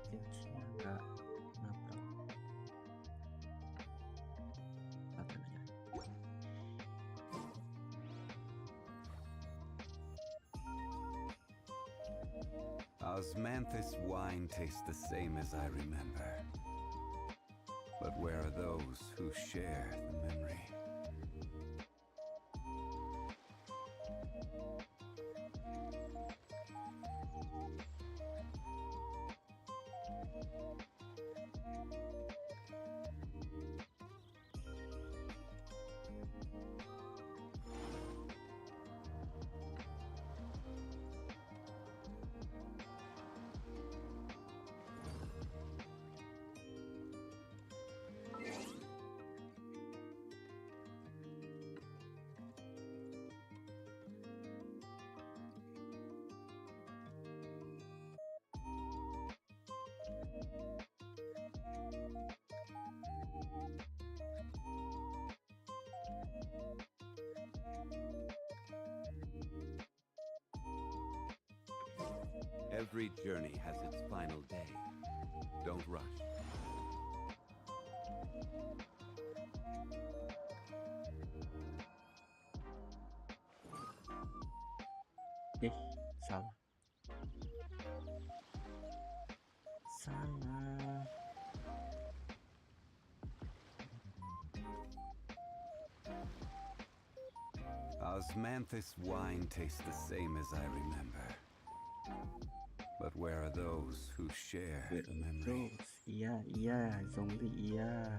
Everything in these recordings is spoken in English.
Genshin nggak nabrak apa namanya. Osmanthus wine tastes the same as I remember. But where are those who share the memory? Every journey has its final day. Don't rush. Salah. Salah. Osmanthus wine tastes the same as I remember. But where are those who share the memory? Iya, zombie iya.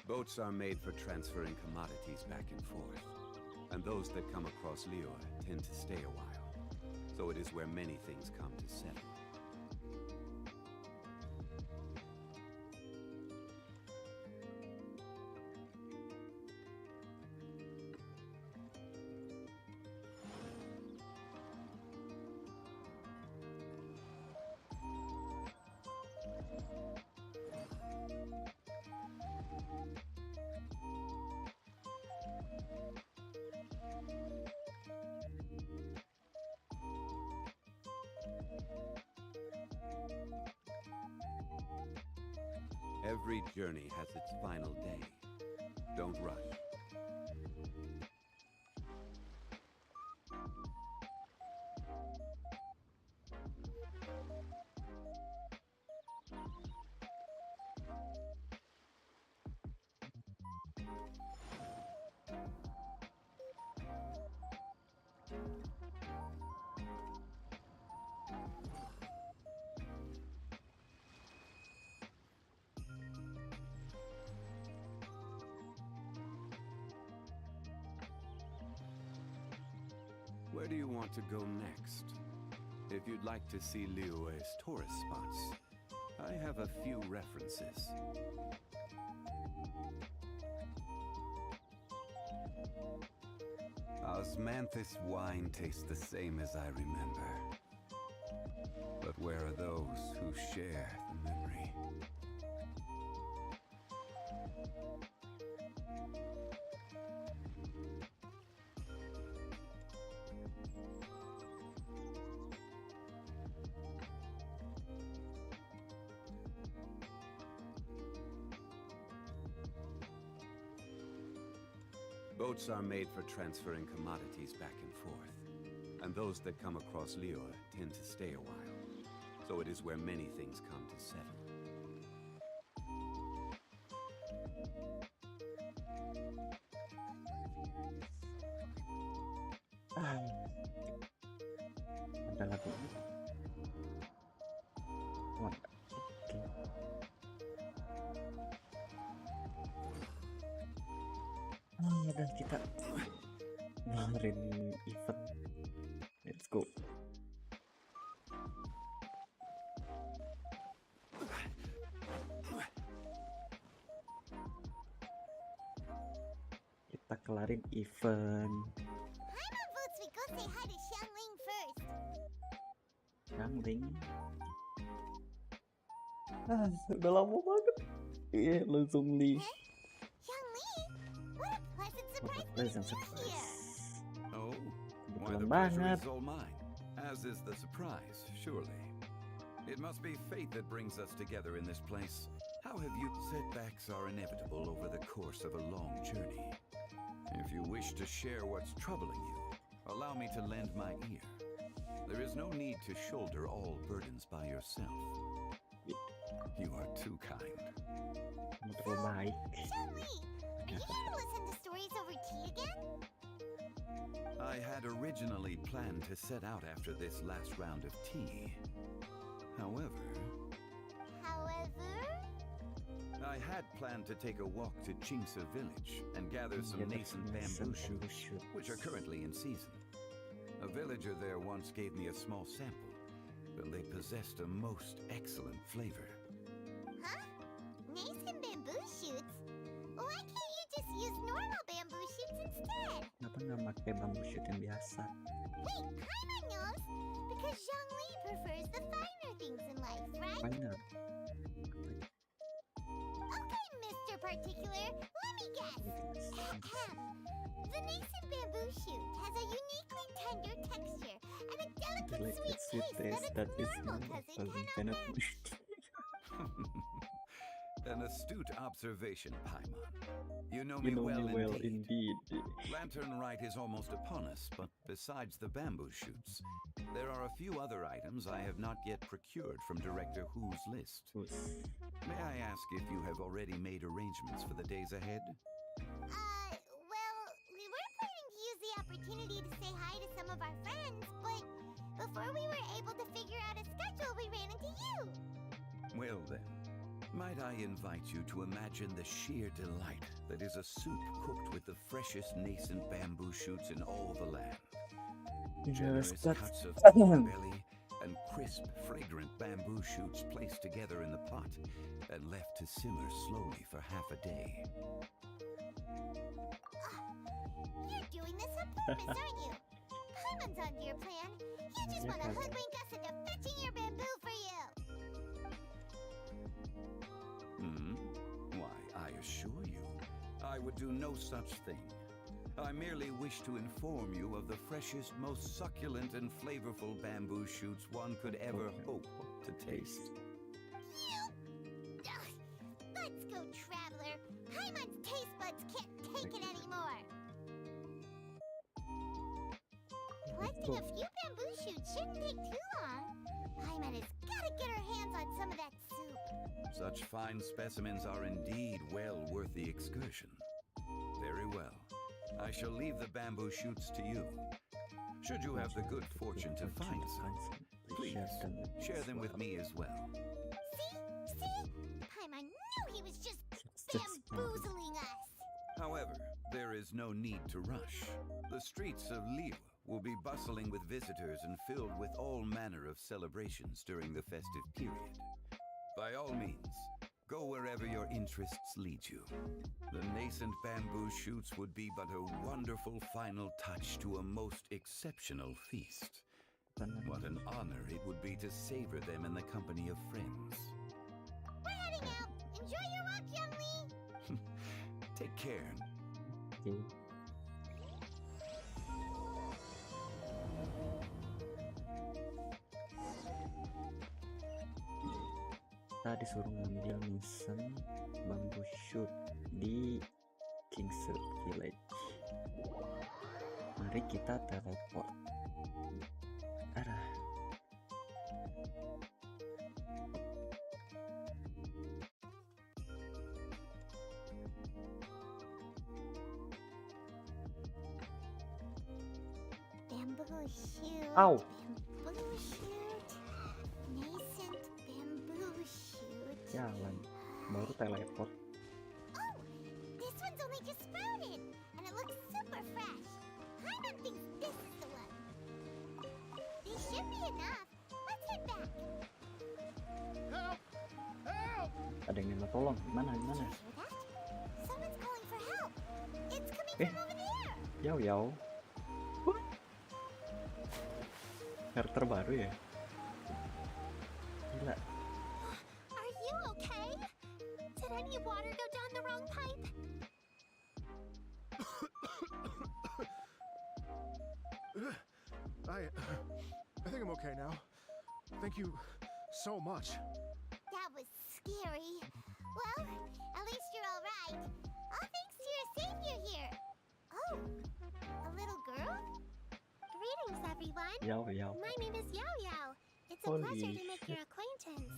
Boats are made for transferring commodities back and forth. And those that come across Lior tend to stay a while. So it is where many things come to settle. Every journey has its final day. Don't rush. Where do you want to go next? If you'd like to see Liyue's tourist spots, I have a few references. Osmanthus wine tastes the same as I remember. But where are those who share the memory? Boats are made for transferring commodities back and forth. And those that come across Lior tend to stay a while. So it is where many things come to settle. Ada lagu. Mantap. dan kita ngeluarin event. Let's go. Kita kelarin event. We go say hi to Xiangling first. Xiangling. Udah lama banget. Iya, langsung li. Xiangling, what a pleasant surprise Pleasant meeting you here. Oh, why Kebetulan the banget. pleasure is all mine, as is the surprise, surely. It must be fate that brings us together in this place. How have you... Setbacks are inevitable over the course of a long journey. If you wish to share what's troubling you, allow me to lend my ear. There is no need to shoulder all burdens by yourself. You are too kind. Terbaik. Xiangling, are you here to listen to stories over tea again? I had originally planned to set out after this last round of tea. However, I had planned to take a walk to Chingsa village and gather some nascent bamboo shoots, which are currently in season. A villager there once gave me a small sample, and they possessed a most excellent flavor. Huh? Nascent bamboo shoots? Why can't you just use normal bamboo shoots instead? Kenapa nggak pakai bambu shoot yang biasa? Wait, Paimon knows! Because Zhongli prefers the finer things in life, right? Finer. Okay, Mr. Particular, let me guess. Ahem. The nascent bamboo shoot has a uniquely tender texture and a delicate Like sweet that sweet taste taste that is normal not because it kind cannot of An astute observation, Paimon. You know You me know well, me well indeed. indeed. Lantern Rite is almost upon us, but besides the bamboo shoots, there are a few other items I have not yet procured from Director Hu's list. May I ask if you have already made arrangements for the days ahead? Well, we were planning to use the opportunity to say hi to some of our friends, but before we were able to figure out a schedule, we ran into you. Well then, might I invite you to imagine the sheer delight that is a soup cooked with the freshest nascent bamboo shoots in all the land. Generous cuts of belly and crisp, fragrant bamboo shoots placed together in the pot and left to simmer slowly for half a day. You're doing this on purpose, aren't you? Paimon's onto your plan. You just want to hoodwink us into fetching your bamboo for you. Why, I assure you, I would do no such thing. I merely wish to inform you of the freshest, most succulent and flavorful bamboo shoots one could ever hope to taste. Let's go, traveler. Paimon's taste buds can't take it anymore. Collecting a few bamboo shoots shouldn't take too long. Paimon has got to get her hands on some of that soup. Such fine specimens are indeed well worth the excursion. Very well. I shall leave the bamboo shoots to you. Should you have the good fortune to find some, please share them with me as well. See? Paimon knew he was just bamboozling us. However, there is no need to rush. The streets of Liyue will be bustling with visitors and filled with all manner of celebrations during the festive period. By all means, go wherever your interests lead you. The nascent bamboo shoots would be but a wonderful final touch to a most exceptional feast. What an honor it would be to savor them in the company of friends. We're heading out. Enjoy your walk, young Lee. Take care. Okay. Kita disuruh ngambil mission bamboo shoot di Genshin village. Mari kita teleport. Arah. Bamboo shoot. Ow. Bamboo shoot. Nascent bamboo shoot. Jalan. Baru teleport. Oh, this one's only just sprouted, and it looks super fresh. Paimon thinks this is the one. These should be enough. Let's head back. Help! Help! Ada yang minta tolong. Gimana? Did you hear that? Someone's calling for help. It's coming Eh. from over there. Yaw. Karakter baru ya? Gila. Are you okay? Did any water go down the wrong pipe? I think I'm okay now. Thank you so much. That was scary. Well, at least you're all right. All thanks to your savior here. Oh, a little girl? Greetings, everyone. Yaw. My name is YAYY. It's a Holy pleasure to make shit. your acquaintance.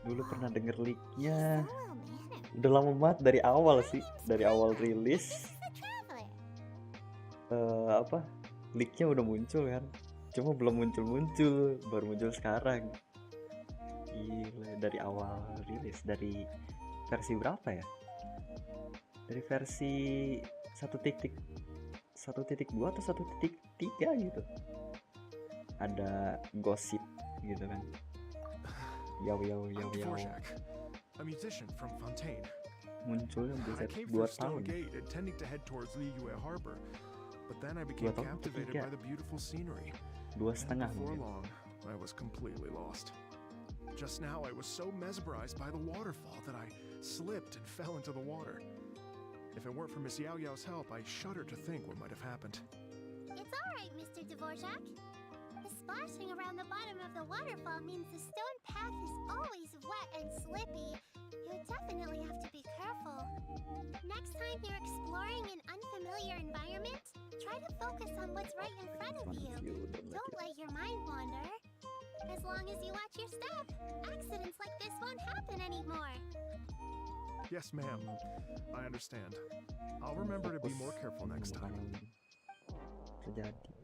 Dulu pernah denger leaknya. So well mannered. Udah lama banget dari awal My sih. name's Dari awal Paimon. rilis. This is the traveler. Apa? Leaknya udah muncul kan. Cuma belum muncul. Baru muncul sekarang. Gila, dari awal rilis. Dari versi berapa ya? Dari versi 1.2 atau 1.3 gitu. Ada gosip gitu kan. Yaw. I'm Dvorak, a musician from Fontaine. Munculnya I bisa came 2 through Stone tahun. Gate intending to head towards Liyue Harbor, but then I became tahun atau captivated 3? by the beautiful scenery. 2,5 And before mungkin. long, I was completely lost. Just now, I was so mesmerized by the waterfall that I slipped and fell into the water. If it weren't for Miss Yaoyao's help, I shudder to think what might have happened. It's all right, Mr. Dvorak. The splashing around the bottom of the waterfall means the stone path is always wet and slippy. You definitely have to be careful. Next time you're exploring an unfamiliar environment, try to focus on what's right in front of you. Don't let your mind wander. As long as you watch your step, accidents like this won't happen anymore. Yes, ma'am. I understand. I'll remember to be more careful next time. Terjadi.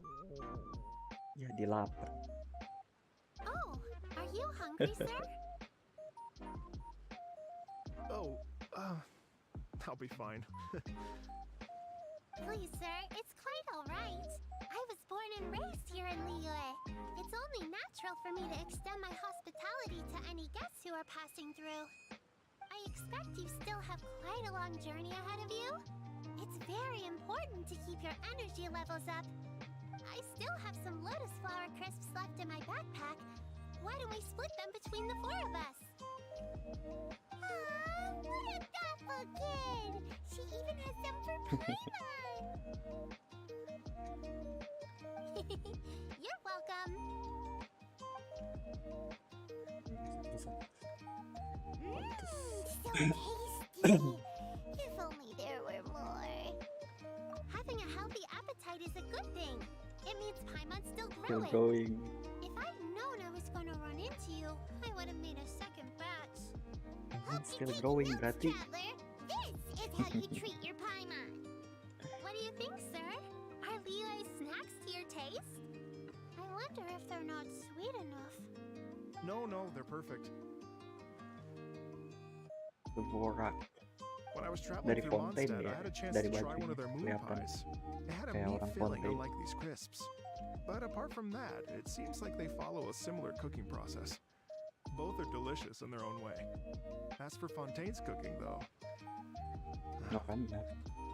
Jadi lapar. Oh, are you hungry, sir? Oh, I'll be fine. Please, sir, it's quite all right. I was born and raised here in Liyue. It's only natural for me to extend my hospitality to any guests who are passing through. I expect you still have quite a long journey ahead of you. It's very important to keep your energy levels up. I still have some lotus flower crisps left in my backpack. Why don't we split them between the 4 of us? Aw, what a thoughtful kid! She even has some for Paimon! You're welcome. So tasty! If only there were more. Having a healthy appetite is a good thing. It means Paimon's still Still growing. going. If I'd known I was gonna run into you, I would have made a second batch. Hope you Still take going notes, berarti. traveler. This is how you treat your Paimon. What do you think, sir? Are Liyue snacks to your taste? I wonder if they're not sweet enough. No, they're perfect. Dvorak. When I was traveling Dari through Fontaine Mondstadt, ya, I had a chance dari to try one of bajunya their moon kelihatan pies. It had a kayak meat orang filling Fontaine. unlike these crisps. But apart from that, it seems like they follow a similar cooking process. Both are delicious in their own way. As for Fontaine's cooking, though, No kan ya.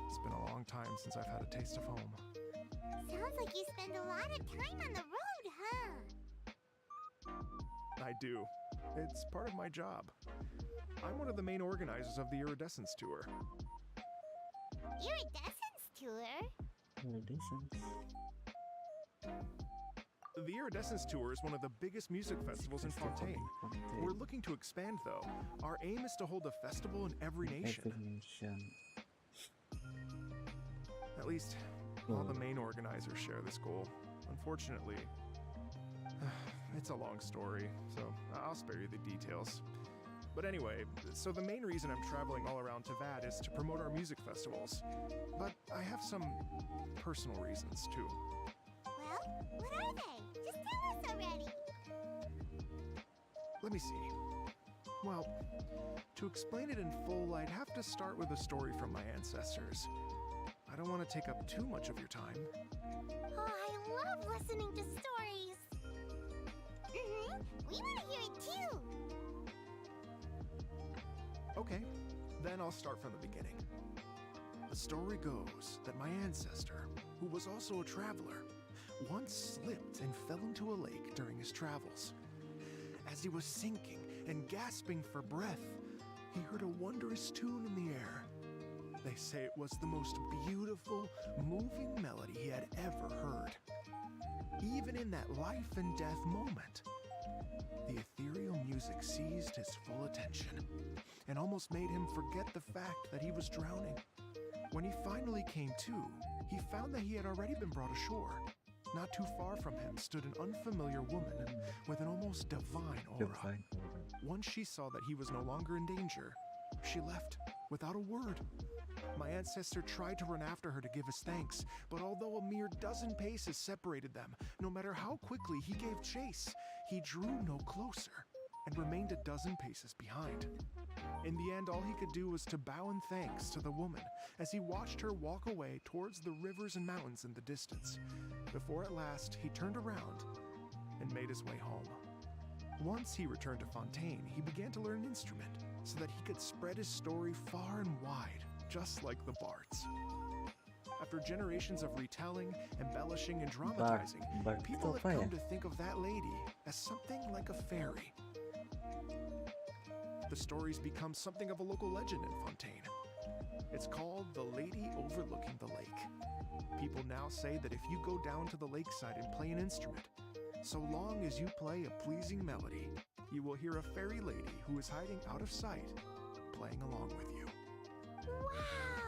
it's been a long time since I've had a taste of home. Sounds like you spend a lot of time on the road, huh? I do. It's part of my job. I'm one of the main organizers of the Iridescence Tour. Iridescence tour? The Iridescence Tour is one of the biggest music festivals in Fontaine. We're looking to expand, though. Our aim is to hold a festival in every nation. At least, all the main organizers share this goal. Unfortunately, it's a long story, so I'll spare you the details. But anyway, so the main reason I'm traveling all around Tavad is to promote our music festivals. But I have some personal reasons, too. Well, what are they? Just tell us already. Let me see. Well, to explain it in full, I'd have to start with a story from my ancestors. I don't want to take up too much of your time. Oh, I love listening to stories. We want to hear it too. Okay, then I'll start from the beginning. The story goes that my ancestor, who was also a traveler, once slipped and fell into a lake during his travels. As he was sinking and gasping for breath, he heard a wondrous tune in the air. They say it was the most beautiful, moving melody he had ever heard. Even in that life and death moment, the ethereal music seized his full attention and almost made him forget the fact that he was drowning. When he finally came to, he found that he had already been brought ashore. Not too far from him stood an unfamiliar woman with an almost divine aura. Once she saw that he was no longer in danger, she left without a word. My ancestor tried to run after her to give his thanks, but although a mere dozen paces separated them, no matter how quickly he gave chase, he drew no closer and remained a dozen paces behind. In the end, all he could do was to bow in thanks to the woman as he watched her walk away towards the rivers and mountains in the distance, before at last he turned around and made his way home. Once he returned to Fontaine, he began to learn an instrument so that he could spread his story far and wide, just like the bards. After generations of retelling, embellishing, and dramatizing, people have come to think of that lady as something like a fairy. The story's become something of a local legend in Fontaine. It's called the Lady Overlooking the Lake. People now say that if you go down to the lakeside and play an instrument, so long as you play a pleasing melody, you will hear a fairy lady who is hiding out of sight, playing along with you. Wow!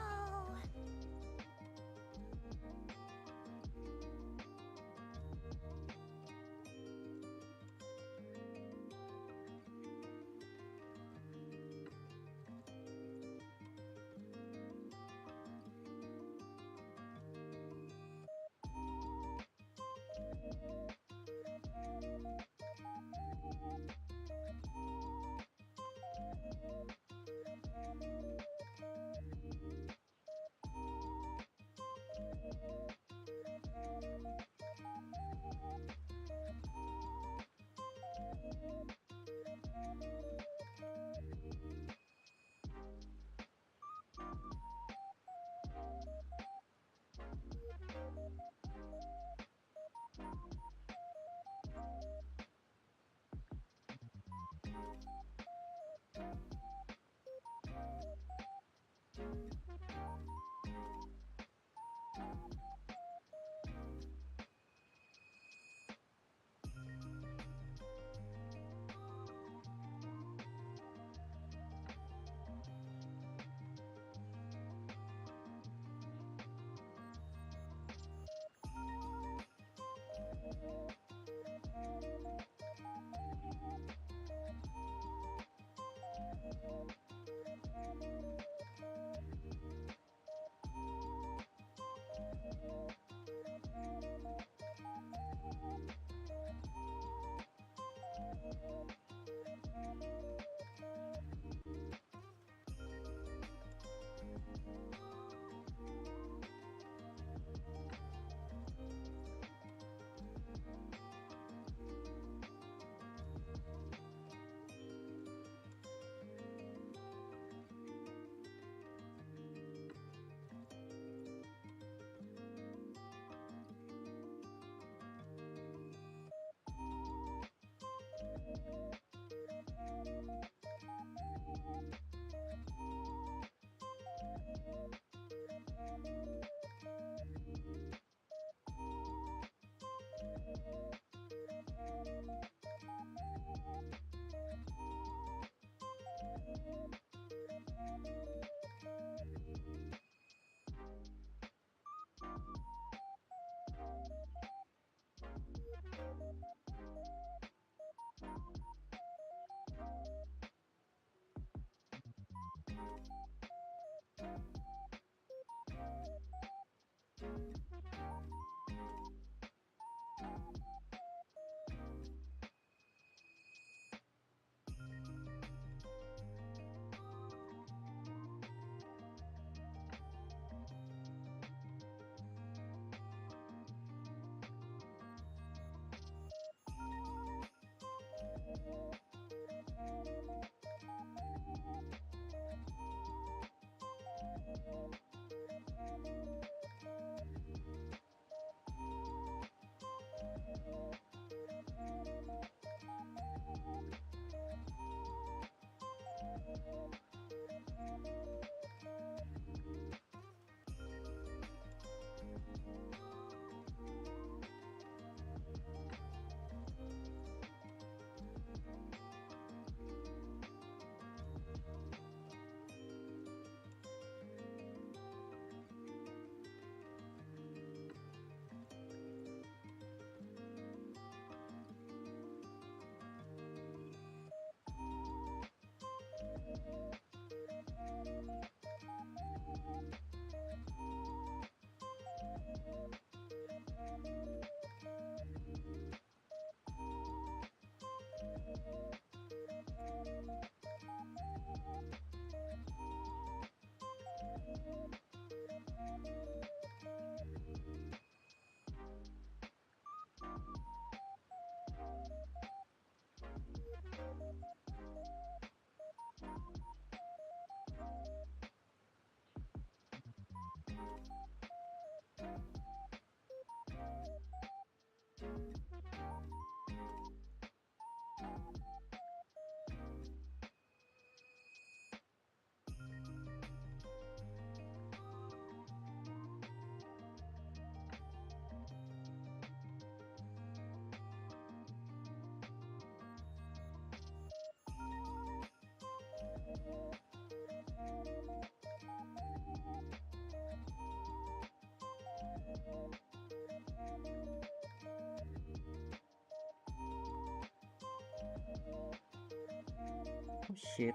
Oh shit.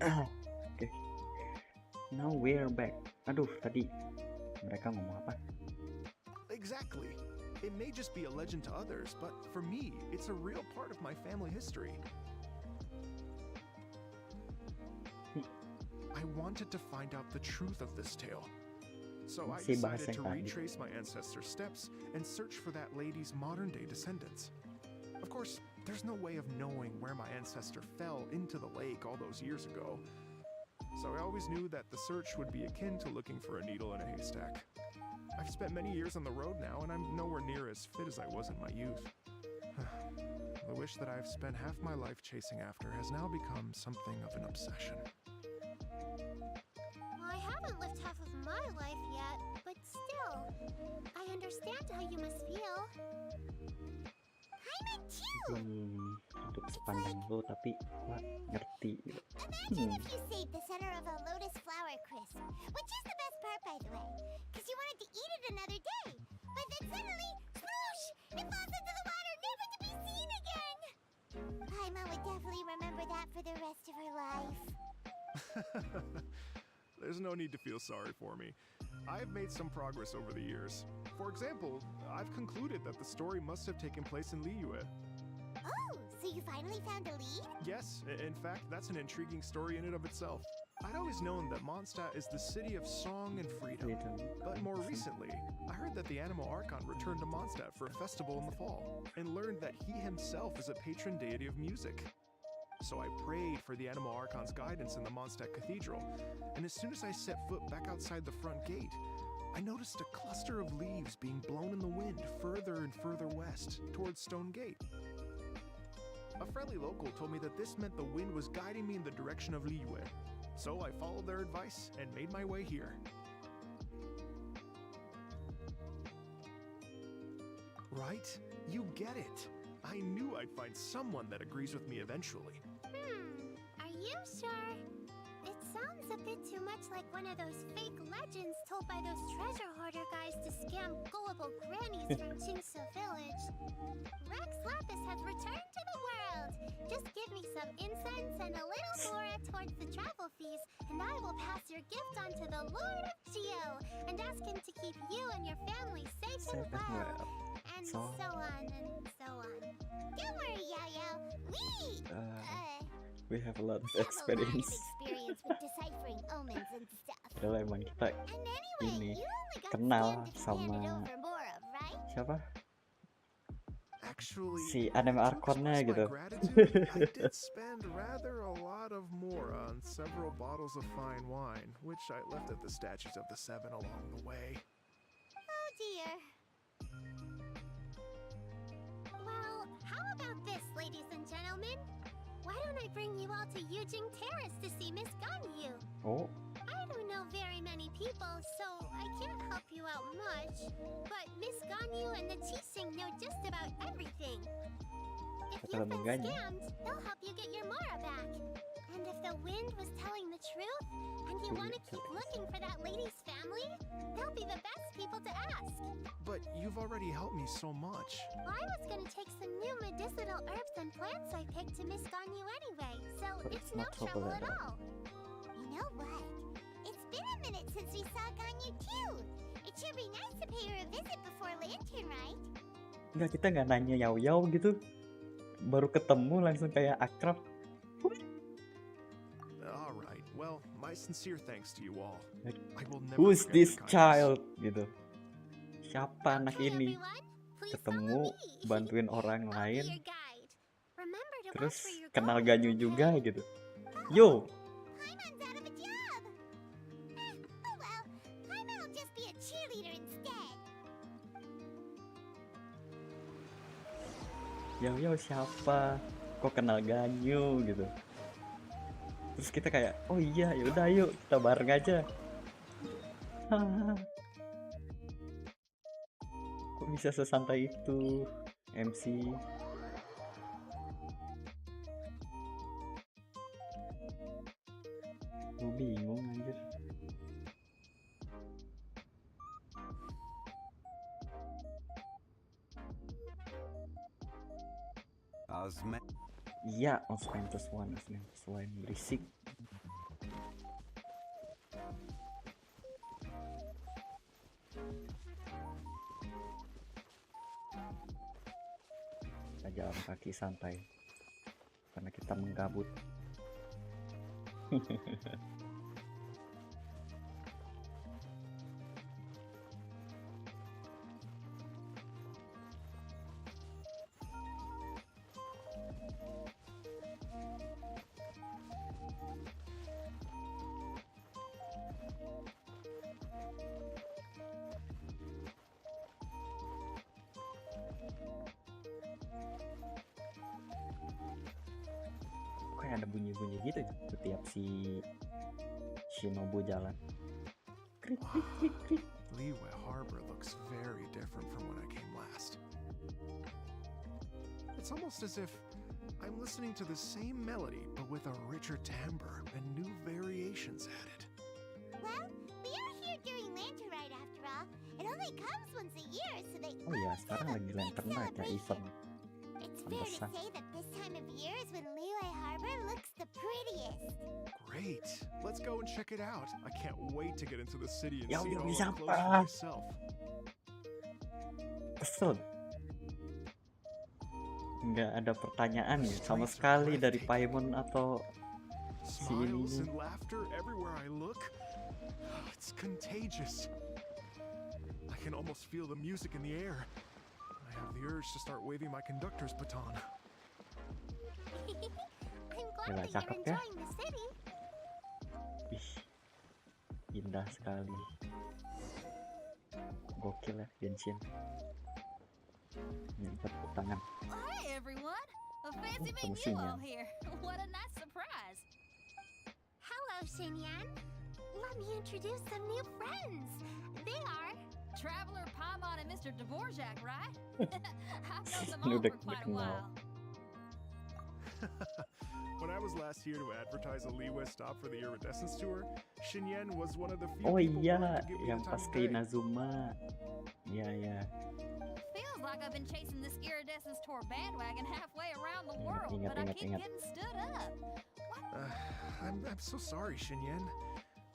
Oke. Now we're back. Aduh, tadi mereka ngomong apa? Exactly. It may just be a legend to others, but for me, it's a real part of my family history. I wanted to find out the truth of this tale. So I decided to retrace my ancestors' steps and search for that lady's modern-day descendants. Of course, there's no way of knowing where my ancestor fell into the lake all those years ago. So I always knew that the search would be akin to looking for a needle in a haystack. I've spent many years on the road now, and I'm nowhere near as fit as I was in my youth. The wish that I've spent half my life chasing after has now become something of an obsession. I haven't lived half of my life yet, but still, I understand how you must feel. I'm in too! Untuk sepanjang lo, tapi gua ngerti. Imagine if you saved the center of a lotus flower crisp, which is the best part, by the way, because you wanted to eat it another day, but then suddenly, swoosh! It falls into the water, never to be seen again! Paimon would definitely remember that for the rest of her life. There's no need to feel sorry for me. I've made some progress over the years. For example, I've concluded that the story must have taken place in Liyue. Oh, so you finally found a lead? Yes, in fact, that's an intriguing story in and of itself. I'd always known that Mondstadt is the city of song and freedom. But more recently, I heard that the Animal Archon returned to Mondstadt for a festival in the fall, and learned that he himself is a patron deity of music. So I prayed for the Animal Archon's guidance in the Mondstadt Cathedral, and as soon as I set foot back outside the front gate, I noticed a cluster of leaves being blown in the wind further and further west, towards Stone Gate. A friendly local told me that this meant the wind was guiding me in the direction of Liyue, so I followed their advice and made my way here. Right? You get it. I knew I'd find someone that agrees with me eventually. Are you sure? It sounds a bit too much like one of those fake legends told by those treasure hoarder guys to scam gullible grannies from Chingsa village. Rex Lapis has returned to the world. Just give me some incense and a little flora towards the travel fees, and I will pass your gift on to the Lord of Geo and ask him to keep you and your family safe and well. And so on and so on. Don't worry, Yo-Yo. We have a lot of have experience. a lot of experience with deciphering omens and stuff. Padahal emang kita And anyway, ini you only got kenal scammed if sama handed over more of, right? siapa? Actually, Si anime to Archon-nya express my gitu. gratitude, I did spend rather a lot of more on several bottles of fine wine, which I left at the statues of the seven along the way. Oh dear. Well, how about this, ladies and gentlemen? Why don't I bring you all to Yujing Terrace to see Miss Ganyu? Oh, I don't know very many people, so I can't help you out much. But Miss Ganyu and the Chising know just about everything. If Kata you've been Ganyu. scammed, they'll help you get your Mora back. And if the wind was telling the truth, and you want to keep looking for that lady's family, they'll be the best people to ask. But you've already helped me so much. I was gonna take some new medicinal herbs and plants I picked to Miss Ganyu anyway, so But it's it's no not trouble trouble at at all. all. You know what? It's been a minute since we saw Ganyu too. It should be nice to pay her a visit before Lantern, right? enggak, kita nggak nanya yaw gitu. Baru ketemu langsung kayak akrab. All right. Well, my sincere thanks to you all. Like, I will never Who's forget this your kindness. child gitu. Siapa anak Okay, ini? everyone, please Ketemu follow me. bantuin orang I'll be lain, your guide. Remember to terus watch where you're kenal going, Ganyu okay? juga gitu. Yo, Paimon's out of a job. Oh well, Paimon will just be a cheerleader instead. yo siapa? Kok kenal Ganyu gitu. Terus kita kayak, oh iya yaudah yuk kita bareng aja. Kok bisa sesantai itu MC? Gue bingung anjir. Iya, Osmanthus One berisik. Kita jalan kaki santai karena kita menggabut. Kayak ada bunyi-bunyi gitu ya setiap si Shinobu jalan. Krik, krik, krik, krik. Liyue Harbor looks very different from when I came last. It's almost as if I'm listening to the same melody, but with a richer timbre and new variations added. Well, we are here during Lantern Ride after all. It only comes once a year, so they Oh iya, always sekarang have a lagi big lantern aja celebration. event. It's fair to Pantesan. say that this time of year is when Liyue Harbor looks the prettiest. Great. Let's go and check it out. I can't wait to get into the city and Yo, see it yo, all up siapa? close for myself. Kesel. Nggak ada pertanyaan ya sama sekali dari Paimon atau si Smiles ini. and laughter everywhere I look. It's contagious. I can almost feel the music in the air. I have the urge to start waving my conductor's baton. I'm glad Gila, that cakep you're ya. enjoying the city. Ih, indah sekali. Gokil ya Genshin. Ini tepuk tangan. Hey everyone! A fancy Oh, meeting you all Xinyan. here. What a nice surprise. Hello, Xinyan. Let me introduce some new friends. They are... Traveler Paimon and Mr. Dvorak, right? I've known them Lu all udah for quite a kenal. while. When I was last here to advertise a Liyue stop for the Iridescence tour, Xinyan was one of the few Oh people iya, willing to give me yang the time pas of ke day. Inazuma. Iya ya. Feels like I've been chasing this Iridescence tour bandwagon halfway around the Ingat, world, ingat, but I ingat, keep ingat. getting stood up. What? I'm so sorry, Xinyan.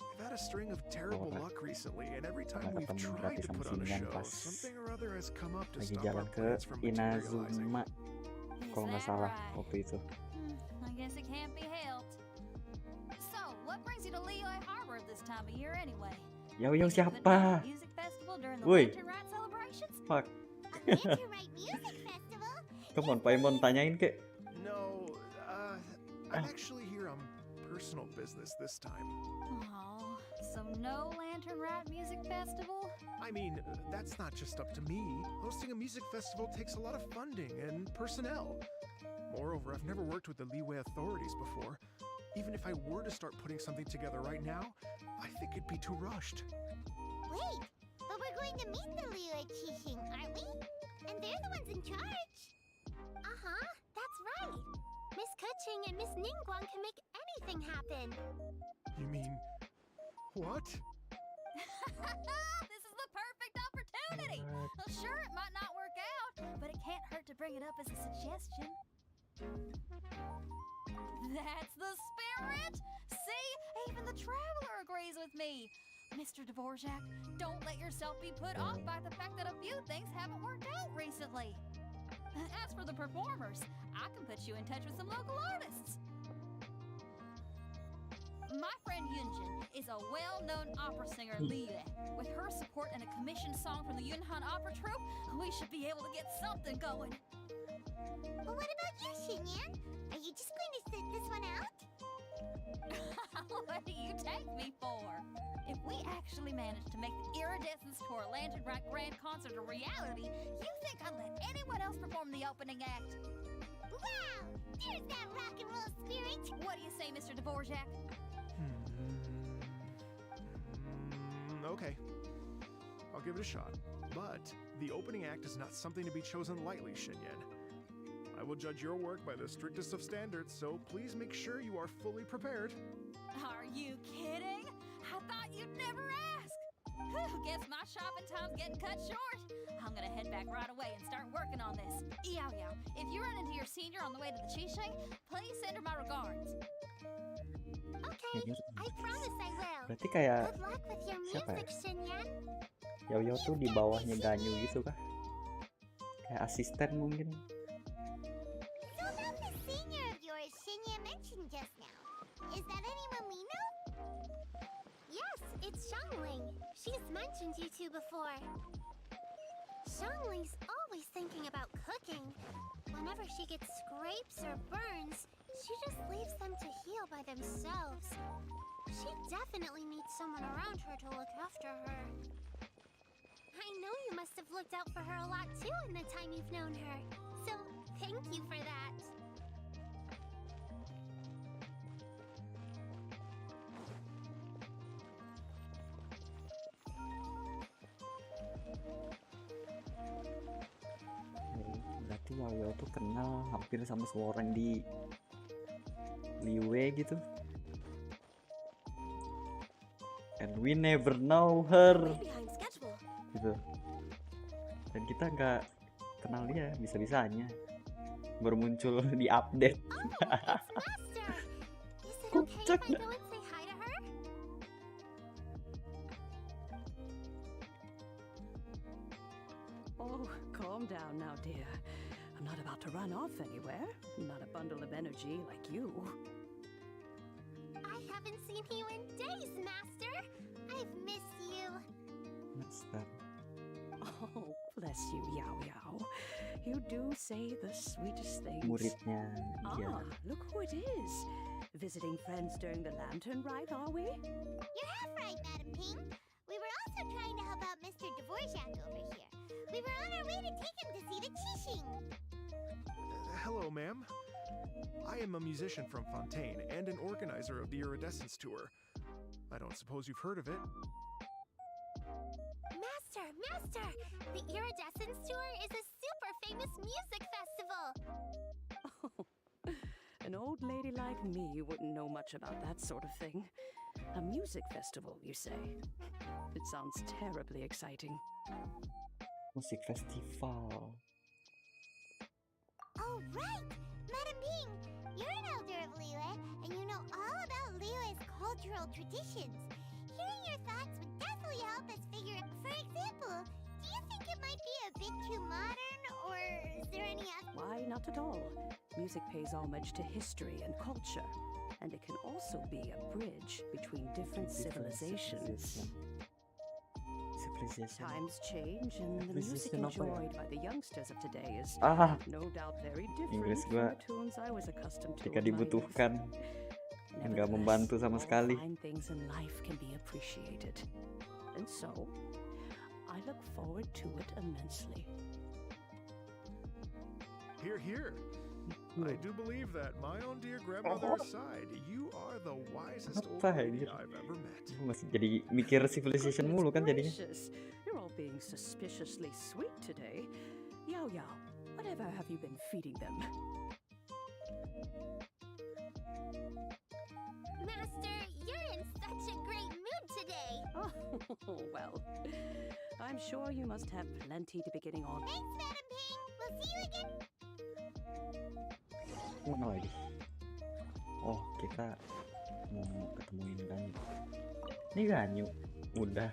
We've had a string of terrible Apa? luck recently, and every time Nggak we've ketemu tried berarti to sama put on a Xinyan show, pas something or other has come up to lagi stop jalan our ke plans from materializing. Inazuma Is kalau nggak that salah right? waktu itu. I guess it can't be helped. So, what brings you to Liyue Harbor this time of year anyway? Yo Think of it siapa? Music festival during the Woi. Lantern Rite celebrations? Fuck. A Lantern Rite Music Festival? Come on, Paimon, tanyain kek. No, I'm actually here on personal business this time. Oh, so no Lantern Rite Music Festival? I mean, that's not just up to me. Hosting a music festival takes a lot of funding and personnel. Moreover, I've never worked with the Liyue authorities before. Even if I were to start putting something together right now, I think it'd be too rushed. Wait, but we're going to meet the Liyue Qixing, aren't we? And they're the ones in charge. Uh-huh, that's right. Miss Keqing and Miss Ningguang can make anything happen. You mean... what? This is the perfect opportunity! Well, sure, it might not work out, but it can't hurt to bring it up as a suggestion. That's the spirit! See? Even the Traveler agrees with me. Mr. Dvorak, don't let yourself be put off by the fact that a few things haven't worked out recently. As for the performers, I can put you in touch with some local artists. My friend Yunjin is a well-known opera singer, Liyue. With her support and a commissioned song from the Yunhan Opera Troupe, we should be able to get something going. Well, what about you, Xinyan? Are you just going to sit this one out? What do you take me for? If we actually manage to make the Iridescence Tour Lantern Rite Grand Concert a reality, you think I'd let anyone else perform the opening act? Wow! There's that rock and roll spirit! What do you say, Mr. Dvorak? Okay. I'll give it a shot. But the opening act is not something to be chosen lightly, Xinyan. I will judge your work by the strictest of standards, so please make sure you are fully prepared. Are you kidding? I thought you'd never ask. Whew, guess my shopping time's getting cut short. I'm gonna head back right away and start working on this. YAYY, if you run into your senior on the way to the Qixing, please send her my regards. Okay, I promise I will. Berarti kayak Good luck with your siapa music, Xinyan. Yayo tuh di bawahnya Ganyu gitu kah? Kayak asisten mungkin. So about the senior of yours Xinyan mentioned just now. Is that anyone we know? Yes, it's Xiangling. She's mentioned you two before. Xiangling's always thinking about cooking. Whenever she gets scrapes or burns, she just leaves them to heal by themselves. She definitely needs someone around her to look after her. I know you must have looked out for her a lot too in the time you've known her. So, thank you for that. Berarti Yayo tuh kenal hampir sama semua orang di Liyue gitu. And we never know her gitu. Dan kita nggak kenal dia, bisa-bisanya baru muncul di update. Oh, it's Master! Is it okay if I go and say hi to her? Oh, calm down now, dear. I'm not about to run off anywhere. Not a bundle of energy like you. I haven't seen you in days, Master! I've missed you. Master. Oh, bless you, Yaoyao. You do say the sweetest things. Muridnya dia. Ah, look who it is. Visiting friends during the Lantern Rite, are we? You're half right, Madam Ping. We were also trying to help out Mr. Dvorak over here. We were on our way to take him to see the Qixing. Hello, ma'am. I am a musician from Fontaine and an organizer of the Iridescence Tour. I don't suppose you've heard of it. Master! The Iridescence Tour is a super famous music festival! Oh, an old lady like me wouldn't know much about that sort of thing. A music festival, you say? It sounds terribly exciting. Musik festival. Oh, right! Madam Ping, you're an elder of Liyue, and you know all about Liyue's cultural traditions. Hearing your thoughts would definitely help us figure out. For example, do you think it might be a bit too modern, or is there any other? Why, not at all. Music pays homage to history and culture, and it can also be a bridge between different civilizations. Civilization. Times change, and the music Civilization apa ya? enjoyed by the youngsters of today is Ah, no doubt very different Inggris from gua the tunes I was accustomed to. ketika in my youth. dibutuhkan nggak membantu sama All sekali. fine things in life can be appreciated, and so I look forward to it immensely. Here, here. I do believe that my own dear grandmother aside, you are the wisest old Apa lady anjir? I've ever met. Gua masih jadi mikir Civilization mulu kan jadinya. Gracious, you're all being suspiciously sweet today. YAYY, whatever have you been feeding them? Master, you're in such a great mood today. Oh, well, I'm sure you must have plenty to be getting on. Thanks, Madam Ping. We'll see you again. Mana lagi? Oh, kita mau ketemuin Ganyu. Ini Ganyu udah.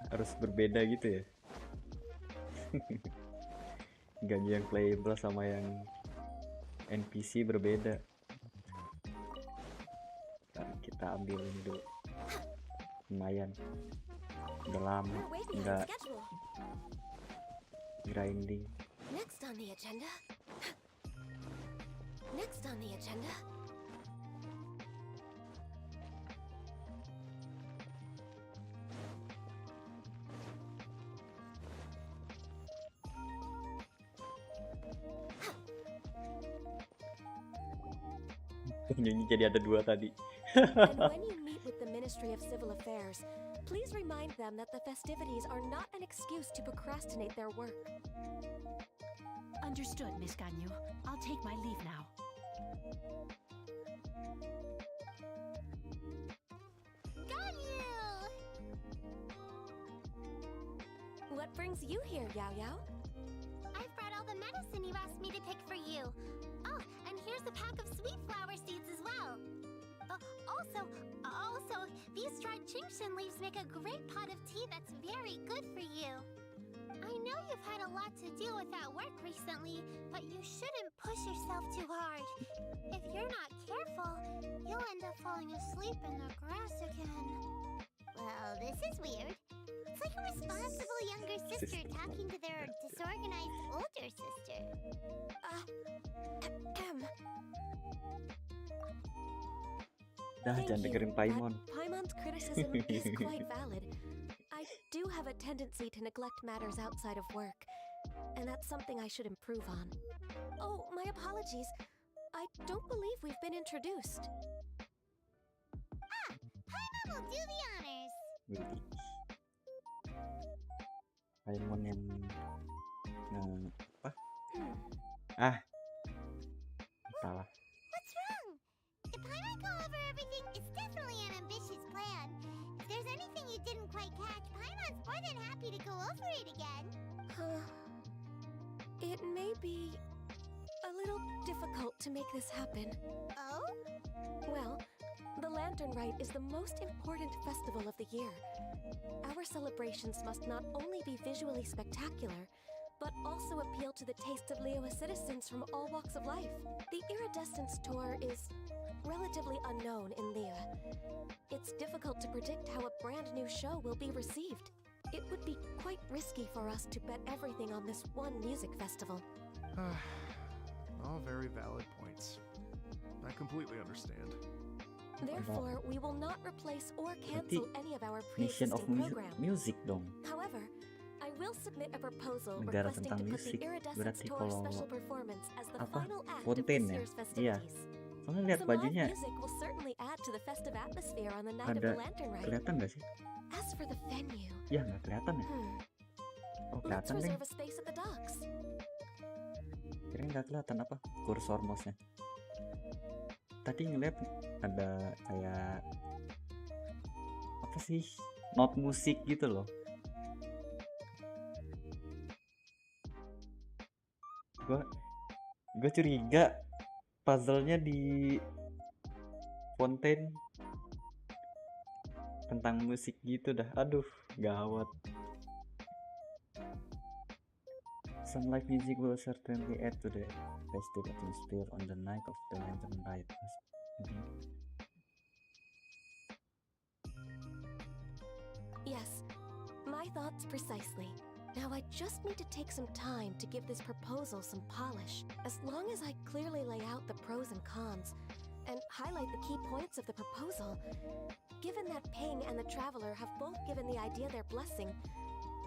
Harus berbeda gitu ya. Ganyu yang playable sama yang NPC berbeda. Ntar kita ambil ini dulu. Lumayan. Udah lama We're way behind nggak schedule. grinding. Next on the agenda. Next on the agenda. Nyanyi jadi ada dua tadi. And when you meet with the Ministry of Civil Affairs, please remind them that the festivities are not an excuse to procrastinate their work. Understood, Miss Ganyu. I'll take my leave now. Got you! What brings you here, YAYY? I've brought all the medicine you asked me to pick for you. Oh, and here's a pack of sweet flower seeds as well. Also, these dried Genshin leaves make a great pot of tea that's very good for you. I know you've had a lot to do with that work recently, but you shouldn't push yourself too hard. If you're not careful, you'll end up falling asleep in the grass again. Well, this is weird. It's like a responsible younger sister talking to their disorganized older sister. Dah, Thank jangan you. dengerin Paimon. Paimon's criticism is quite valid. I do have a tendency to neglect matters outside of work, and that's something I should improve on. Oh, my apologies. I don't believe we've been introduced. Paimon will do the honors. Wih. Paimon yang apa? Ah, salah. What's wrong? If Paimon go over everything, it's definitely an ambitious plan. If there's anything you didn't quite catch, Paimon's more than happy to go over it again. It may be a little difficult to make this happen. Oh? Well, the Lantern Rite is the most important festival of the year. Our celebrations must not only be visually spectacular, but also appeal to the taste of Liyue citizens from all walks of life. The Iridescence Tour is relatively unknown in Liyue. It's difficult to predict how a brand new show will be received. It would be quite risky for us to bet everything on this one music festival. All very valid points. I completely understand. Therefore, we will not replace or Berarti cancel any of our Mission of pre-existing programs. music dong. However, I will submit a proposal Negara requesting tentang to put the musik. Iridescence Berarti Tour kalau special performance as the apa, final act of Fontaine this ya? year's Iya. festivities. Soalnya lihat Some live bajunya music will certainly add to the festive atmosphere on the night of ada the Lantern Rite. kelihatan nggak sih? As for the venue, Ya nggak kelihatan ya? Oh let's kelihatan deh. reserve a space at the docks. Kira nggak kelihatan apa kursor mouse-nya. Tadi ngeliat ada kayak apa sih? Not musik gitu loh. Gue curiga puzzle-nya di Fontaine tentang musik gitu dah. Aduh, gawat. Some live music will certainly add to the festive atmosphere on the night of the Lantern Rite. My thoughts precisely. Now I just need to take some time to give this proposal some polish. As long as I clearly lay out the pros and cons, and highlight the key points of the proposal, given that Ping and the Traveler have both given the idea their blessing,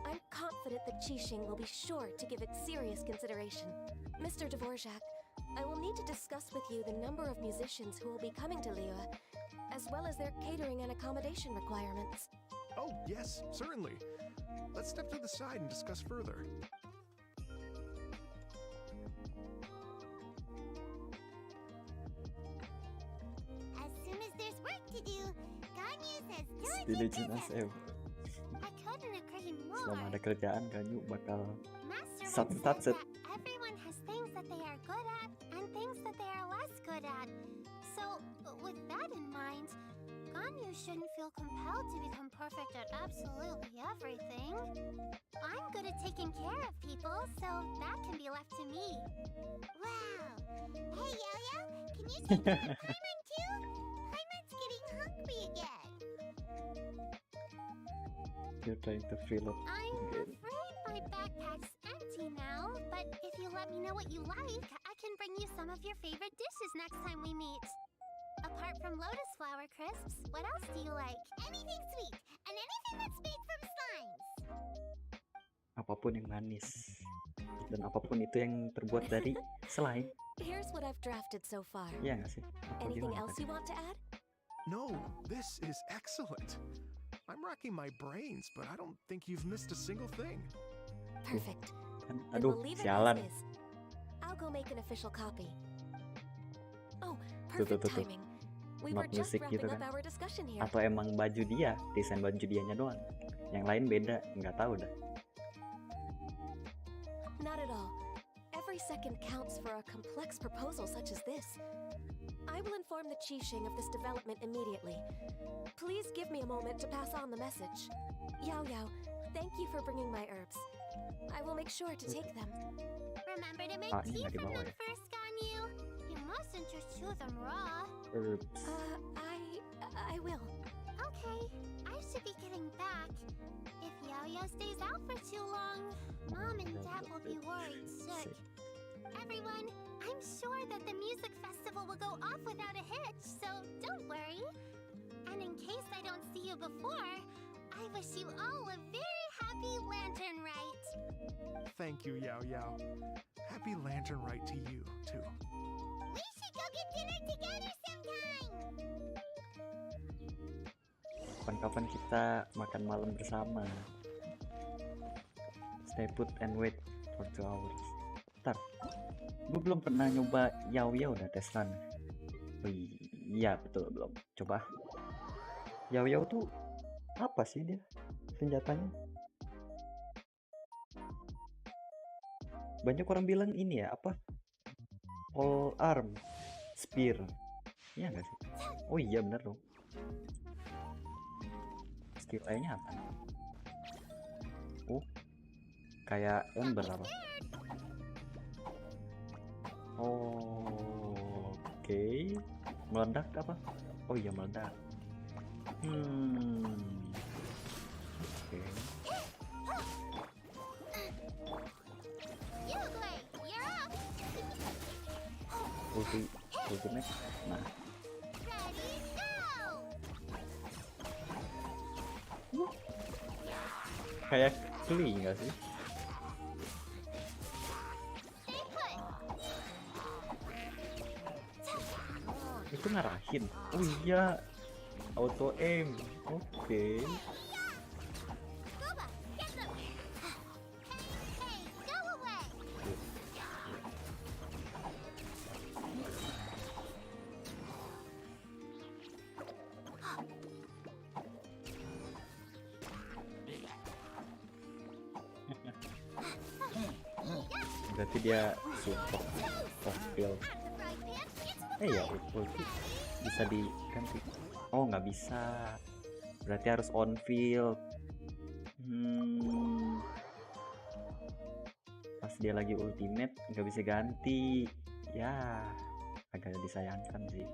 I'm confident that Qixing will be sure to give it serious consideration. Mr. Dvorak, I will need to discuss with you the number of musicians who will be coming to Liyue, as well as their catering and accommodation requirements. Oh, yes, certainly. Let's step to the side and discuss further. As soon as there's work to do, Ganyu's as diligent Diligent as as ever. ever. I couldn't agree more. Selama ada kerjaan Ganyu bakal Master Sat- once sat- said sat. that everyone has things that they are good at and things that they are less good at. So, with that in mind, Ganyu shouldn't feel compelled to become perfect at absolutely everything. I'm good at taking care of people, so that can be left to me. Wow! Hey, Yo-Yo, can you take care of Paimon too? Paimon's getting hungry again. you're trying to fill up I'm again. afraid my backpack's empty now, but if you let me know what you like, I can bring you some of your favorite dishes next time we meet. Apart from lotus flower crisps, what else do you like? Anything sweet, and anything that's made from slimes. Apapun yang manis dan apapun itu yang terbuat dari slime. Here's what I've drafted so far. Iya nggak sih? Atau Anything gimana else tadi? you want to add? No, this is excellent. I'm racking my brains, but I don't think you've missed a single thing. Perfect. Kan, Then aduh, we'll leave it sialan. as is. I'll go make an official copy. Oh, Tuh, tuh, perfect tuh. timing. We were Not just music wrapping gitu up kan. our discussion here. Atau emang baju dia, desain baju dianya doang. Yang lain beda, nggak tahu dah. Not at all. Every second counts for a complex proposal such as this. I will inform the Qixing of this development immediately. Please give me a moment to pass on the message. Yao Yao, thank you for bringing my herbs. I will make sure to take them. Remember to make Ah, ini tea nggak from dibawa them ya? first, Ganyu. You mustn't just chew them raw. Herbs. I will. Okay, I should be getting back. If Yo-Yo stays out for too long, Mom and Dad will be worried sick. Everyone, I'm sure that the music festival will go off without a hitch, so don't worry. And in case I don't see you before, I wish you all a very happy lantern rite. Thank you, Yao Yao. Happy Lantern Rite to you, too. We should go get dinner together sometime. Kapan-kapan kita makan malam bersama. Stay put and wait for 2 hours. Ntar, gue belum pernah nyoba YAYY udah tes run. Oh iya betul belum. Coba. YAYY tuh apa sih dia senjatanya? Banyak orang bilang ini ya apa? Pole arm, spear. Iya nggak sih? Oh iya bener dong. Skill lainnya apa? Oh, kayak ember apa? Oh, oke. Meledak apa? Oh iya meledak. Oke. Yugui, you're up. Ultimate. Nah, Ready, go! kayak Klee nggak sih? Stay put. Itu ngarahin. Oh iya, auto aim. Oke. Scuba, get them. Hey, go away. Berarti dia support off field. Fry pan, it's Ya ulti bisa diganti. Oh nggak bisa. Berarti harus on field. Pas dia lagi ultimate nggak bisa ganti. Ya agak disayangkan sih.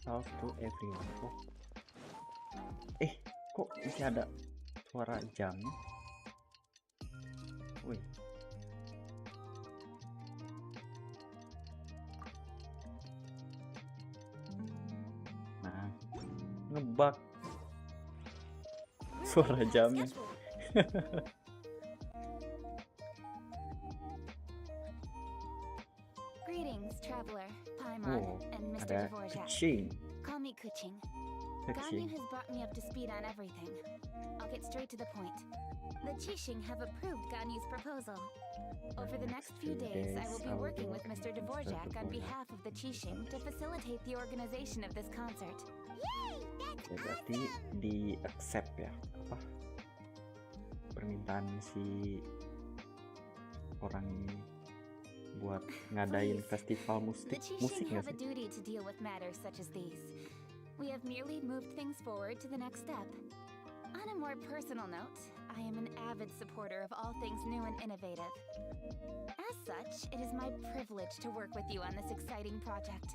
House to everyone. Oh. Kok masih ada suara jamnya? Wih. Nah, ngebug suara jamnya. Greetings, traveler, Paimon, Oh, and Mr. ada Dvorak. kucing. Call me Kuching. Ganyu Kucing. has brought me up to speed on everything. I'll get straight to the point. The Qixing have approved Ganyu's proposal. Over the next few days, I will be working with Mr. Dvorak on behalf of the Qixing to facilitate the organization of this concert. Yay! That's Ya, berarti awesome! di accept ya apa permintaan si orang ini buat ngadain Please. festival The musik Qixing nggak have a sih? duty to deal with matters such as these. We have merely moved things forward to the next step. On a more personal note, I am an avid supporter of all things new and innovative. As such, it is my privilege to work with you on this exciting project.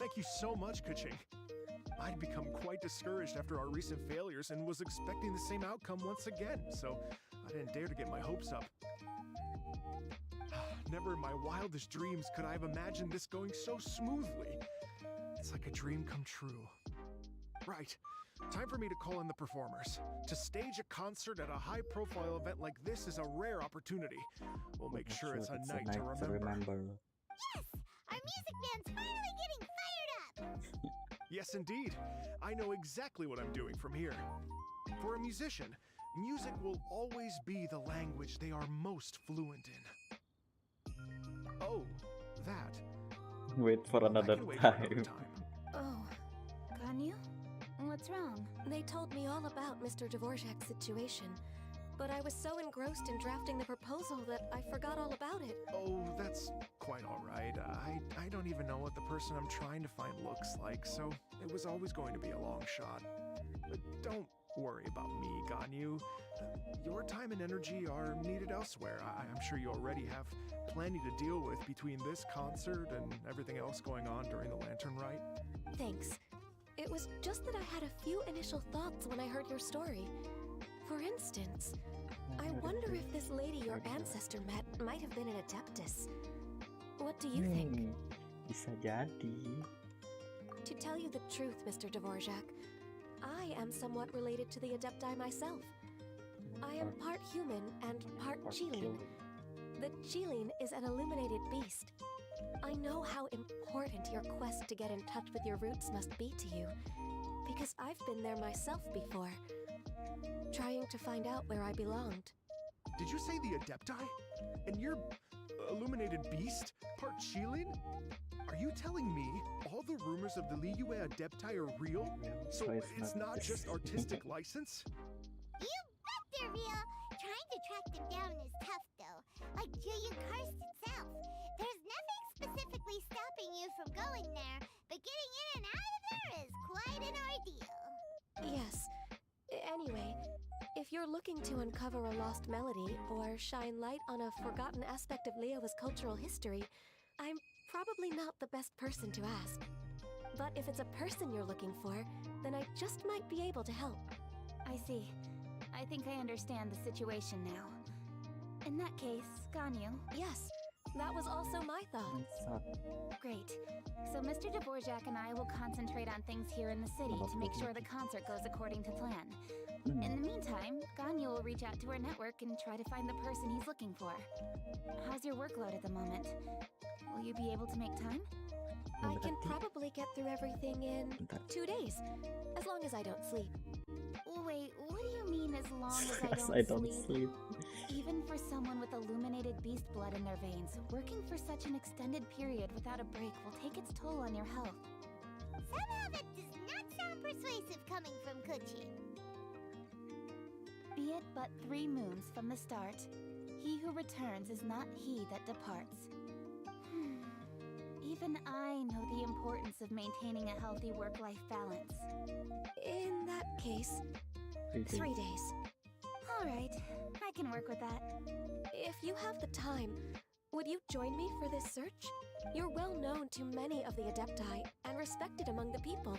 Thank you so much, Kuching. I'd become quite discouraged after our recent failures and was expecting the same outcome once again, so I didn't dare to get my hopes up. Never in my wildest dreams could I have imagined this going so smoothly. It's like a dream come true. Right. Time for me to call in the performers. To stage a concert at a high-profile event like this is a rare opportunity. We'll make sure it's a night to remember. Yes! Our music band's finally getting fired up! Yes, indeed. I know exactly what I'm doing from here. For a musician, music will always be the language they are most fluent in. Oh, that. Wait for I another can wait for another time. time. Oh, Ganyu? What's wrong? They told me all about Mr. Dvorak's situation, but I was so engrossed in drafting the proposal that I forgot all about it. Oh, that's quite all right. I don't even know what the person I'm trying to find looks like, so it was always going to be a long shot. But don't worry about me, Ganyu. Your time and energy are needed elsewhere. I'm sure you already have plenty to deal with between this concert and everything else going on during the Lantern Rite. Thanks. It was just that I had a few initial thoughts when I heard your story. For instance, I wonder if this lady your ancestor met might have been an adeptus. What do you think? Bisa jadi. To tell you the truth, Mr. Dvorak, I am somewhat related to the Adepti myself. I am part human and part Qilin. The Qilin is an illuminated beast. I know how important your quest to get in touch with your roots must be to you, because I've been there myself before, trying to find out where I belonged. Did you say the Adepti? And you're illuminated beast? Part Qilin? Are you telling me all the rumors of the Liyue Adepti are real? So it's not just artistic license? You bet they're real! Trying to track them down is tough, though. Like Julian Karst itself. There's nothing specifically stopping you from going there, but getting in and out of there is quite an ordeal. Yes. Anyway, if you're looking to uncover a lost melody or shine light on a forgotten aspect of Liyue's cultural history, I'm probably not the best person to ask. But if it's a person you're looking for, then I just might be able to help. I see. I think I understand the situation now. In that case, Ganyu. Yes, that was also my thought. Great. So Mr. Dvorak and I will concentrate on things here in the city to make sure the concert goes according to plan. In the meantime, Ganyu will reach out to her network and try to find the person he's looking for. How's your workload at the moment? Will you be able to make time? I can probably get through everything in 2 days, as long as I don't sleep. Wait, what do you mean as long as I don't sleep. Even for someone with illuminated beast blood in their veins, working for such an extended period without a break will take its toll on your health. Somehow that does not sound persuasive coming from Kuchi. Be it but 3 moons from the start, he who returns is not he that departs. Even I know the importance of maintaining a healthy work-life balance. In that case, 3 days. All right, I can work with that. If you have the time, Would you join me for this search? You're well known to many of the Adepti and respected among the people.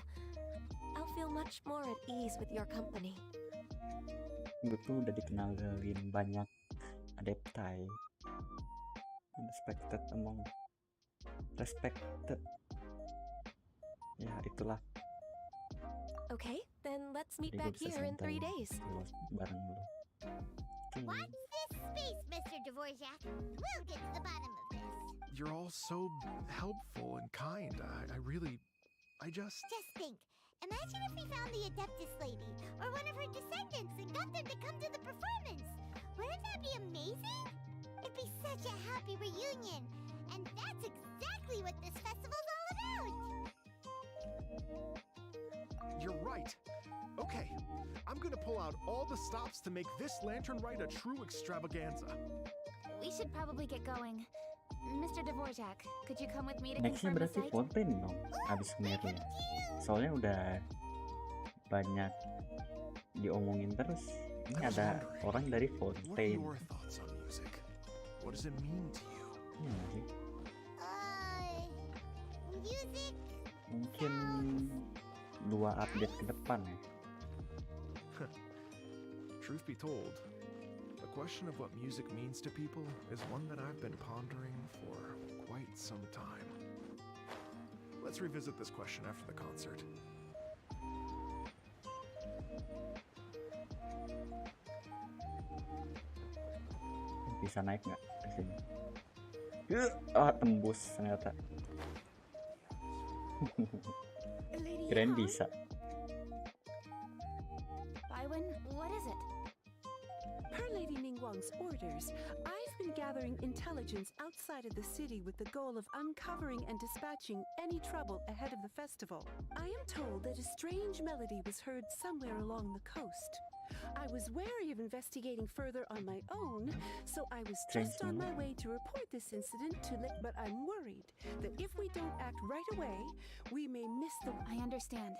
I'll feel much more at ease with your company. Gue tuh udah dikenalin banyak adeptai. Respected among respected. Ya itulah. Okay, then let's meet Jadi gue back bisa here in 3 santai days. dulu bareng dulu. Oke. Watch this space, Mr. Dvorak. We'll get to the bottom of this. You're all so helpful and kind. I just... Just think. Imagine if we found the Adeptus lady, or one of her descendants, and got them to come to the performance. Wouldn't that be amazing? It'd be such a happy reunion. And that's exactly what this festival's all about. You're right. Okay, I'm gonna pull out all the stops to make this lantern ride a true extravaganza. We should probably get going. Mr. Dvorak, could you come with me to Nextnya confirm the berarti site? Fontaine dong, abis kemarin. Soalnya udah banyak diomongin terus. Ini ada orang dari What are Fontaine. your thoughts on music? What does it mean to you? Iya nggak sih? Music. Mungkin 2 update ke depan ya. Truth be told, the question of what music means to people is one that I've been pondering for quite some time. Let's revisit this question after the concert. Bisa naik nggak ke sini? Tembus ternyata. Keren bisa. Byron, what is it? Per Lady Ningguang's orders, I've been gathering intelligence outside of the city with the goal of uncovering and dispatching any trouble ahead of the festival. I am told that a strange melody was heard somewhere along the coast. I was wary of investigating further on my own, so I was just on my way to report this incident but I'm worried that if we don't act right away, we may miss the... I understand.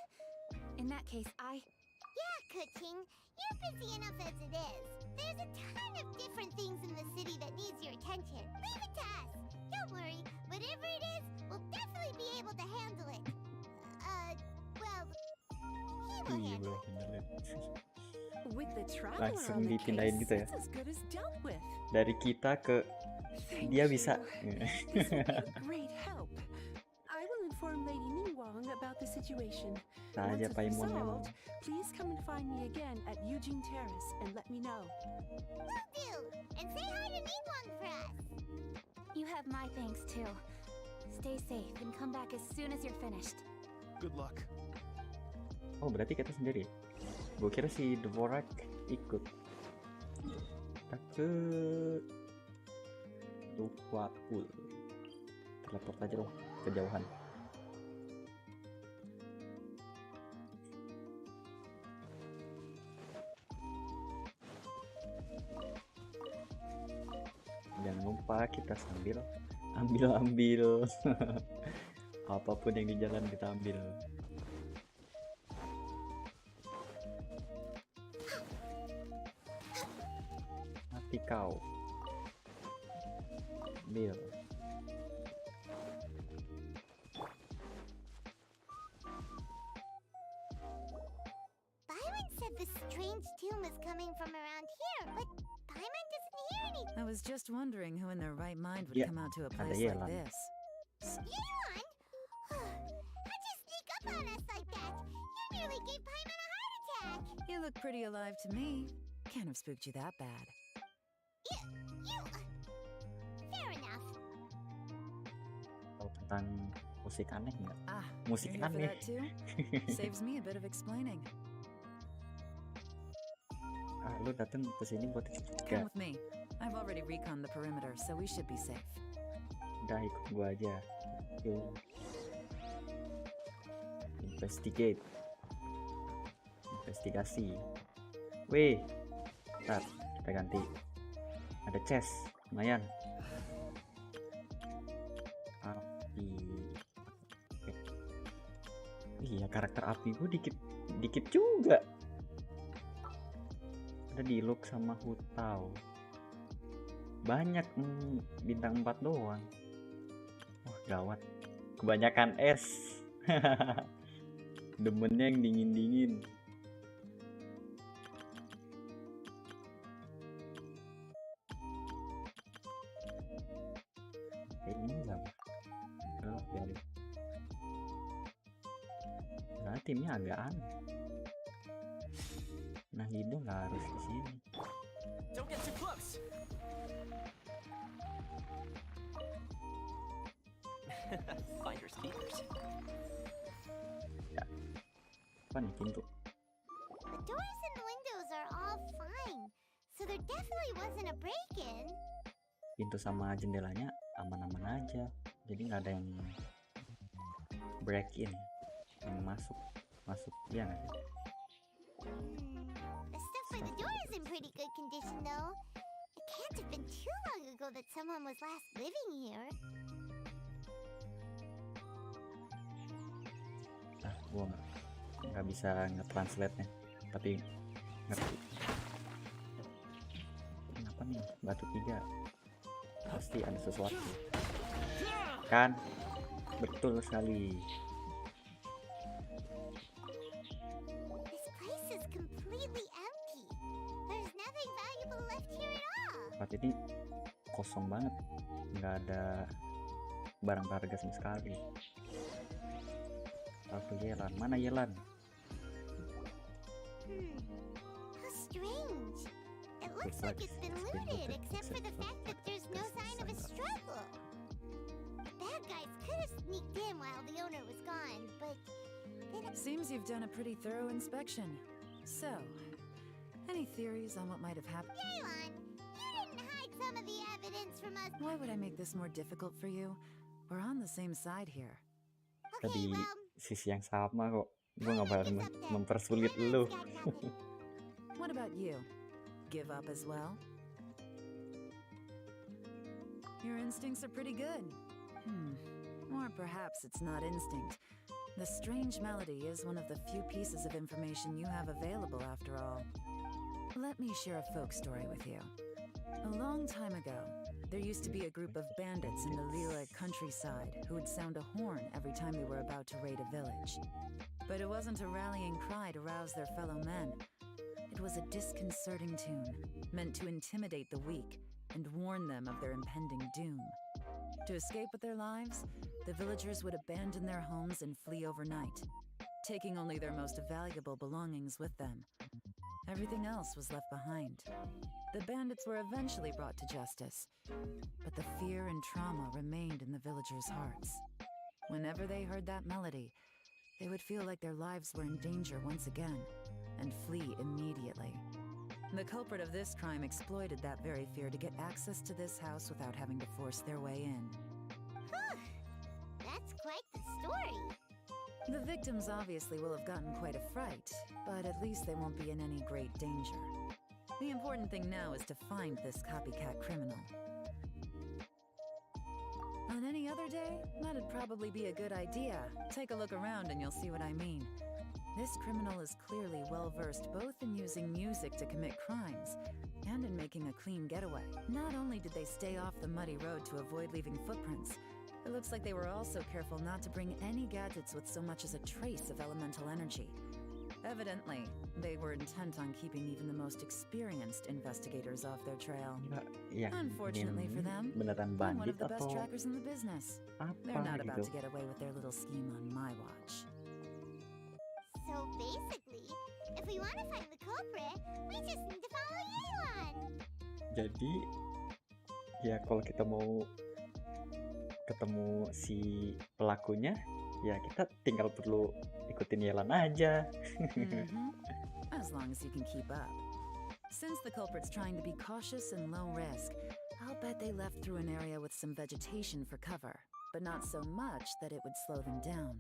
In that case, Yeah, Kuching. You're busy enough as it is. There's a ton of different things in the city that needs your attention. Leave it to us. Don't worry. Whatever it is, we'll definitely be able to handle it. Well, he will handle it. With the traveler Langsung on the dipindahin case, gitu ya. it's as good as dealt with. Dari kita ke Thank dia you. bisa. This will be a great help. I will inform Lady Ningguang about the situation. Nah aja Once it's Paimon memang. resolved, please come and find me again at Eugene Terrace and let me know. Will do. And say hi to Ningguang for us. you have my thanks too. Stay safe and come back as soon as you're finished. Good luck. Oh berarti kita sendiri. Gue kira si Dvorak ikut. Kita ke Dupakul. Teleport aja loh kejauhan. Jangan lupa kita sambil ambil apapun yang di jalan kita ambil. Mati kau, Bill. Byron said the strange tune was coming from around here, but Paimon doesn't hear anything. I was just wondering who in their right mind would Yeah, come out to a ada place like Yelan. this. Yelan? How'd you sneak up on us like that? You nearly gave Paimon a heart attack. You look pretty alive to me. Can't have spooked you that bad. Fair enough. Tahu tentang musik aneh nggak? Ah, Musik you're here for aneh. that too? Saves me a bit of explaining. Lu datang ke sini buat Come juga. with me. I've already reconned the perimeter, so we should be safe. Udah ikut gua aja. Yuk. Investigate. Investigasi. Wih. Ntar kita ganti. Ada chest, lumayan. Api. Oke. Iya karakter api gue dikit juga. Ada di look sama Hutao. Banyak bintang 4 doang. Wah, gawat. Kebanyakan es. Demennya yang dingin-dingin. Kayak ini sama. Oh, biarin. Nah, timnya agak aneh. Nah, Lido nggak harus di sini. Don't get too close. Finders keepers. Apa nih pintu? The doors and windows are all fine, so there definitely wasn't a break-in. Pintu sama jendelanya aman-aman aja. Jadi nggak ada yang break in, yang masuk ya nggak sih? The stuff by the door is in pretty good condition, though. It can't have been too long ago that someone was last living here. Gua nggak bisa nge-translate-nya, tapi ngerti. Kenapa nih batu 3? Pasti ada sesuatu kan? Betul sekali. This place is completely empty. There's nothing valuable left here at all. Tempat ini kosong banget, nggak ada barang berharga sama sekali. Aku Yelan, mana Yelan? How strange. It looks like it's been looted, except for the fact that there's no sign of a struggle. The bad guys could have sneaked in while the owner was gone, but then Seems you've done a pretty thorough inspection. So, any theories on what might have happened? Yelan, you didn't hide some of the evidence from us. Why would I make this more difficult for you? We're on the same side here. Okay, Tadi well, sisi yang sama kok. Gue nggak bakal it's up to mempersulit you. lu. Got nothing. What about you? Give up as well? Your instincts are pretty good. Or perhaps it's not instinct. The strange melody is one of the few pieces of information you have available after all. Let me share a folk story with you. A long time ago, there used to be a group of bandits in the Lila countryside who would sound a horn every time they were about to raid a village. But it wasn't a rallying cry to rouse their fellow men. It was a disconcerting tune, meant to intimidate the weak and warn them of their impending doom. To escape with their lives, the villagers would abandon their homes and flee overnight, taking only their most valuable belongings with them. Everything else was left behind. The bandits were eventually brought to justice, but the fear and trauma remained in the villagers' hearts. Whenever they heard that melody, they would feel like their lives were in danger once again and flee immediately. The culprit of this crime exploited that very fear to get access to this house without having to force their way in. That's quite the story. The victims obviously will have gotten quite a fright, but at least they won't be in any great danger. The important thing now is to find this copycat criminal. On any other day, that'd probably be a good idea. Take a look around and you'll see what I mean. This criminal is clearly well-versed both in using music to commit crimes and in making a clean getaway. Not only did they stay off the muddy road to avoid leaving footprints, it looks like they were also careful not to bring any gadgets with so much as a trace of elemental energy. Evidently, they were intent on keeping even the most experienced investigators off their trail. Yang Unfortunately for them, beneran I'm one bandit of the best atau trackers in the business. They're apa not about gitu? to get away with their little scheme on my watch. So basically, if we want to find the culprit, we just need to follow Yelan. Jadi ya kalau kita mau ketemu si pelakunya, ya kita tinggal perlu ikutin Yelan aja. As long as you can keep up. Since the culprit's trying to be cautious and low risk, I'll bet they left through an area with some vegetation for cover, but not so much that it would slow them down.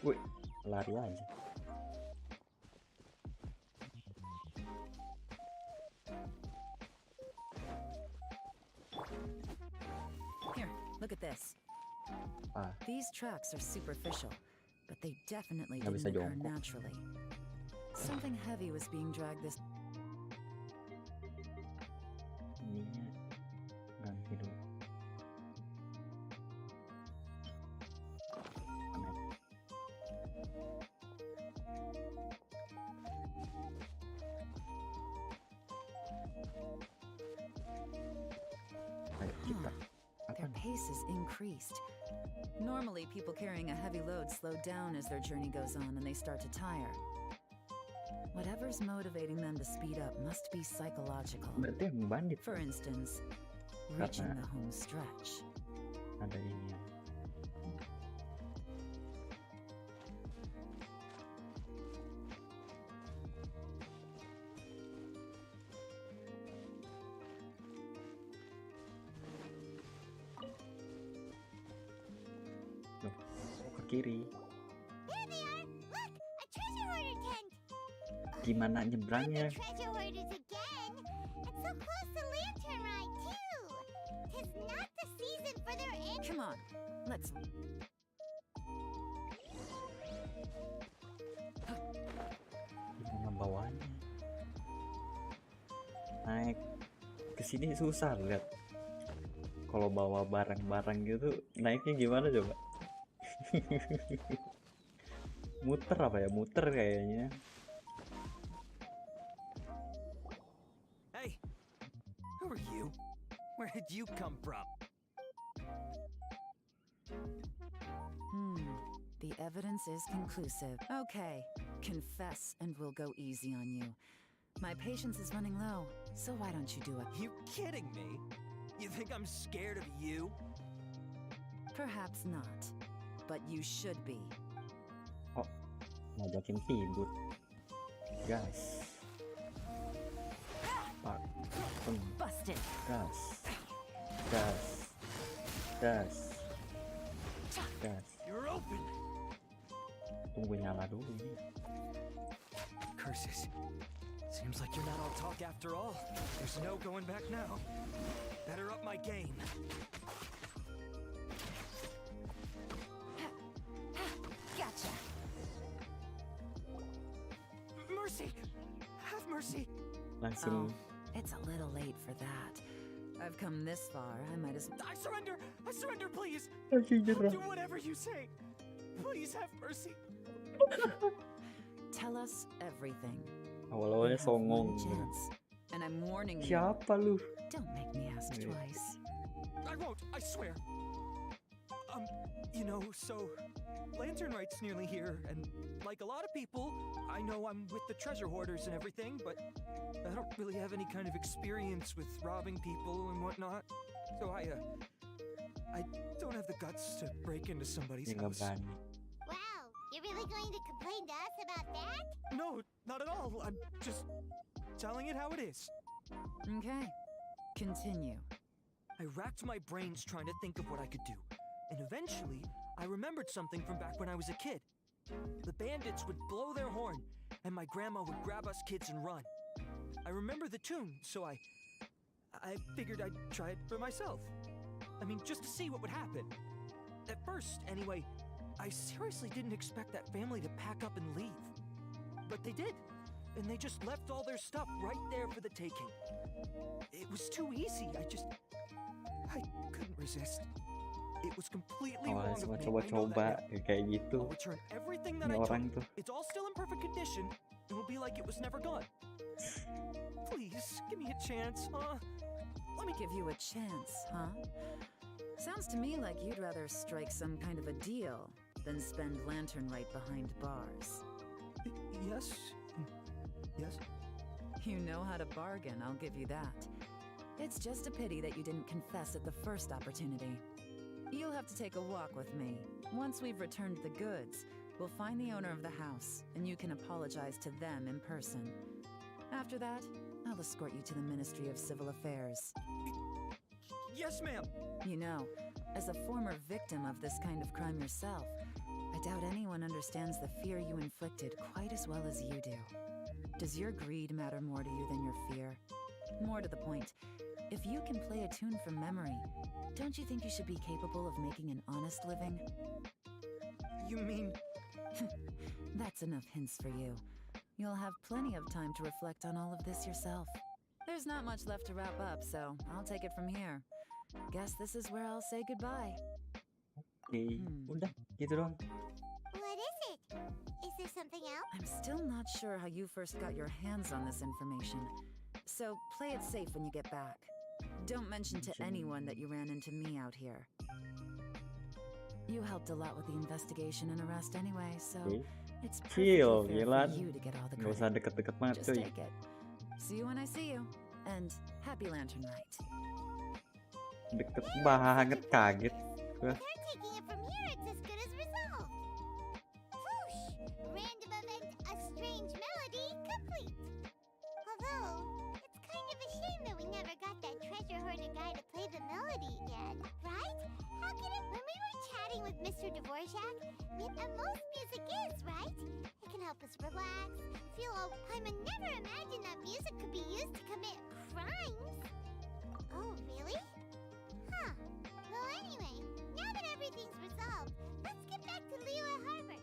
Wih, lari aja. Here, look at this. Ah, These tracks are superficial, but they definitely Nggak bisa didn't occur jongkok. naturally. Something heavy was being dragged this... pace is increased. Normally, people carrying a heavy load slow down as their journey goes on and they start to tire. Whatever's motivating them to speed up must be psychological. Berarti yang bandit For instance, reaching the home stretch. ada ini. Loh, kok ke kiri? There they are! Look! A treasure hoarder tent! Gimana nyebrangnya? Treasure hoarders again! And so close to Lantern Ride, too! Tis not the season for their Come on, let's. Gimana bawahnya? Naik ke sini susah lihat. Kalau bawa barang-barang gitu naiknya gimana coba? Muter apa ya? Muter kayaknya. Hey, who are you? Where did you come from? The evidence is conclusive. Okay, confess and we'll go easy on you. My patience is running low, so why don't you do it? You kidding me? You think I'm scared of you? Perhaps not, but you should be. Oh, ngajakin tidur. Gas. Pak. Busted. Gas. Gas. Gas. Gas. You're open. Tunggu nyala dulu ini. Curses. Seems like you're not all talk after all. There's no going back now. Better up my game. Gotcha. Mercy! Have mercy! Langsung It's a little late for that. I've come this far, I might as well. I surrender! I surrender, please! langsung I'll nyerah. do whatever you say. Please have mercy. Tell us everything. You Awal-awalnya have songong. one chance, and I'm warning you. Siapa lu? Don't make me ask Wait. twice. I won't, I swear. You know, so Lantern Right's nearly here, and like a lot of people, I know I'm with the treasure hoarders and everything, but I don't really have any kind of experience with robbing people and whatnot. So I don't have the guts to break into somebody's Dia nggak house. berani. Wow, you're really going to complain to us about that? No, not at all. I'm just telling it how it is. Okay, continue. I racked my brains trying to think of what I could do. And eventually, I remembered something from back when I was a kid. The bandits would blow their horn, and my grandma would grab us kids and run. I remember the tune, so I figured I'd try it for myself. I mean, just to see what would happen. At first, anyway, I seriously didn't expect that family to pack up and leave. But they did, and they just left all their stuff right there for the taking. It was too easy, I couldn't resist. It was completely Awalnya wrong cuma of me. I know coba-coba that kayak now. gitu. I'll return everything that Ini I took. orang tuh. It's all still in perfect condition. It will be like it was never gone. Please, give me a chance, huh? Let me give you a chance, huh? Sounds to me like you'd rather strike some kind of a deal than spend Lantern Right behind bars. Yes? Yes? You know how to bargain, I'll give you that. It's just a pity that you didn't confess at the first opportunity. You'll have to take a walk with me. Once we've returned the goods, we'll find the owner of the house, and you can apologize to them in person. After that, I'll escort you to the Ministry of Civil Affairs. Yes, ma'am. You know, as a former victim of this kind of crime yourself, I doubt anyone understands the fear you inflicted quite as well as you do. Does your greed matter more to you than your fear? More to the point, if you can play a tune from memory, don't you think you should be capable of making an honest living? You mean... That's enough hints for you. You'll have plenty of time to reflect on all of this yourself. There's not much left to wrap up, so I'll take it from here. Guess this is where I'll say goodbye. Oke, udah gitu doang. What is it? Is there something else? I'm still not sure how you first got your hands on this information, so play it safe when you get back. Don't mention to anyone that you ran into me out here. You helped a lot with the investigation and arrest anyway, so Oke. it's perfectly Chill, fair Gilan. for you to get all the Nggak usah credit. deket-deket banget Just cuy. take it. See you when I see you. And happy lantern rite. Deket banget, kaget gue. If they're taking it from here, it's as good as resolved. Whoosh! Random event, a strange melody, complete. Although, it's kind of a shame that we never got that treasure hoarder guy to play the melody again, right? How could it? When we were chatting with Mr. Dvorak, most music is, right? It can help us relax, feel all. I would never imagine that music could be used to commit crimes. Oh, really? Huh. Well, anyway, now that everything's resolved, let's get back to Liyue Harbor.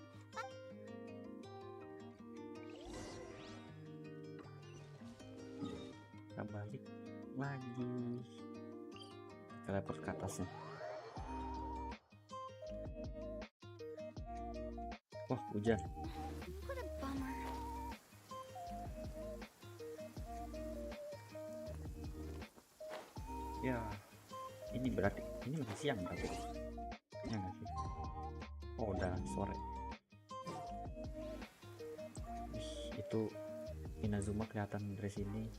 Kita balik lagi. Teleport ke atasnya. Wah, hujan. What a bummer. Ya, ini berarti ini masih siang berarti. Ya nggak sih? Oh, udah sore. Ih, itu Inazuma kelihatan dari sini.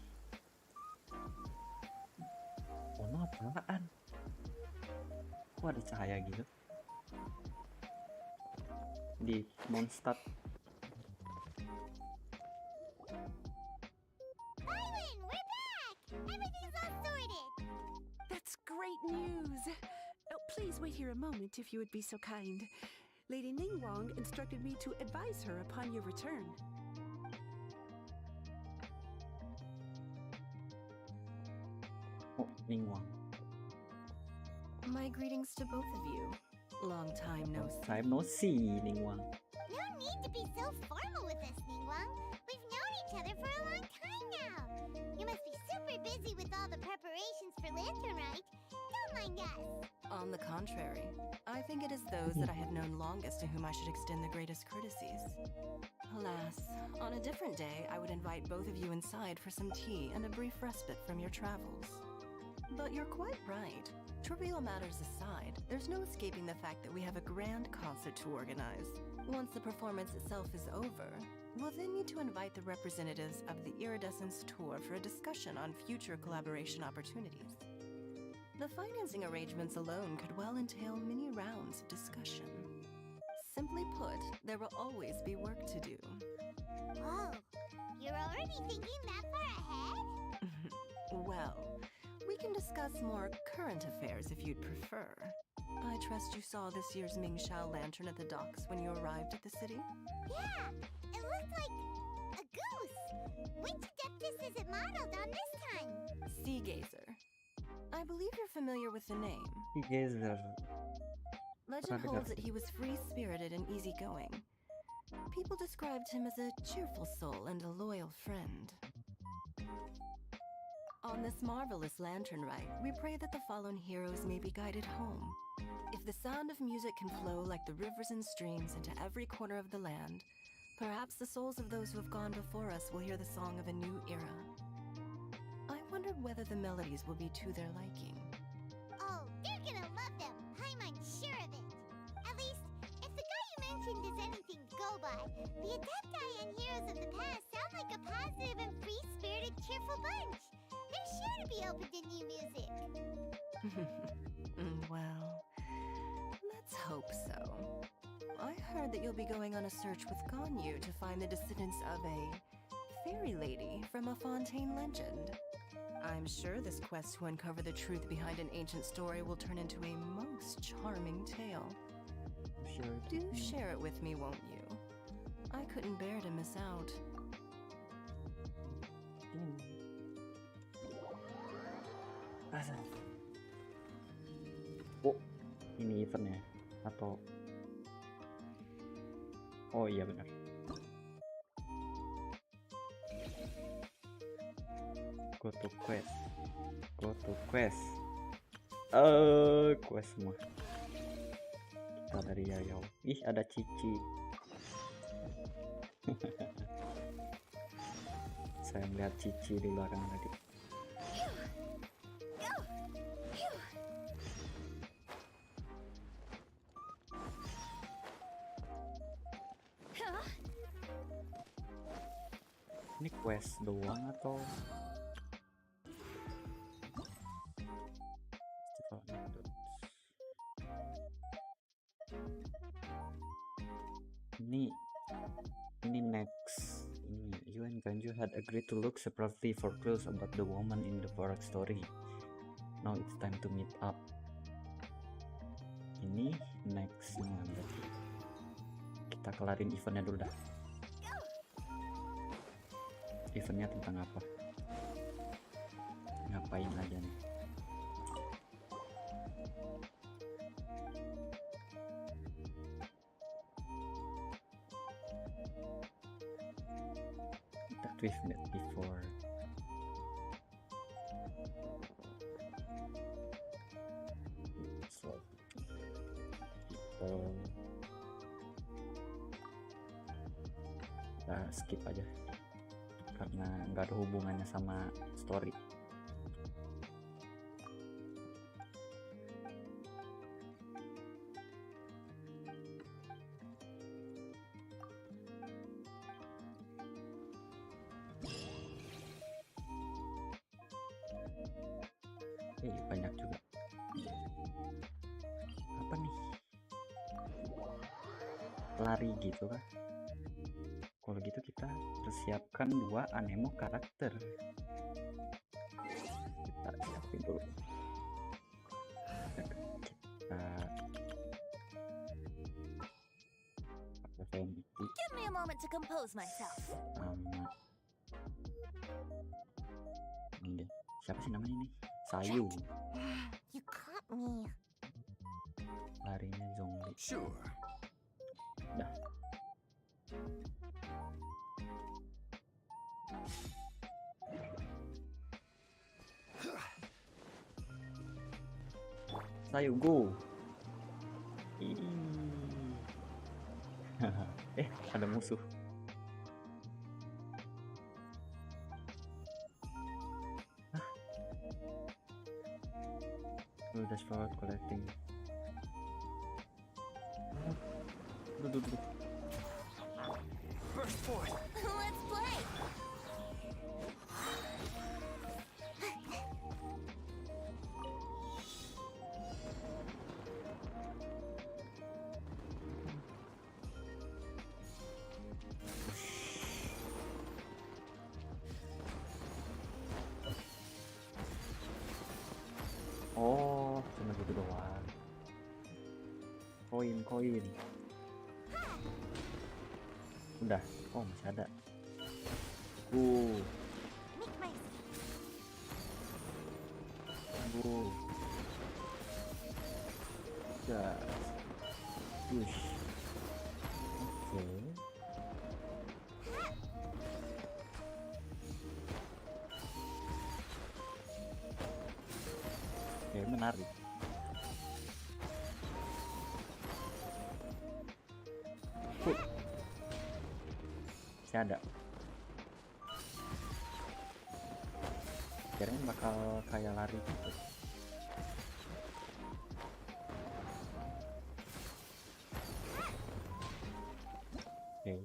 Oh no, apaan? Kok ada cahaya gitu? Di Mondstadt. Byron, we're back! Everything's all sorted! That's great news. Oh, please wait here a moment if you would be so kind. Lady Ningguang instructed me to advise her upon your return. Oh, Ningguang. My greetings to both of you. Long time no see. Time no see, Ningguang. No need to be so formal with us, Ningguang. We've known each other for a long time now. You must be super busy with all the preparations for Lantern Rite. Don't mind us. On the contrary, I think it is those that I have known longest to whom I should extend the greatest courtesies. Alas, on a different day, I would invite both of you inside for some tea and a brief respite from your travels. But you're quite right. Trivial matters aside, there's no escaping the fact that we have a grand concert to organize. Once the performance itself is over, we'll then need to invite the representatives of the Iridescence Tour for a discussion on future collaboration opportunities. The financing arrangements alone could well entail many rounds of discussion. Simply put, there will always be work to do. Oh, you're already thinking that far ahead? Well, we can discuss more current affairs if you'd prefer. I trust you saw this year's Mingxiao lantern at the docks when you arrived at the city? Yeah, it looked like a goose. Which Adeptus is it modeled on this time? Sea Gazer. I believe you're familiar with the name. Gazer. Legend holds that he was free-spirited and easygoing. People described him as a cheerful soul and a loyal friend. On this marvelous lantern rite, we pray that the fallen heroes may be guided home. If the sound of music can flow like the rivers and streams into every corner of the land, perhaps the souls of those who have gone before us will hear the song of a new era. I wondered whether the melodies will be to their liking. Oh, they're gonna love them. I'm unsure of it. At least, if the guy you mentioned is anything to go by, the Adepti and heroes of the past sound like a positive and free-spirited, cheerful bunch. They're sure to be open to new music. Well, let's hope so. I heard that you'll be going on a search with Ganyu to find the descendants of a fairy lady from a Fontaine legend. I'm sure this quest to uncover the truth behind an ancient story will turn into a most charming tale. Do share it with me, won't you? I couldn't bear to miss out. Oh, ini eventnya atau oh iya benar. Go to quest. Quest semua. Kita dari YAYY. Ih, ada Cici. Saya melihat Cici di belakang tadi. Ini quest doang atau festival anecdotes? Ini next. Ini you and Ganju had agreed to look separately for clues about the woman in the forest story. Now it's time to meet up. Ini nextnya berarti kita kelarin eventnya dulu dah. Eventnya tentang apa? Ngapain aja nih? That we've met before. So people, kita skip aja karena nggak ada hubungannya sama story. Banyak juga. Apa nih? Lari gitu kah? Kalau gitu kita persiapkan 2 anemo karakter. Kita siapin dulu. Give me a moment to compose myself. Ini deh. Siapa sih namanya ini? Sharou. You caught me. Larinya zombie. Sure. Dah. Sharou go. Ada musuh. Dash forward collecting. Duduk. Burst forth. Let's play. Oh, cuma gitu doang. Koin. Udah. Oh, masih ada. Push. Oke. Menarik. Masih ada. Kirain bakal kayak lari gitu. Oke.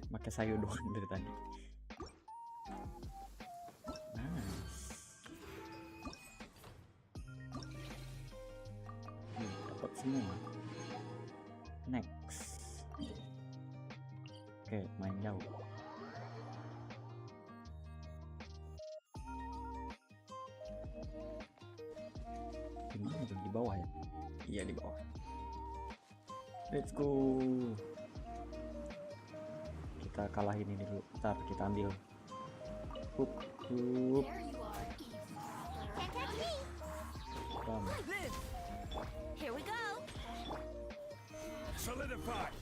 Pakai Sharou doang dari tadi. Dapat semua. Next. Oke, main jauh. Gimana tuh, di bawah ya? Iya, di bawah. Let's go. Kita kalahin ini dulu. Ntar kita ambil. Hup. Here we go. Solidify.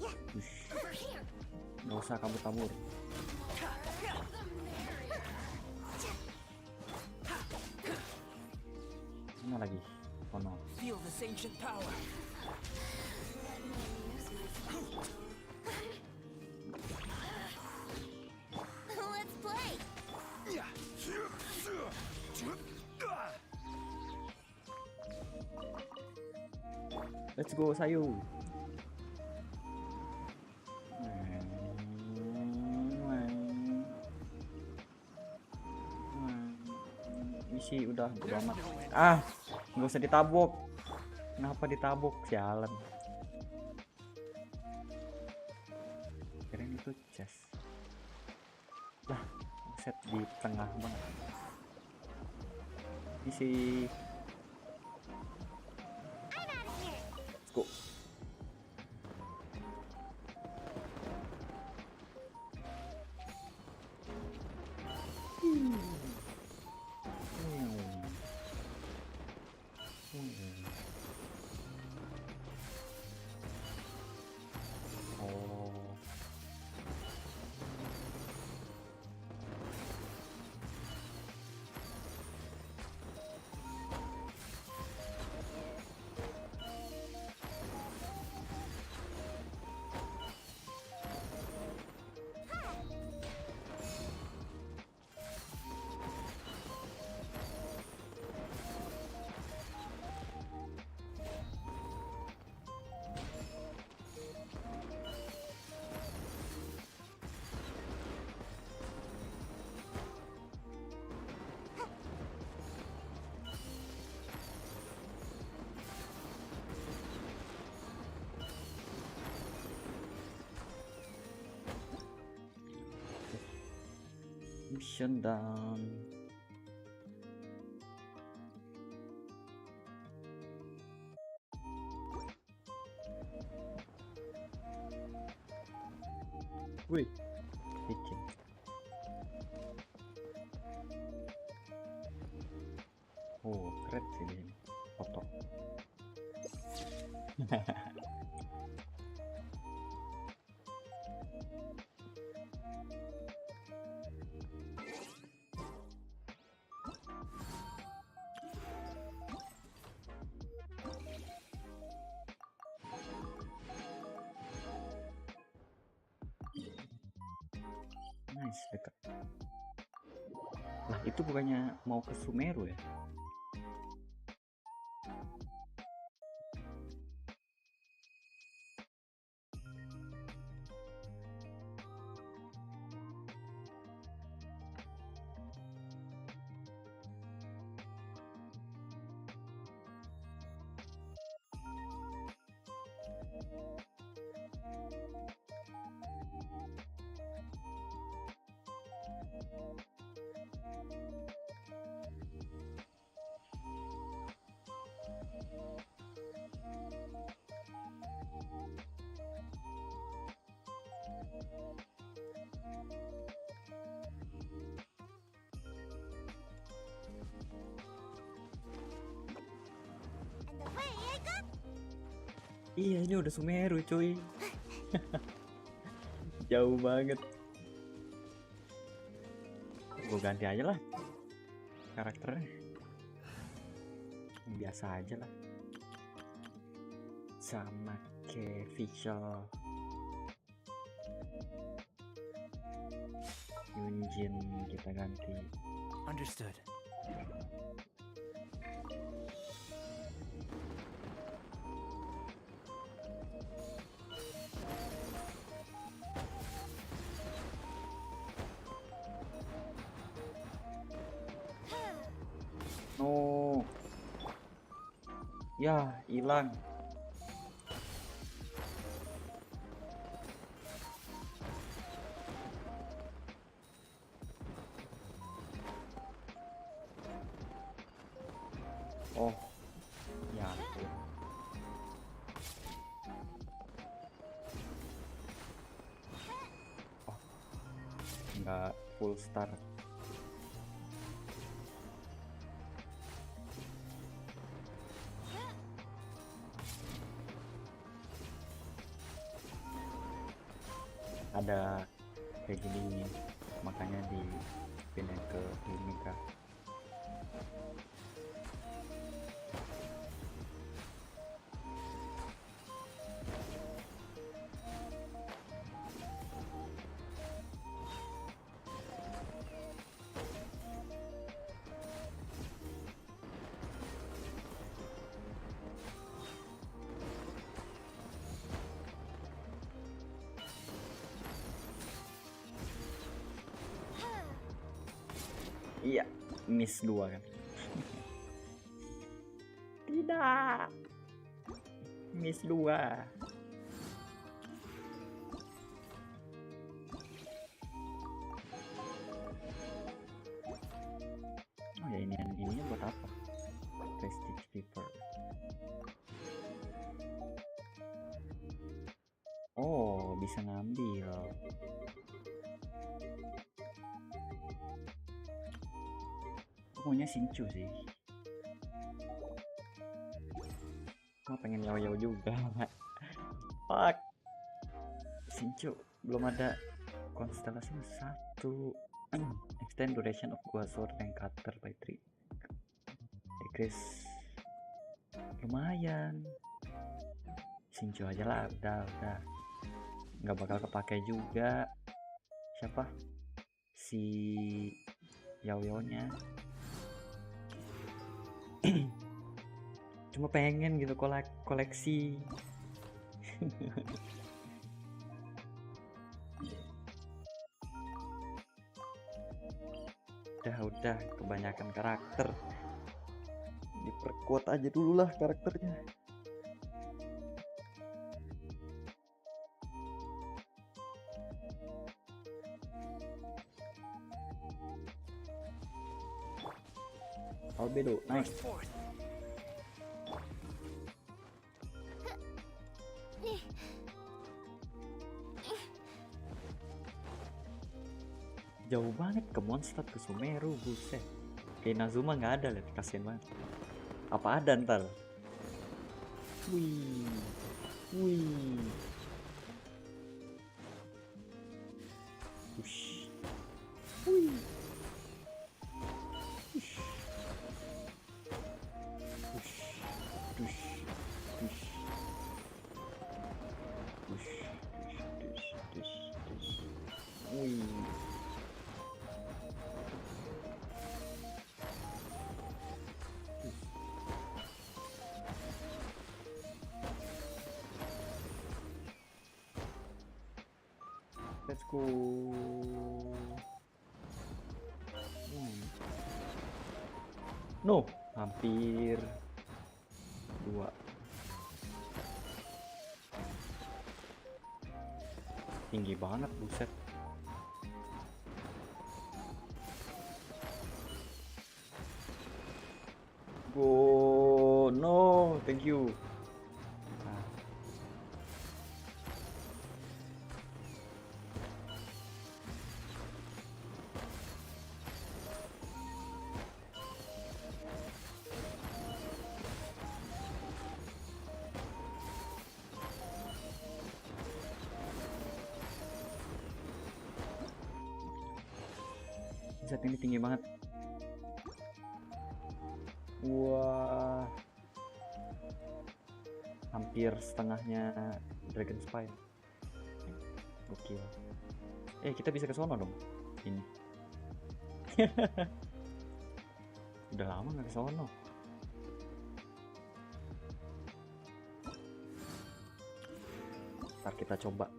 Over here. Nggak usah kabur-kabur. Mana lagi? Oh no. Feel this ancient power. Let's play. Let's go, Sharou. misi udah bodo amat. Ah, nggak usah ditabuk. Kenapa ditabuk? Sialan. Kirain itu chest. Lah, set di tengah banget. Misi. Let's go. Mission done. Wih, kitchen. Oh, keren sih ini foto. Nice, dekat. Lah, itu bukannya mau ke Sumeru ya? Iya, ini udah Sumeru cuy. Jauh banget. Gue ganti aja lah karakternya. Biasa aja lah. Sama kayak visual Yunjin kita ganti. Understood. No. Ya, hilang. Oh. Ya ampun. Oh. Enggak full start. Ada kayak gini, makanya dipindah ke Mimika. Iya, miss 2 kan. Tidak. Miss 2. Oh ya, ininya buat apa? Prestige Paper. Oh, bisa ngambil. Pokoknya Sinchu sih. Oh, pengen YAYY juga. Fuck. Sinchu belum ada konstelasi 1. Extend duration of gua sword rank cutter by 3. Decrease. Lumayan. Sinchu aja lah, udah. Nggak bakal kepake juga. Siapa? Si YAYY-nya. Cuma pengen gitu koleksi. udah kebanyakan karakter, diperkuat aja dulu lah karakternya. Albedo naik. Jauh banget ke Mondstadt, ke Sumeru, buset. Kayak Inazuma nggak ada, lihat, kasian banget. Apa ada ntar? Wih. Ush. Wih. Let's go. No, hampir 2. Tinggi banget, buset. Go, no, thank you. Set ini tinggi banget. Wah, hampir setengahnya Dragon Spire. Gokil. Kita bisa ke sono dong. Ini. Udah lama nggak ke sono. Ntar kita coba.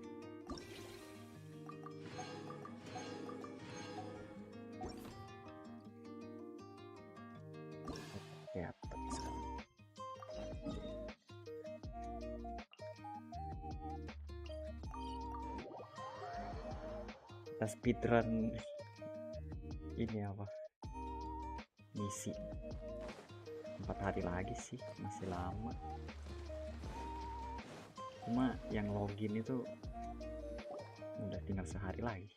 Kita speedrun ini apa, misi 4 hari lagi sih, masih lama. Cuma yang login itu udah tinggal sehari lagi.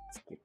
Skip.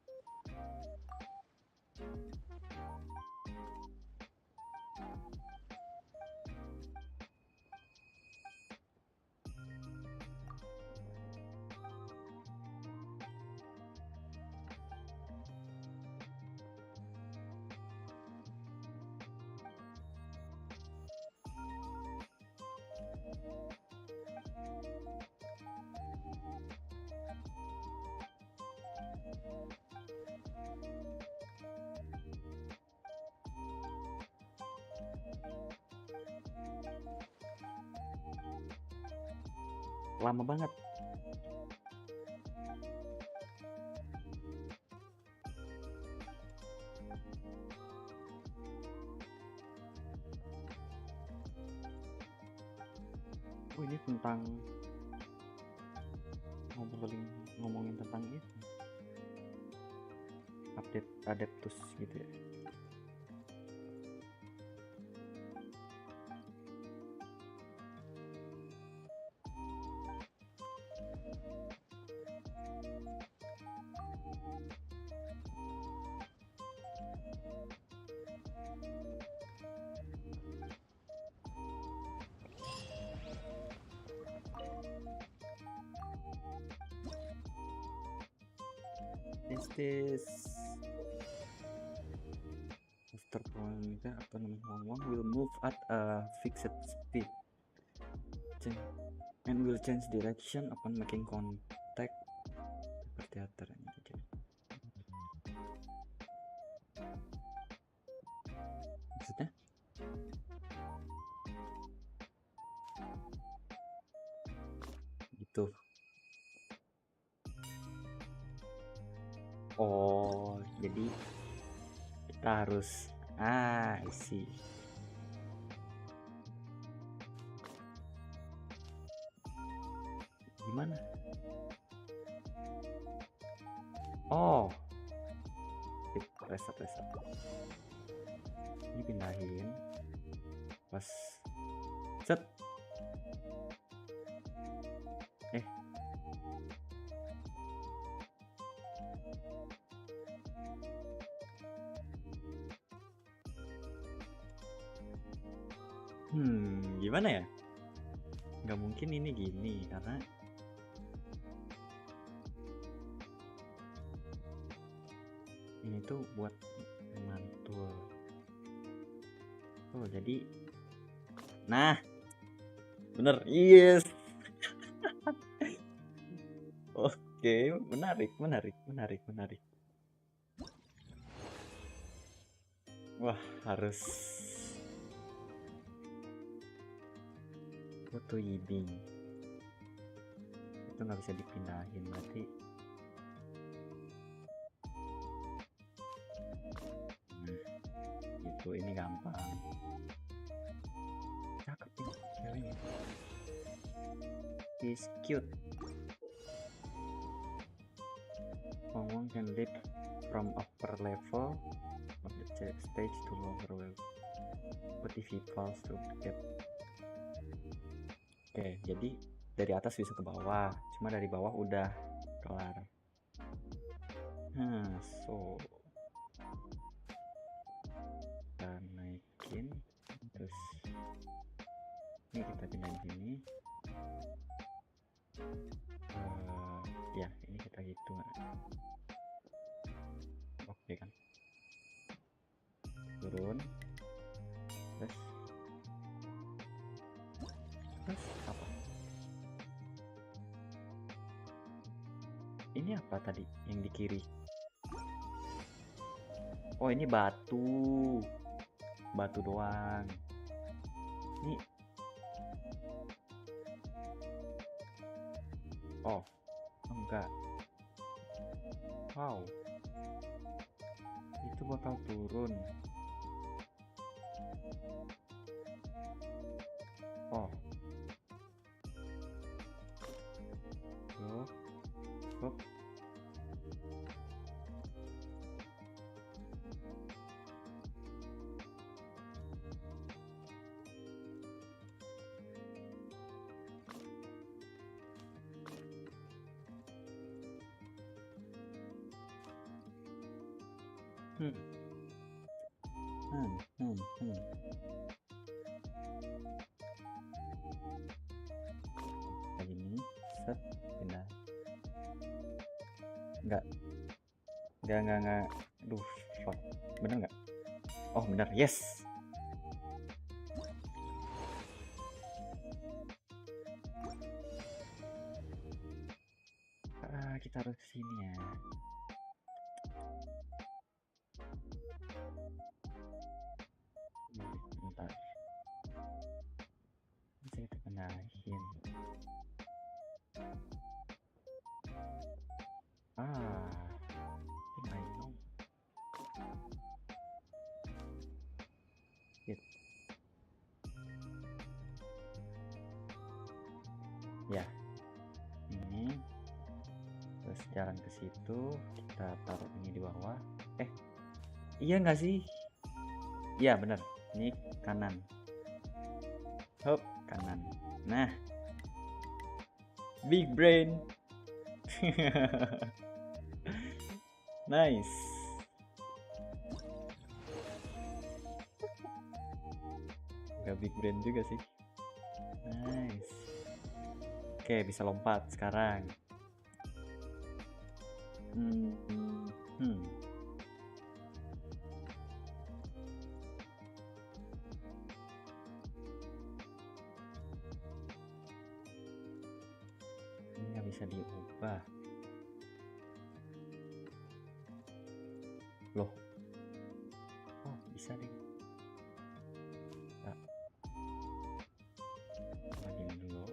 lama banget. Oh, ini tentang ngomongin tentang itu update adeptus gitu ya. Is this after point apa namanya ngomong will move at a fixed speed and will change direction upon making contact seperti aturnya aja. Maksudnya gitu. Oh, jadi kita harus isi. Gimana? Oh, reset. Ini pindahin. Pas set. Gimana ya? Nggak mungkin ini gini karena ini tuh buat mantul. Oh, jadi nah bener, yes. Oke, menarik. Wah, harus foto YAYY itu nggak bisa dipindahin, berarti itu ini gampang. Cakep ini ceweknya, he's cute. Ngomong can lead from upper level of the stage to lower level, but if he falls to get. Oke, jadi dari atas bisa ke bawah, cuma dari bawah udah kelar. So kita naikin, terus ini kita pindahin sini. Ya, ini kita hitung. Oke kan, turun, terus apa? Ini apa tadi yang di kiri? Oh, ini batu doang. Ini oh enggak. Wow, itu bakal turun. Oh, hop. Kayak gini, set, pindah. Enggak. Aduh, fuck. Bener nggak? Oh, bener, yes. Kita harus kesini ya. Bentar. Bisa kita pindahin. Sedikit. Ya, ini terus jalan ke situ, kita taruh ini di bawah. Iya nggak sih? Iya bener, ini kanan. Hop, kanan. Nah, big brain. Nice. Gak big brain juga sih. Nice. Oke, bisa lompat sekarang. Ini nggak bisa diubah. Loh. Oh, bisa deh. Nah. Lagi dulu.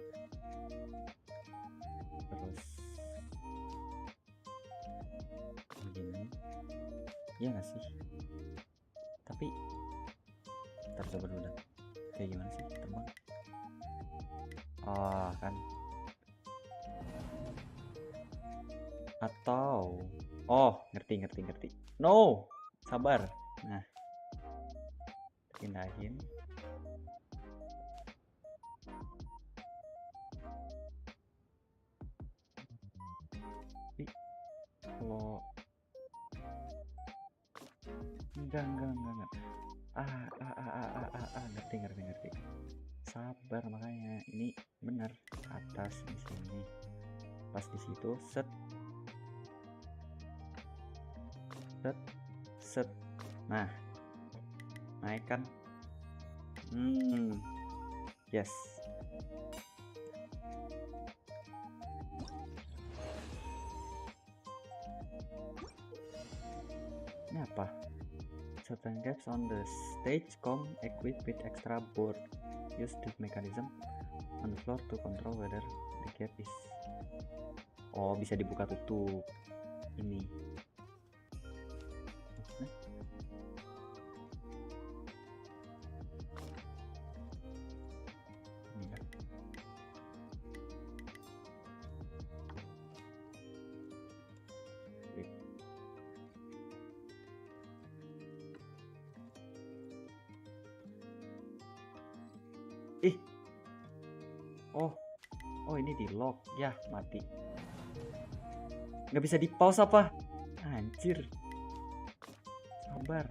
Terus begini. Iya nggak sih? Tapi ntar coba dulu dah. Kayak gimana sih terbang? Ah kan. Atau ngerti. No, sabar. Nah, pindahin. Tapi kalau enggak. Ngerti. Sabar, makanya ini bener atas di sini. Pas di situ set. Nah, naik kan? Yes. Ini apa? Certain gaps on the stage come equipped with extra board. Use this mechanism on the floor to control whether the gap is. Oh, bisa dibuka tutup. Ini. Oh ini di lock ya, mati. Nggak bisa di pause apa? Anjir. Sabar.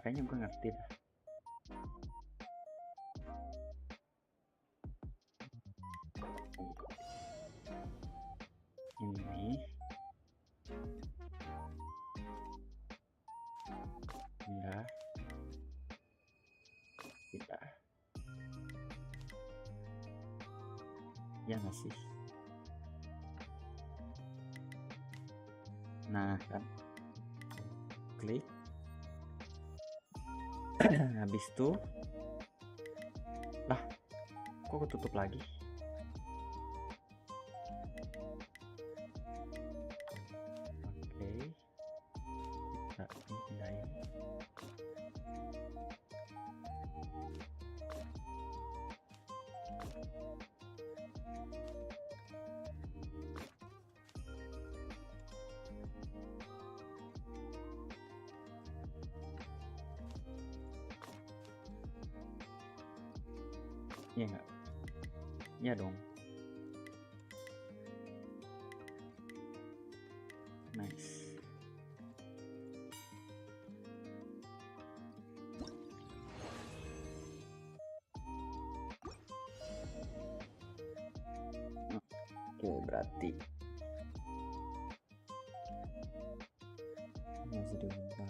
Kayaknya gue ngerti dah. Ini enggak tidak ya nggak sih? Nah kan, klik. Habis itu lah, kok ketutup lagi? Oke, kita pindahin. Iya nggak? Iya dong. Nice. Oke, berarti masih diubah.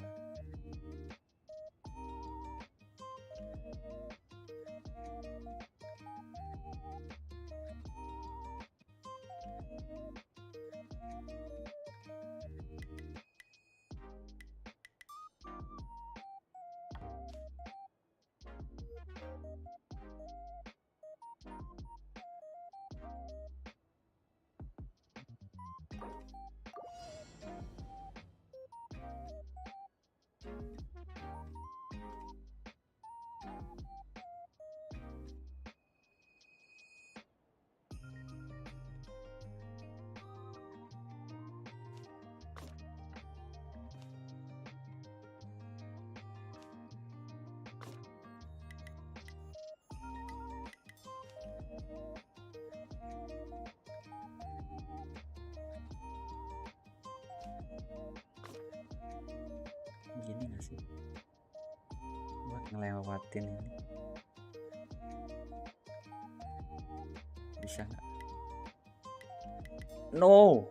sih buat ngelewatin ini? Bisa nggak? No.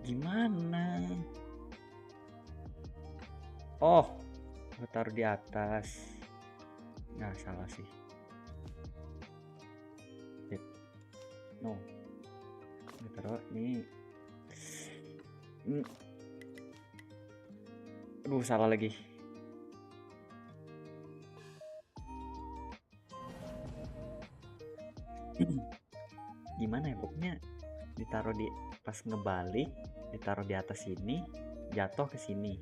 Gimana? Oh, gue taruh di atas. Nah, salah sih. No. Gue taruh nih. Aduh, salah lagi. Gimana ya, pokoknya ditaruh di pas ngebalik, ditaruh di atas sini, jatuh ke sini.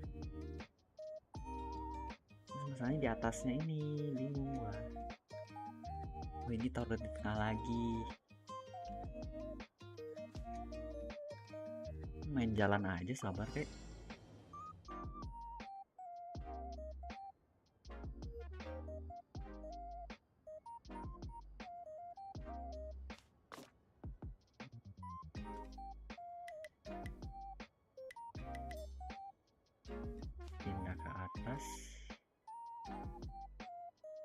Terus masalahnya di atasnya ini bingung gua. Oh, ini taruh di tengah lagi. Main jalan aja, sabar kek. Pindah ke atas.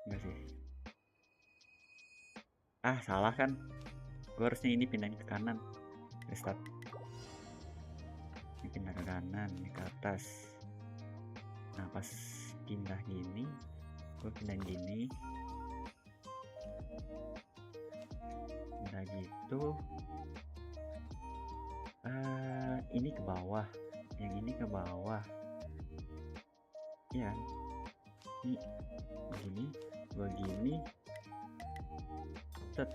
Enggak sih. Ah, salah kan? Gue harusnya ini pindahin ke kanan. Restart. Ini pindah ke kanan, ini ke atas. Nah, pas pindah gini, gue pindahin gini. Pindah gitu. Ini ke bawah. Yang ini ke bawah. Iya. Ini begini, begini. Set.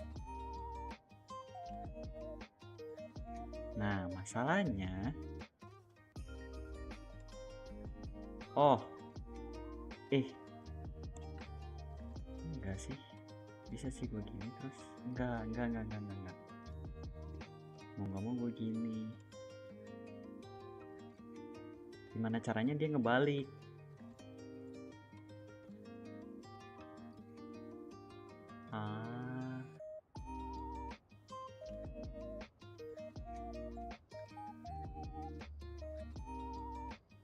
Nah, masalahnya enggak sih, bisa sih gue gini terus. Enggak. Mau nggak mau gue gini. Gimana caranya dia ngebalik?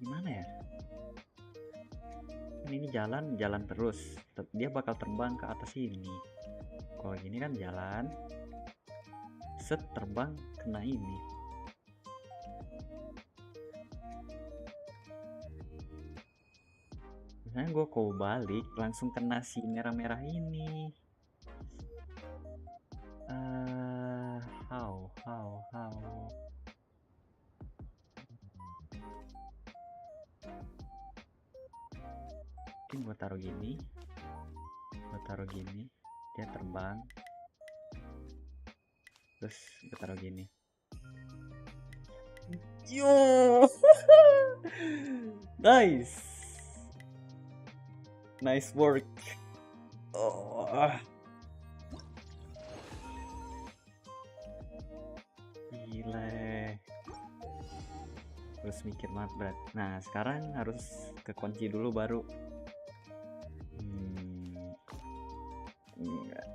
Gimana ya? Kan ini jalan terus, dia bakal terbang ke atas ini. Kalau gini kan jalan, set terbang kena ini. Misalnya gue kau balik langsung kena si merah-merah ini. How? Mungkin gue taruh gini, dia terbang. Terus gue taruh gini. Yo, nice work. Gile. Terus mikir banget berat. Nah, sekarang harus ke kunci dulu baru. Enggak.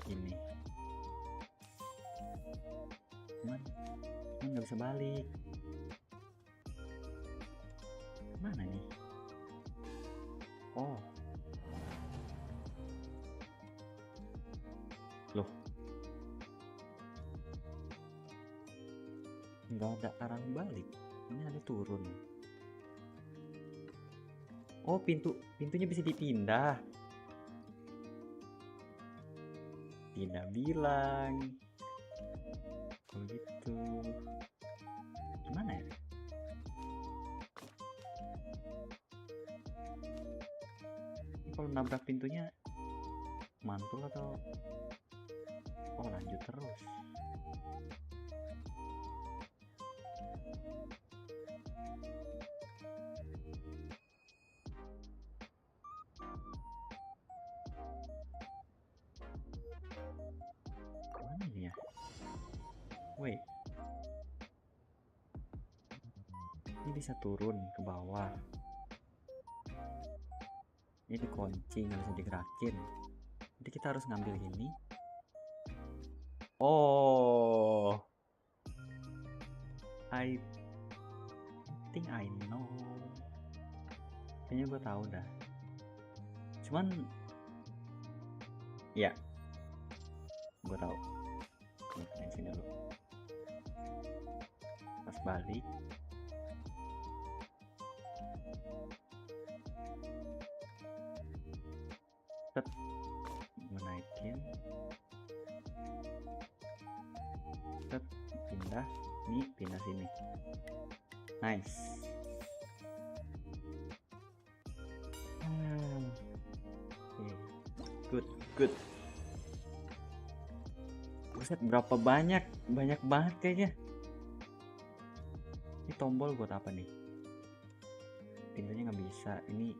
Ini. Cuman nggak bisa balik. Mana nih? Oh. Loh. Nggak ada arah balik. Ini ada turun. Oh, pintunya bisa dipindah. Tidak bilang. Kalau gitu. Gimana ya? Ini kalau nabrak pintunya mantul atau lanjut terus? Mana ini ya? Wait. Ini bisa turun ke bawah. Ini dikunci, nggak bisa digerakin. Jadi kita harus ngambil ini. Oh, I think I know. Kayaknya gue tahu dah. Cuman, ya, gue tahu. Gue main sini dulu. Pas balik. Set, gue naikin. Set, pindah. Nih, pindah sini. Nice. Good. Buset, berapa banyak banget kayaknya. Ini tombol buat apa nih? Pintunya nggak bisa. Ini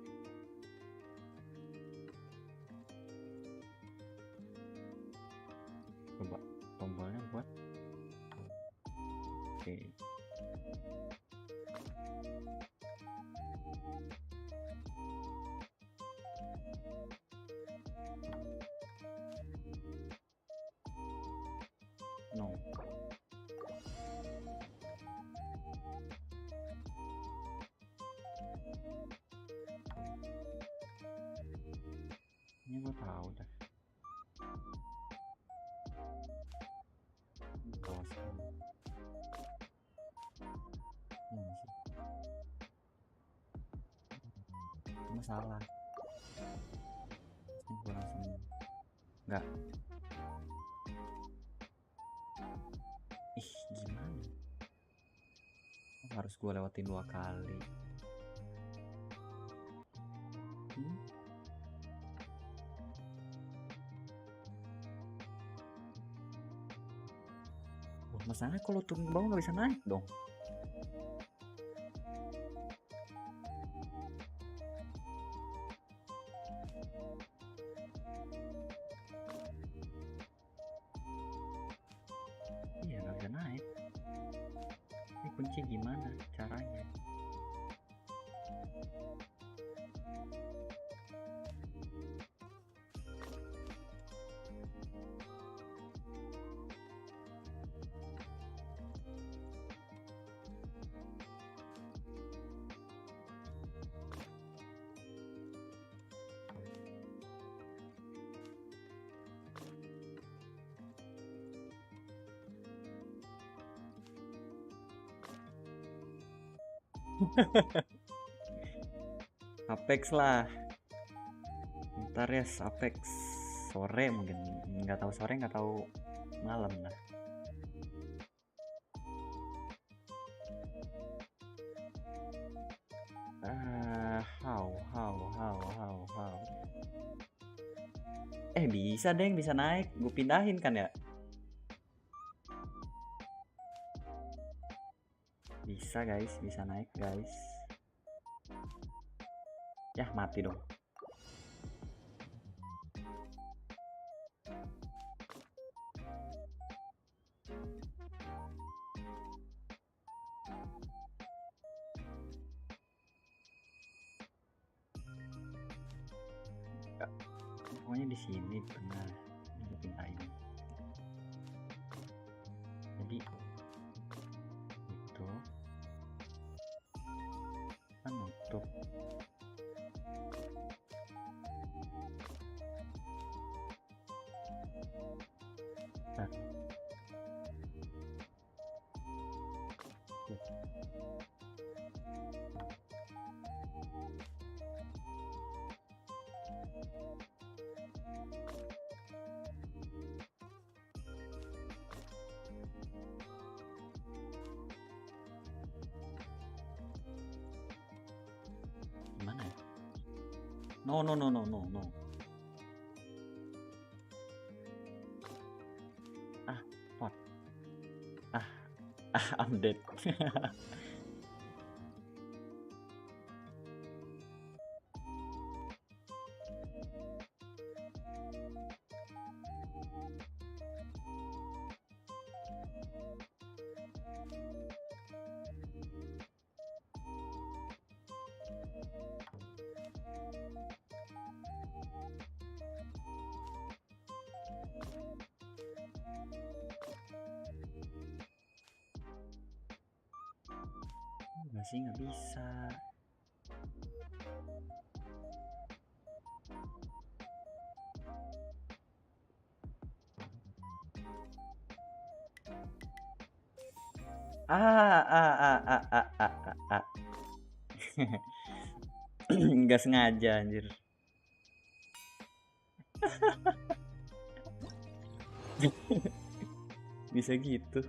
coba tombolnya buat. Oke. No. Ini gue tahu dah. Kawasan. Ini sih. Masalah. Ini gue langsung nggak. Ih, gimana? Harus gue lewatin 2 kali. Wah, masalahnya kalau turun ke bawah nggak bisa naik dong. Iya, nggak bisa naik. Ini kunci gimana caranya? Apex lah. Ntar ya Apex sore mungkin, nggak tahu sore nggak tahu malam lah. How. Bisa deh, bisa naik. Gue pindahin kan ya. Bisa guys, bisa naik guys. Ya mati dong. Ya, pokoknya di sini benar. Ini pindahin. Jadi itu kan nutup. Nah. Gimana ya? No. What? I'm dead. sih nggak bisa. Nggak sengaja anjir. Bisa gitu.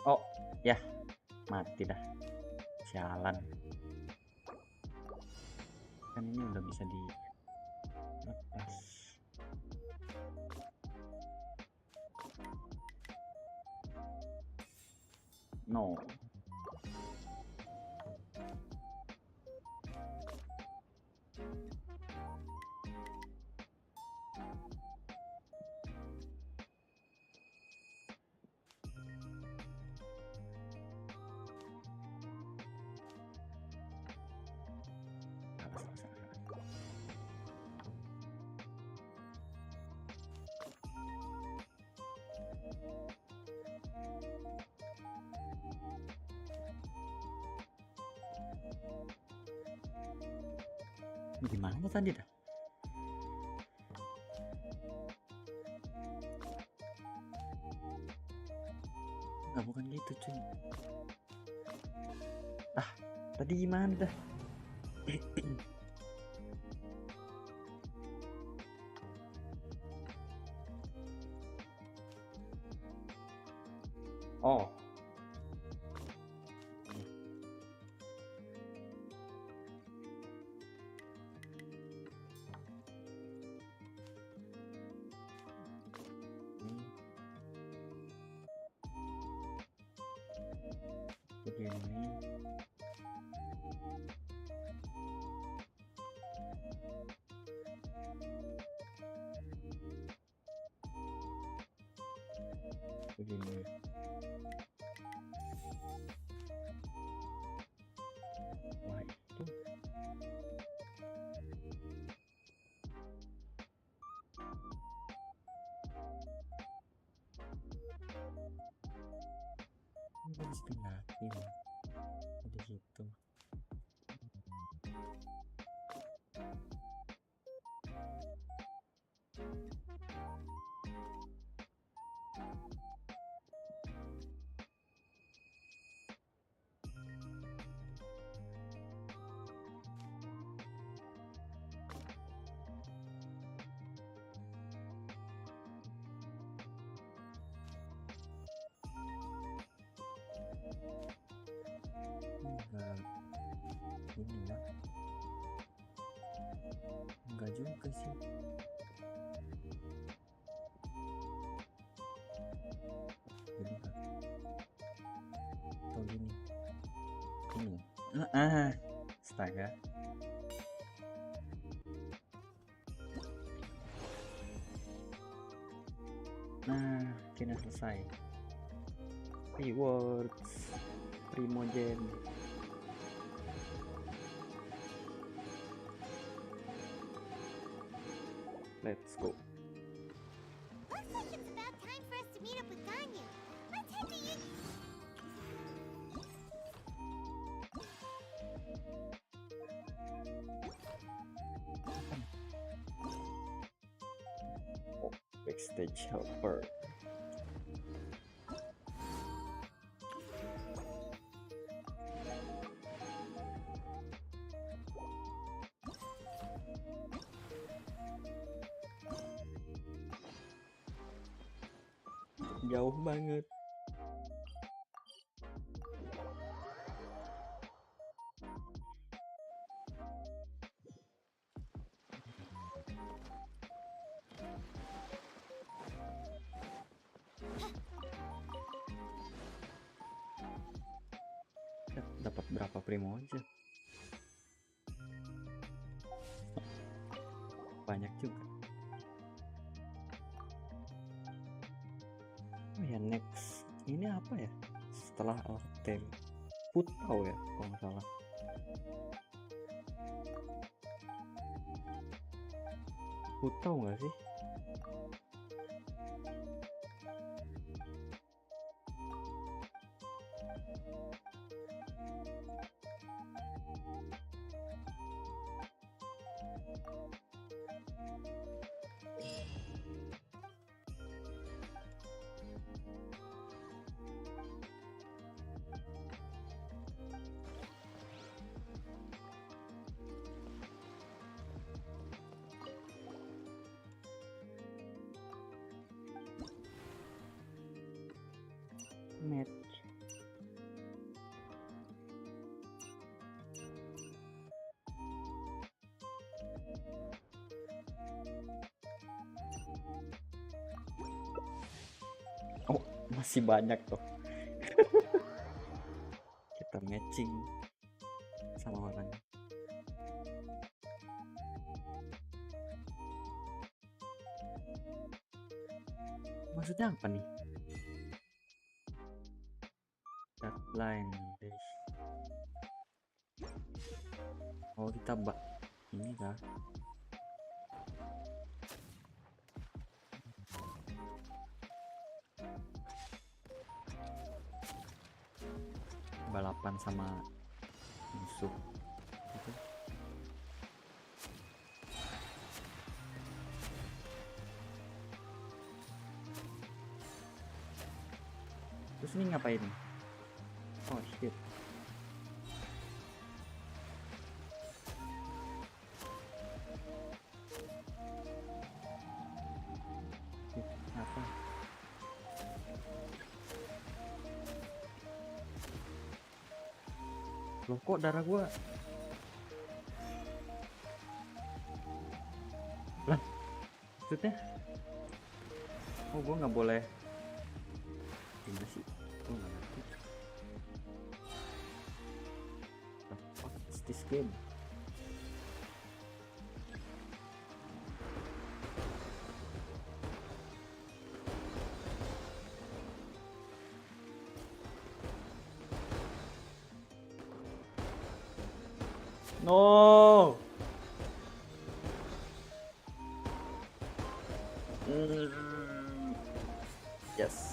Oh ya, mati dah. Sialan. Kan ini udah bisa dilepas. No. Gimana tadi dah? Nggak, bukan gitu cuy. Tadi gimana dah? Oh. Begini. Begini. Wah, itu. Ini harus pindahin. Jadi gitu. Enggak. Ini ya. Enggak juga sih. Gini Kak. Atau gini. Ini. Astaga. Nah, kini selesai. Rewards Primogen. Let's go. Looks like it's about time for us to meet up with Ganyu. Let's head to you. Backstage helper. Jauh banget. Dapat berapa primo aja? Banyak juga. Oh ya, next ini apa ya? Setelah Altem Putau ya, kalau nggak salah. Putau nggak sih? Match. Oh, masih banyak tuh. Kita matching sama orang. Maksudnya apa nih? Deadline days. Oh, kita ini kah? Balapan sama musuh gitu. Terus ini ngapain nih? Oh shit. Apa? Loh, kok darah gua? Lah, maksudnya? Oh, gua nggak boleh. Gimana sih? Gua nggak ngerti. The fuck is this game? No. Yes.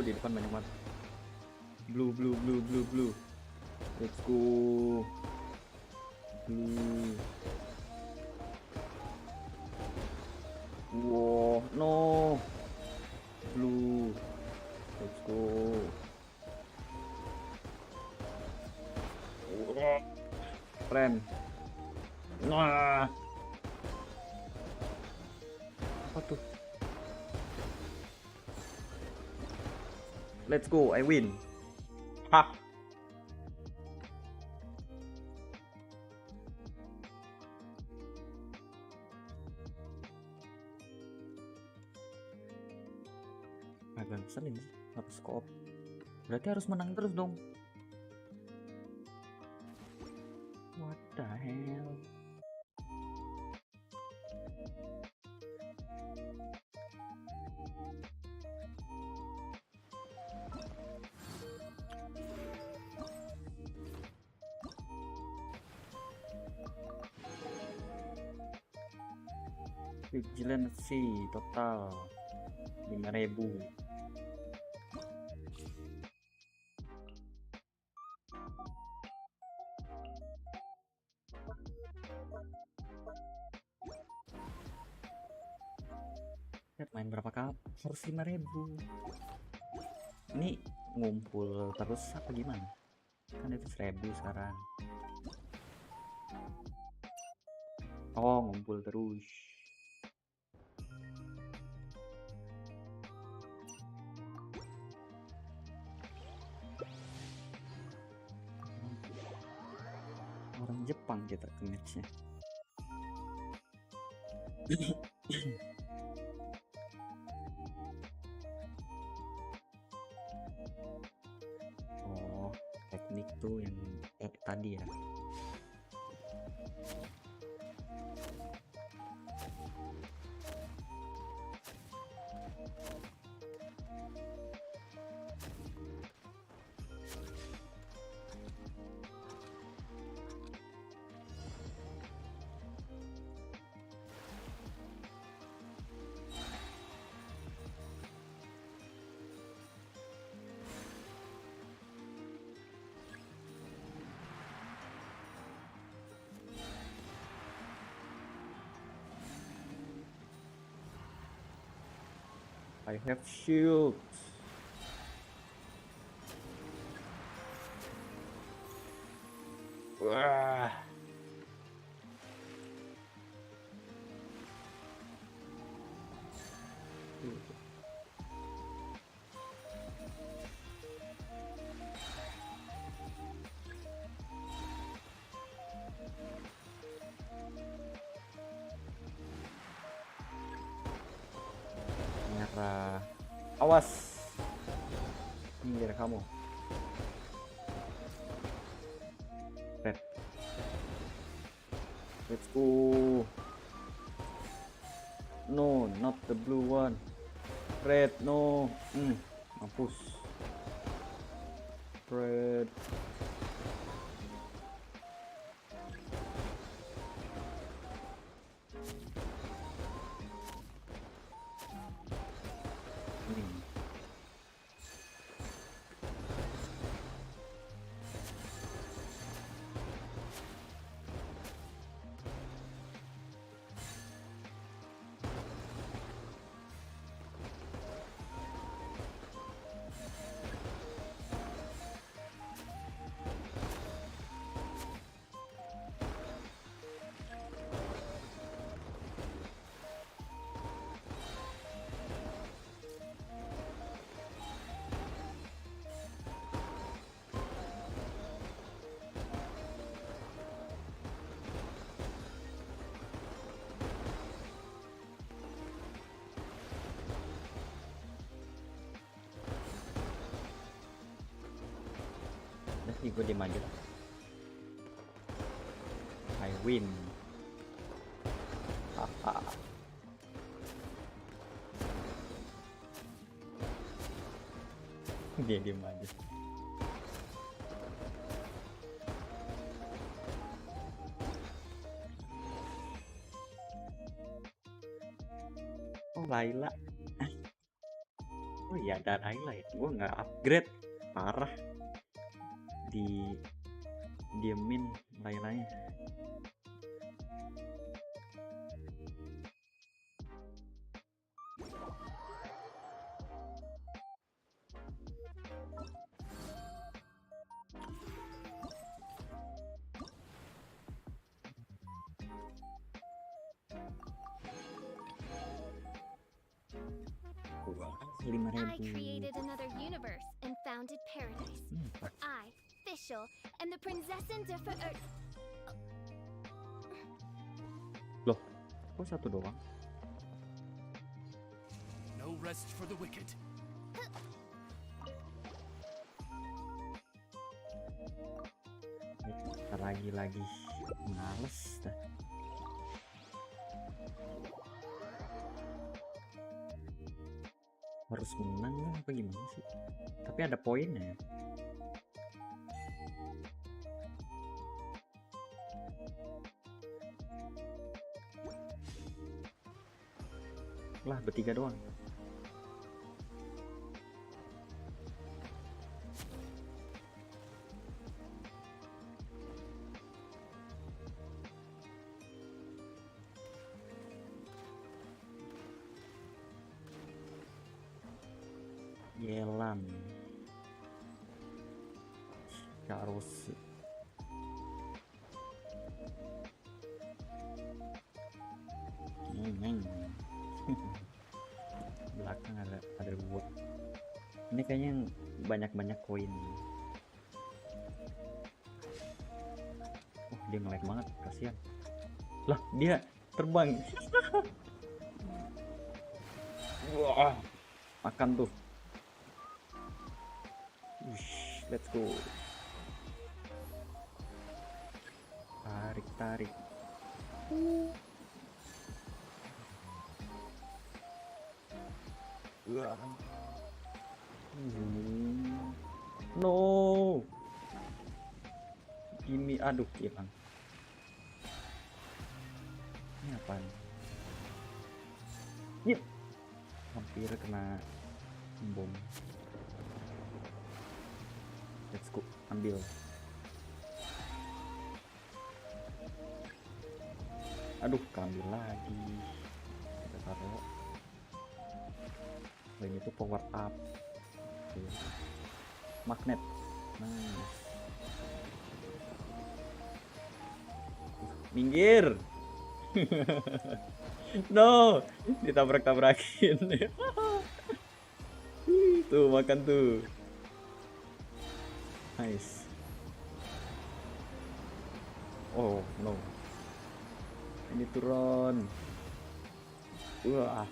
Di depan banyak banget. Blue. Let's go. Blue. Wow, no. Blue. Let's go. Friend. Nah. Apa tuh? Let's go, I win. Hah. agak ngeselin sih, harus co-op. Berarti harus menang terus dong. What the hell? Vigilancy total 5.000. Main berapa kali? Harus 5.000. Ini ngumpul terus apa gimana? Kan itu 1.000 sekarang. Oh, ngumpul terus. Orang Jepang kita ke match-nya. Oh, teknik tuh yang tadi ya. I have shields. Wah. Merah. Awas. Minggir kamu. Red. Let's go. No, not the blue one. Red, no. Mampus. Red. Gue diem aja. I win. Haha. Dia diem aja. Oh, Layla. Oh iya, ada Layla ya. Gue nggak upgrade. Parah. Diemin Laylanya. I created another universe and founded paradise. I, Fischl, and the Prinzessin de Loh, kok satu doang? No rest for the wicked. Kita lagi males dah. Harus menang lah apa gimana sih? Tapi ada poinnya. Lah bertiga doang. Yelan Sharou belakang ada buat ini kayaknya yang banyak koin. Oh dia nge-lag banget, kasihan lah, dia terbang. Wah makan tuh. Let's go. Tarik. No. Gimme, aduh hilang. Ini apaan? Yep. Hampir kena bom. Let's go, ambil. Aduh, ambil lagi. Kita taruh. Ini tuh power up. Oke. Magnet. Nice. Minggir. No, ditabrak-tabrakin. Tuh makan tuh. Nice. Oh no. Ini turun. Wah.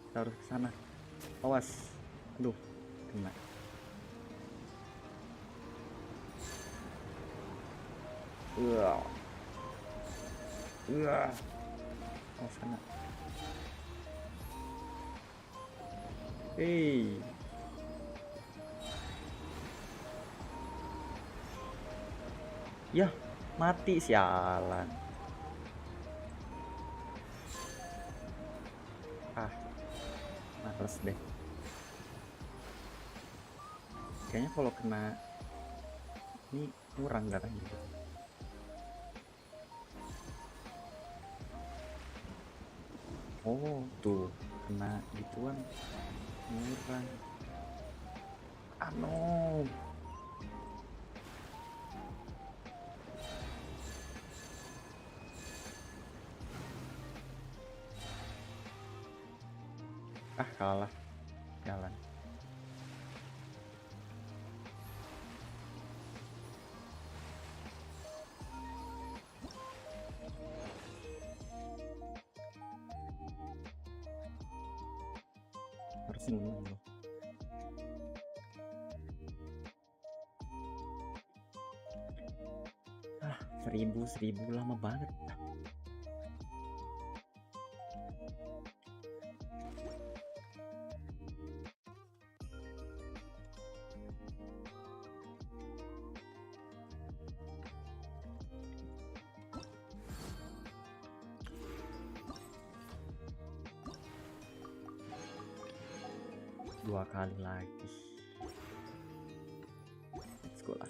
Kita harus ke sana. Awas. Aduh, kena. Wah. Wah. Oh, sana. Hey. Yah, mati sialan. Ah, males deh. Kayaknya kalau kena ini kurang darahnya gitu. Oh, tuh kena gituan kurang. Ah no. Ah kalah, jalan. Harus menang loh. Ah 1000 lama banget. Dua kali lagi. Let's go lah.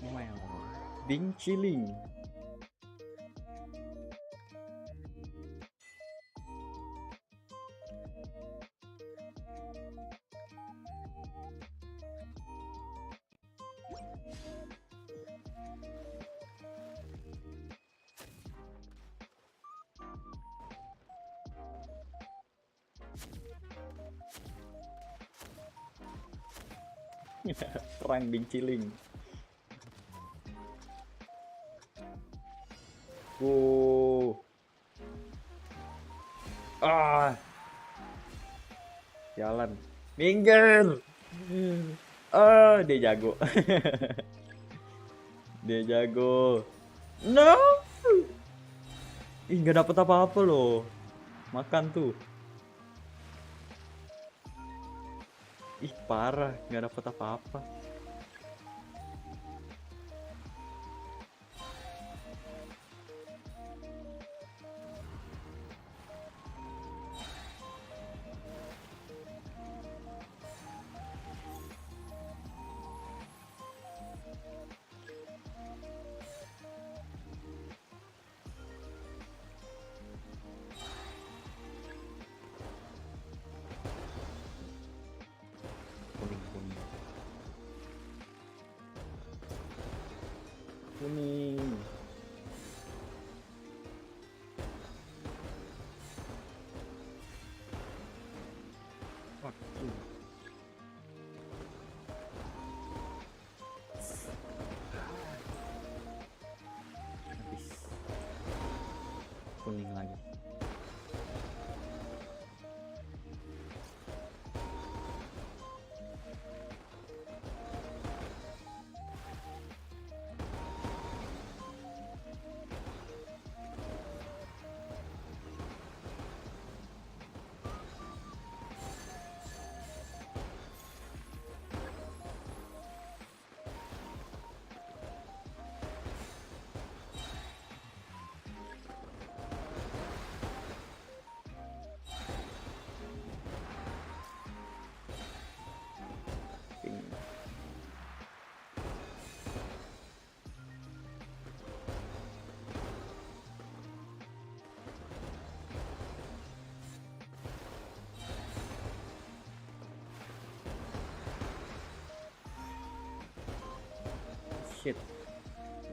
Wow, Bing chilling. Perang binciling. Jalan. Minggir. Dia jago. Dia jago. No. Ih, nggak dapet apa-apa loh. Makan tuh. Ih, parah, nggak dapet apa-apa. Kuning. Waktu. Habis. Kuning lagi. Shit.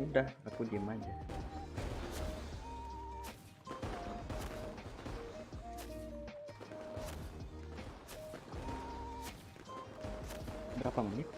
Udah, aku diem aja. Berapa menit?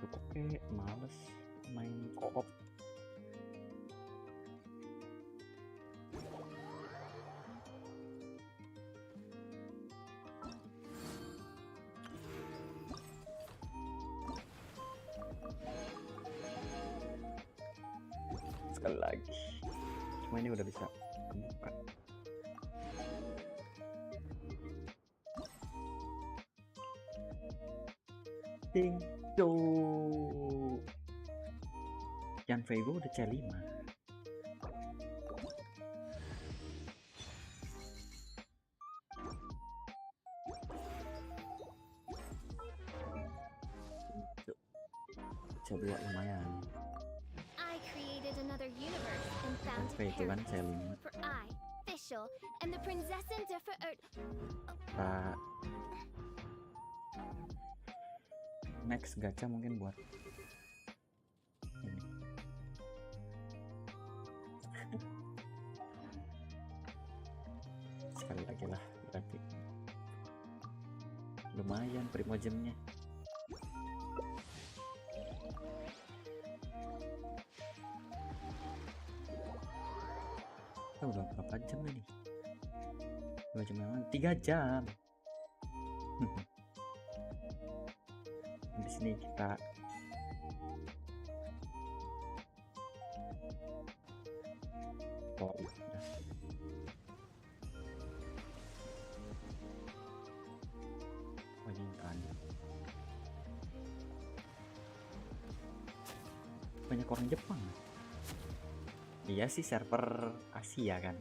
Oke, males main co-op. Sekali lagi. Cuma ini udah bisa buka. Ting. Yang Vego udah C5. C2 lumayan. I created another universe and founded Vego kan paradise C5. for I, Fischl, and the Prinzessin der Kita next gacha mungkin buat ini. Sekali lagi lah berarti. Lumayan primogem-nya. Kita udah berapa jam ini? 2 jam yang lalu, 3 jam. Di sini kita udah. Ini kan banyak orang Jepang. Iya sih, server Asia kan,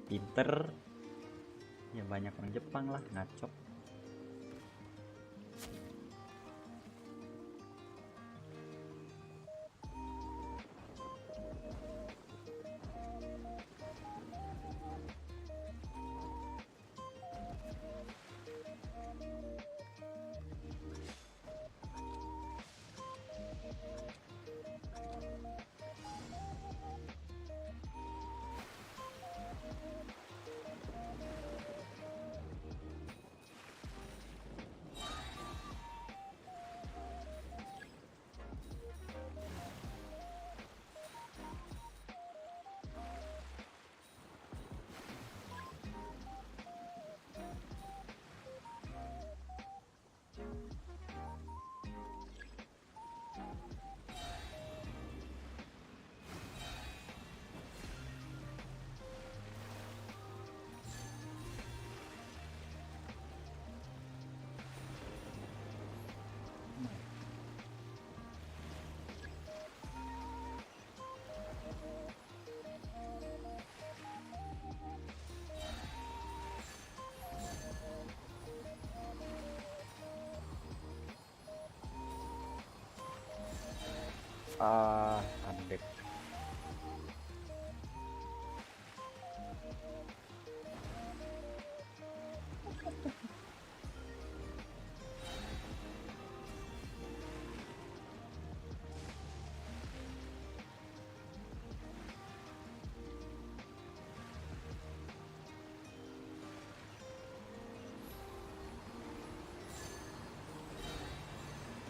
pinter ya, banyak orang Jepang lah, ngacok. Andek.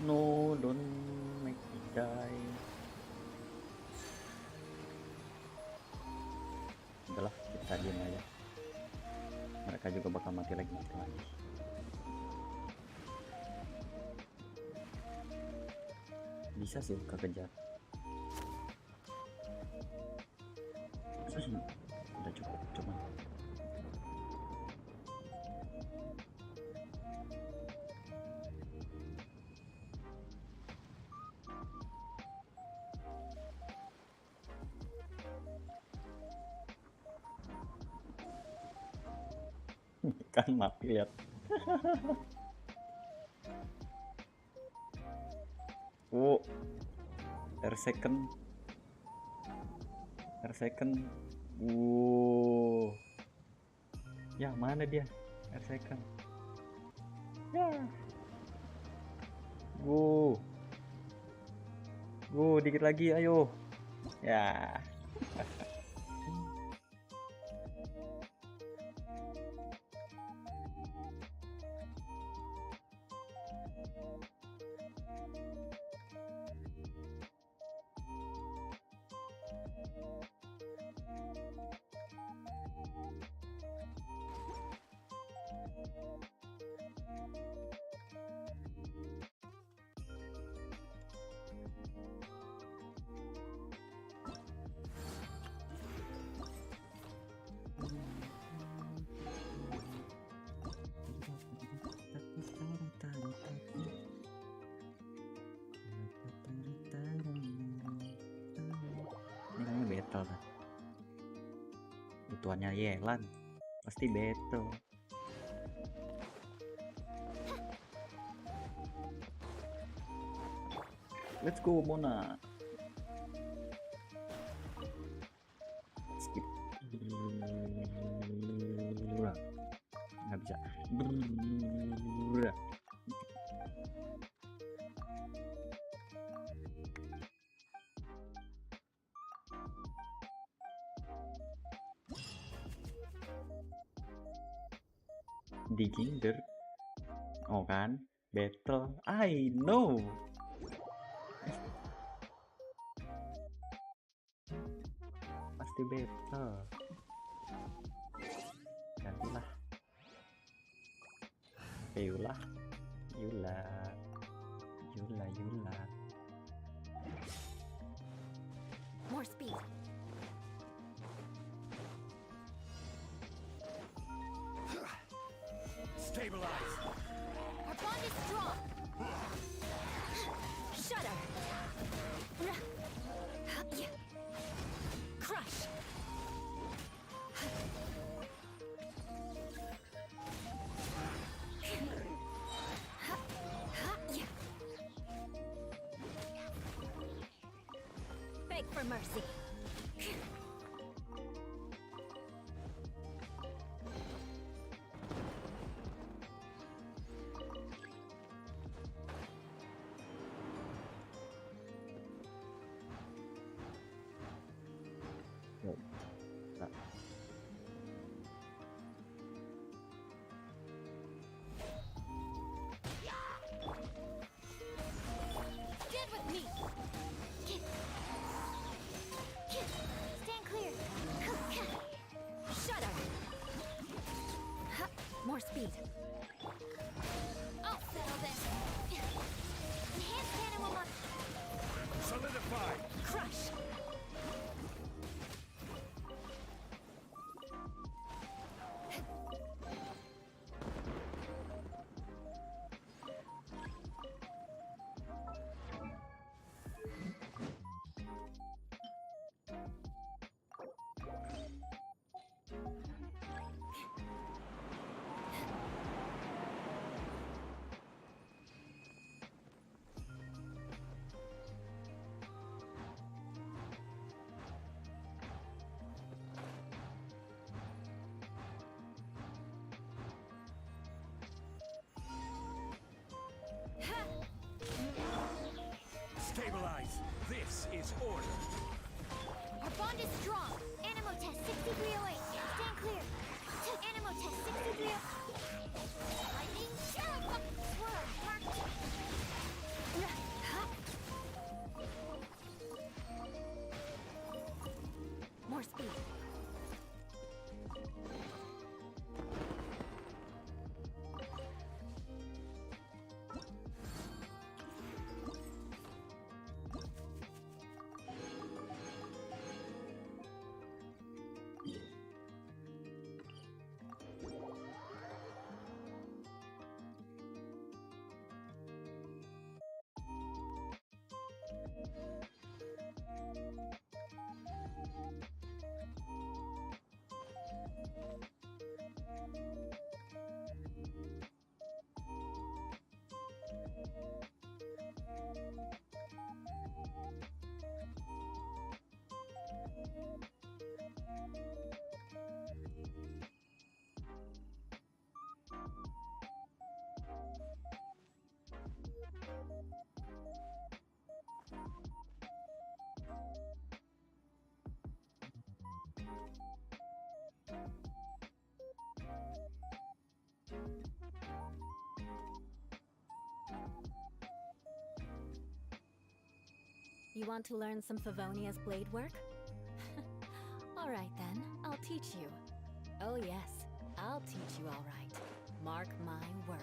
No, don't make me die. Udahlah, kita diam aja. Mereka juga bakal mati lagi. Bisa sih kekejar. Udah cukup, cuman kan mati lihat. Oh, per second. Ya mana dia? Per second. Ya. Dikit lagi, ayo. Ya. Ini namanya battle kan? Tuannya Yelan pasti battle. Let's go Mona. Skip. Nggak bisa. Digging dirt. Oh kan, battle. I know. Pasti battle. Gantilah. Yula. More speed. Stabilize. Our bond is strong. Shudder. Crush. Beg for mercy. Stand with me. Stand clear. Shudder. More speed. I'll settle this. Enhanced cannon will mark. Solidify. Crush. is order. Our bond is strong. Animo test 6308. Stand clear. Animo test 6308. Lightning Sharou. Swirl marked. More speed. You want to learn some Favonia's blade work? Alright then, I'll teach you. Oh yes, I'll teach you alright. Mark my words.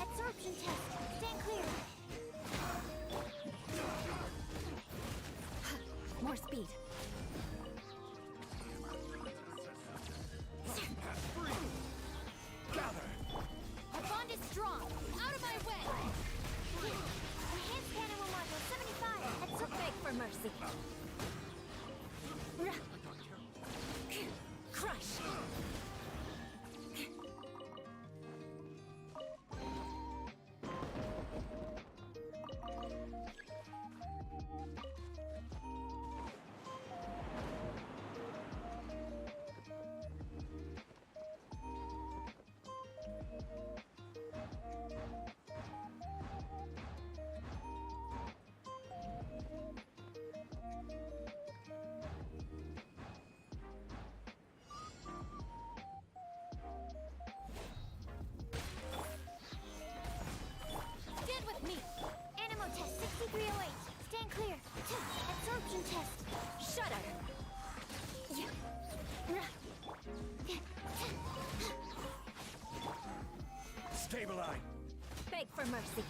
Absorption test. Stand clear. More speed. Gather. Our bond is strong. Out of my way. Enhanced animal module 75. Beg for mercy. Crush. Stand with me. Animo test 6308. Stand clear. Absorption test. Shudder. Stabilize. Beg for mercy.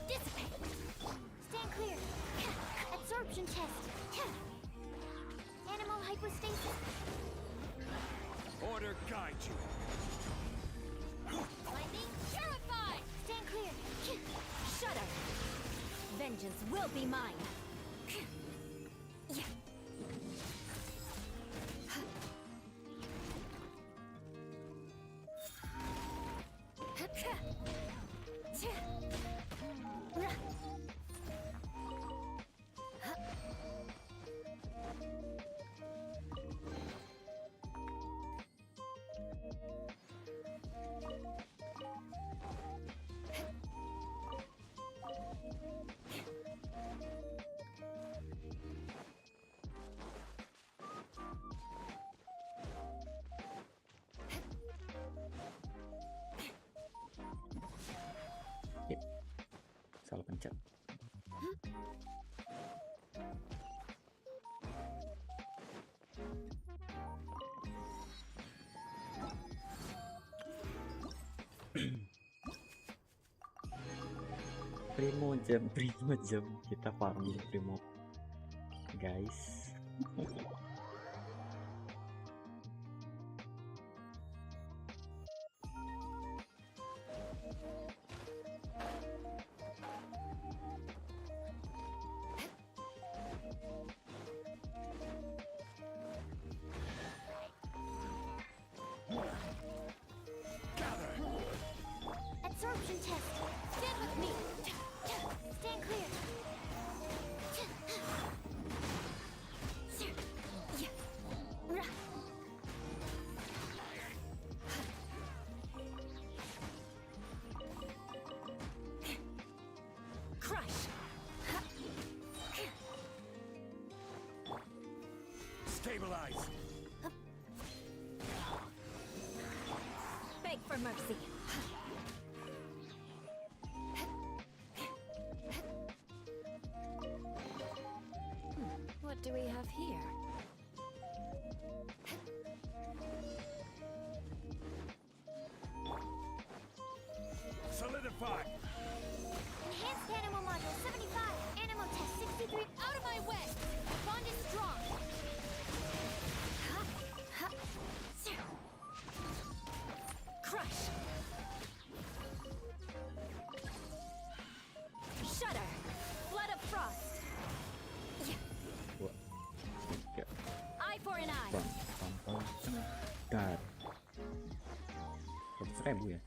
Dissipate. Stand clear. Absorption test. Animal hypostasis. Order guide you. Lightning purify. Stand clear. Shudder. Vengeance will be mine. Salah pencet. Primo jam kita farming primo, guys. Absorption test. Stand with me. Stand clear. Crush! Stabilize. Beg for mercy. What do we have here? Solidify. Enhanced animal module 75. Animal test 63. Out of my way! The bond is strong! Crush! Shudder! Blood of frost! Dua, tiga, Eye for an eye! dar. 100.000 ya.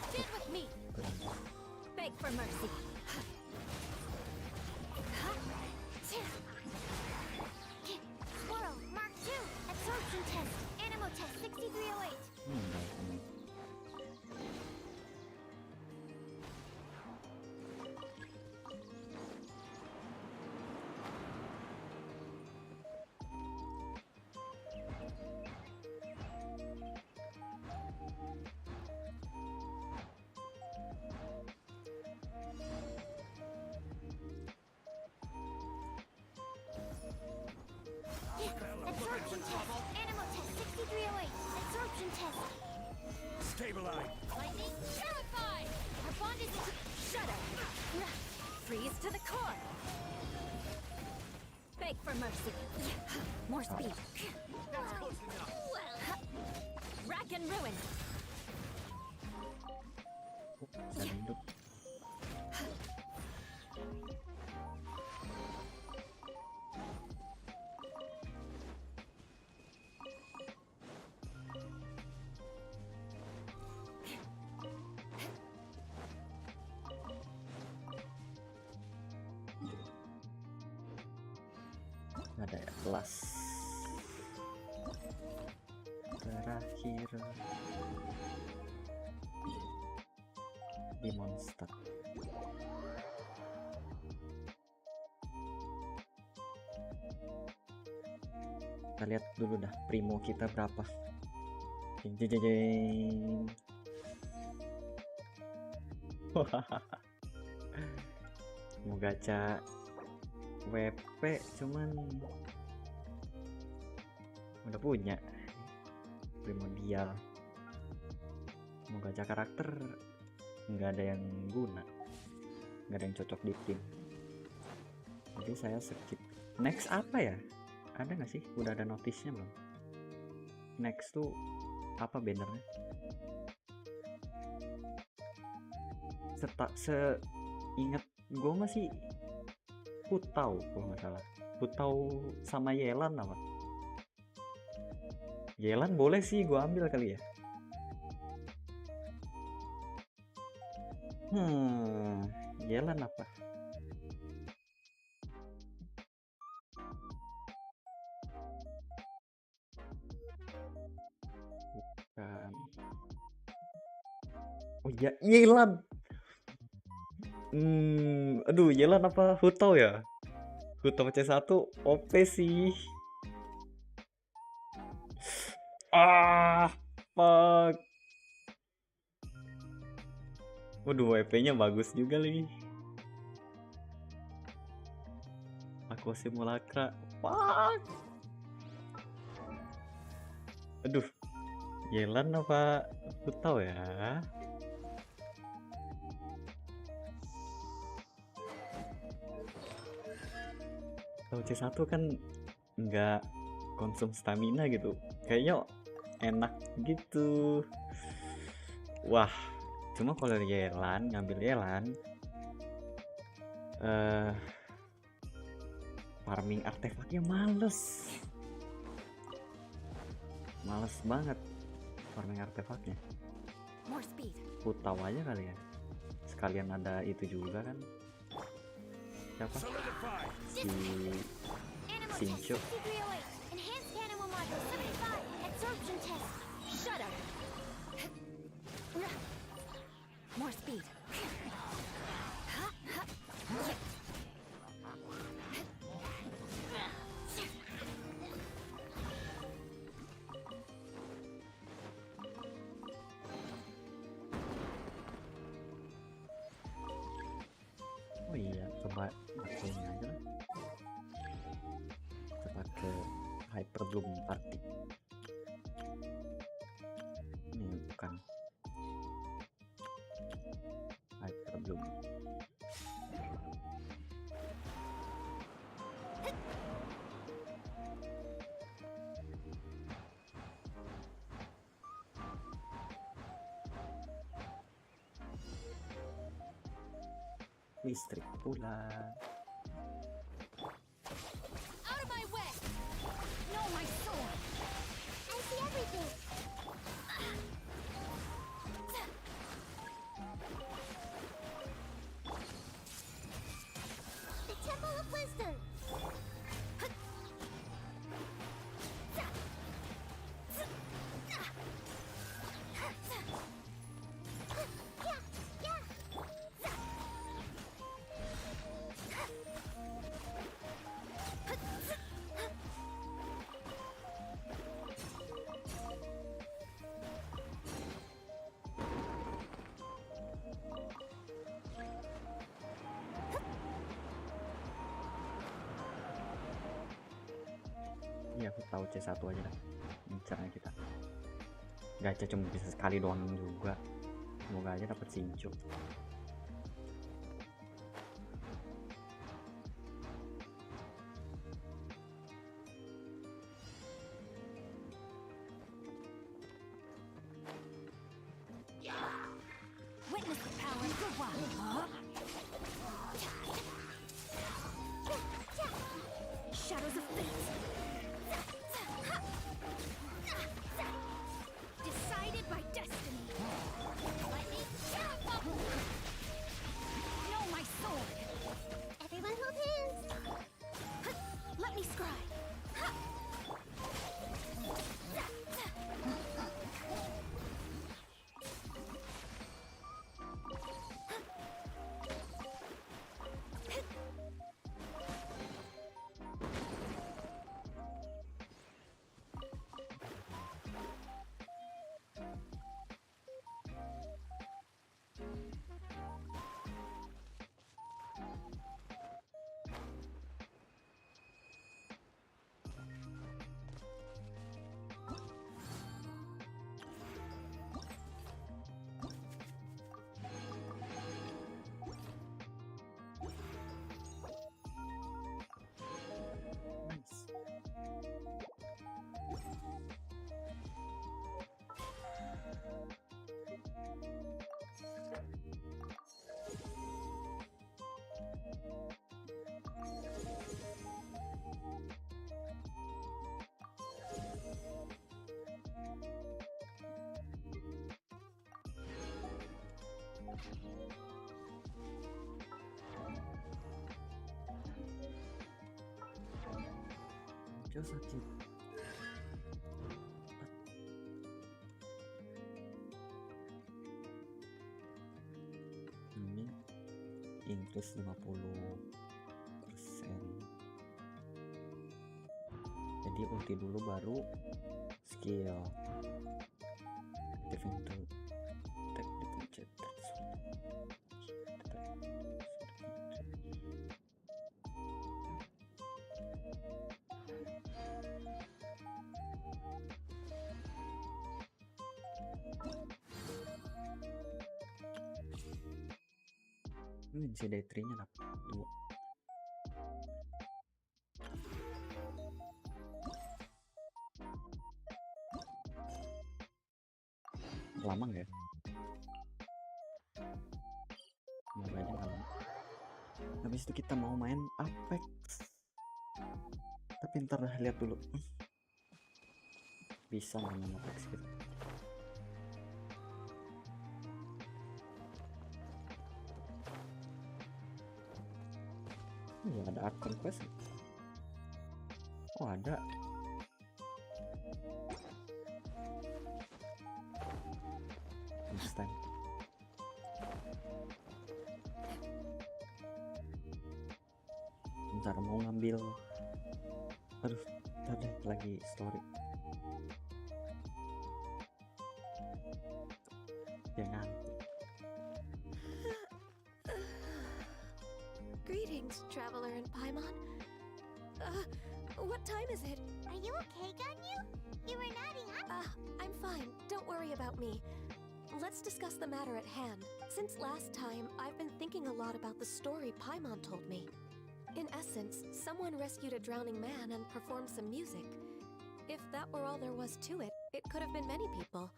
Stand with me! Beg for mercy! Squirrel, Mark 2. Absorption test. Animal test 6308. Absorption test. Animal test 6308. Absorption test. Stabilize. Lightning purified! Our bond is shudder! Freeze to the core! Beg for mercy! More speed! Rack and ruin! Dan hidup. Ada ya, kelas terakhir di monster. Kita lihat dulu dah primo kita berapa. Jeng jeng jeng jeng. Mau gacha WP cuman udah punya primordial. Mau gacha karakter nggak ada yang guna, nggak ada yang cocok di tim, jadi saya skip. Next apa ya, ada nggak sih, udah ada notisnya belum? Next tuh apa bannernya? Seingat gue masih Putau kalau nggak salah. Putau sama Yelan apa? Yelan boleh sih gue ambil kali ya. Yelan apa? Oh iya, Yelan. Aduh, Yelan apa Hutau ya? Hutau C1 OP sih. Fuck. Waduh, WP-nya bagus juga lagi. Aku simulakra. Fuck. Aduh. Yelan apa Hutau ya? Hutau C1 kan nggak konsum stamina gitu. Kayaknya enak gitu. Wah, cuma kalau Yelan, ngambil Yelan farming artefaknya males banget farming artefaknya. More speed. Hutau aja kali ya, sekalian ada itu juga kan, siapa si Sincho. Enhanced animal module 75. Absorption test. Shut up. More speed. Oh iya, coba pakai ini aja lah. Coba ke Hyper Bloom Party. Ini bukan Hyper Bloom. Listrik pula. Out of my way. No, my sword. I see everything. The Temple of Wisdom. Iya, aku tahu C1 aja dah. Incarnya kita. Gacha cuma bisa sekali doang juga. Semoga aja dapat Sincho. Witness the power of the one. Shadows of fate. Decided by destiny. Lightning. No, my sword. Everyone hold hands. Let me scry. Sakit. Inggris 50%. Jadi ulti dulu baru skill. Aktifin tuh tab dipencet. Ini si D3 nya dapat 2. Lama nggak ya? Semoga aja nggak lama. Habis itu kita mau main Apex. Tapi ntar lihat dulu. Bisa nggak main Apex gitu. Ya ada art conquest. Oh ada. Instant. Bentar mau ngambil. Aduh, ntar deh lagi story. Jangan. Greetings, traveler and Paimon. What time is it? Are you okay, Ganyu? You were nodding. I'm fine. Don't worry about me. Let's discuss the matter at hand. Since last time, I've been thinking a lot about the story Paimon told me. In essence, someone rescued a drowning man and performed some music. If that were all there was to it, it could have been many people,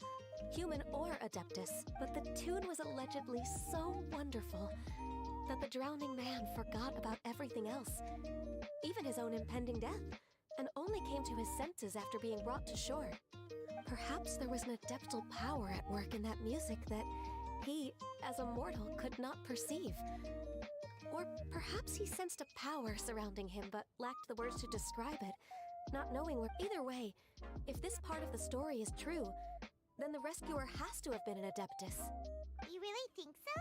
human or Adeptus, but the tune was allegedly so wonderful that the drowning man forgot about everything else, even his own impending death, and only came to his senses after being brought to shore. Perhaps there was an adeptal power at work in that music that he, as a mortal, could not perceive. Or perhaps he sensed a power surrounding him but lacked the words to describe it, not knowing where. Either way, if this part of the story is true, then the rescuer has to have been an Adeptus. You really think so?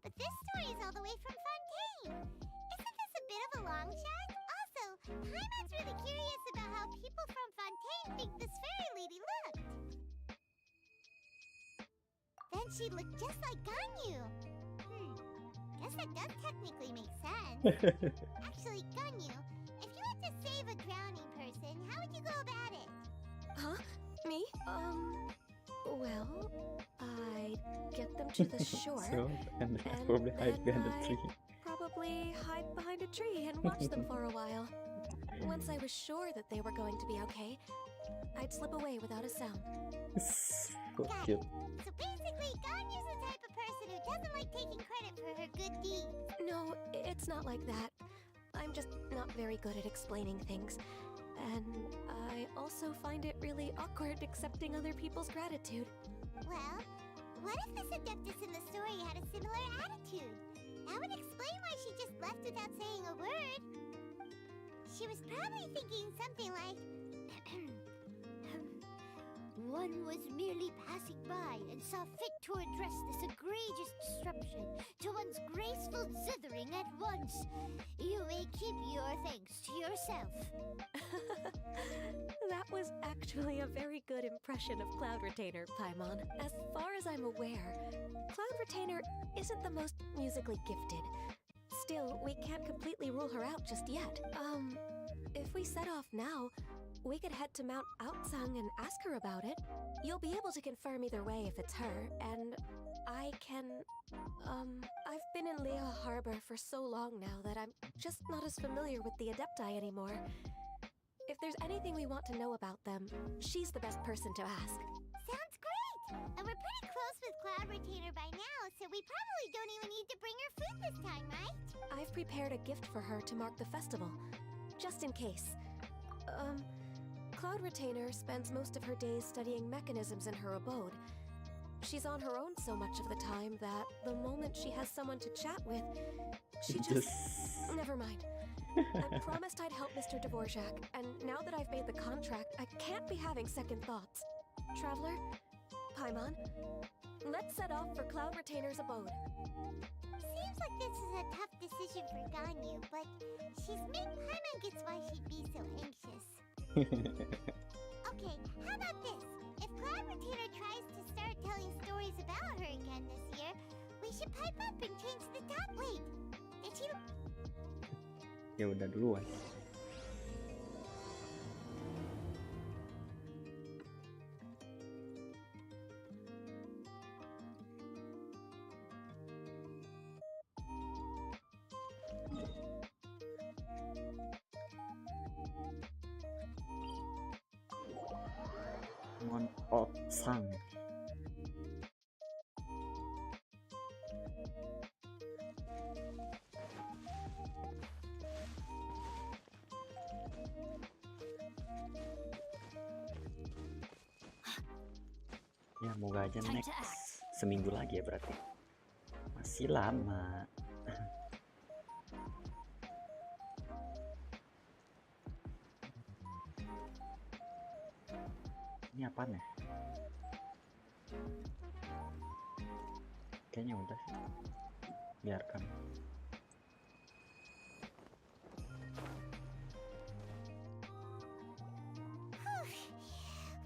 But this story is all the way from Fontaine. Isn't this a bit of a long shot? Also, Paimon's really curious about how people from Fontaine think this fairy lady looked. Then she looked just like Ganyu. Guess that does technically make sense. Actually, Ganyu, if you had to save a drowning person, how would you go about it? Huh? Me? Well, I'd get them to the shore. And probably hide behind the tree. Probably hide behind a tree and watch them for a while. Once I was sure that they were going to be okay, I'd slip away without a sound. So Got cute. it. So basically, Ganyu's the type of person who doesn't like taking credit for her good deeds. No, it's not like that. I'm just not very good at explaining things. And I also find it really awkward accepting other people's gratitude. Well, what if this Adeptus in the story had a similar attitude? That would explain why she just left without saying a word. She was probably thinking something like, one was merely passing by and saw fit to address this egregious disruption to one's graceful zithering at once. You may keep your thanks to yourself. That was actually a very good impression of Cloud Retainer, Paimon. As far as I'm aware, Cloud Retainer isn't the most musically gifted. Still, we can't completely rule her out just yet. If we set off now, we could head to Mount Outsung and ask her about it. You'll be able to confirm either way if it's her, and I can... I've been in Lea Harbor for so long now that I'm just not as familiar with the Adepti anymore. If there's anything we want to know about them, she's the best person to ask. Sounds great! And we're pretty close with Cloud Retainer by now, so we probably don't even need to bring her food this time, right? I've prepared a gift for her to mark the festival, just in case. Cloud Retainer spends most of her days studying mechanisms in her abode. She's on her own so much of the time that the moment she has someone to chat with, she just... Never mind. I promised I'd help Mr. Dvorak, and now that I've made the contract, I can't be having second thoughts. Traveler, Paimon, let's set off for Cloud Retainer's abode. Seems like this is a tough decision for Ganyu, but she's made Paimon gets why she'd be so anxious. Okay, how about this? If Cloud Retainer tries to start telling stories about her again this year, we should pipe up and change the top. Wait, did she... Ya udah duluan. Sang. Ya moga aja next seminggu lagi ya berarti. Masih lama. Ini apaan ya? Kayaknya udah sih. Biarkan.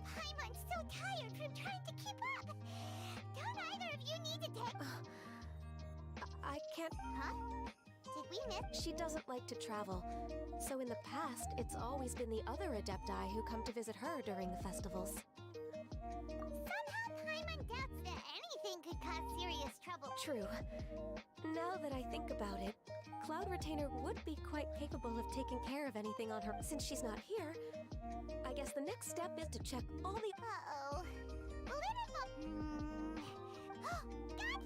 Paimon's so tired from trying to keep up. Don't either of you need to take... I can't. Huh? Did we miss? She doesn't like to travel. So in the past, it's always been the other Adepti who come to visit her during the festivals. Somehow Paimon doubts that anything could cause serious trouble. True. Now that I think about it, Cloud Retainer would be quite capable of taking care of anything on her. Since she's not here, I guess the next step is to check all the... Uh-oh. Well, it involves... God!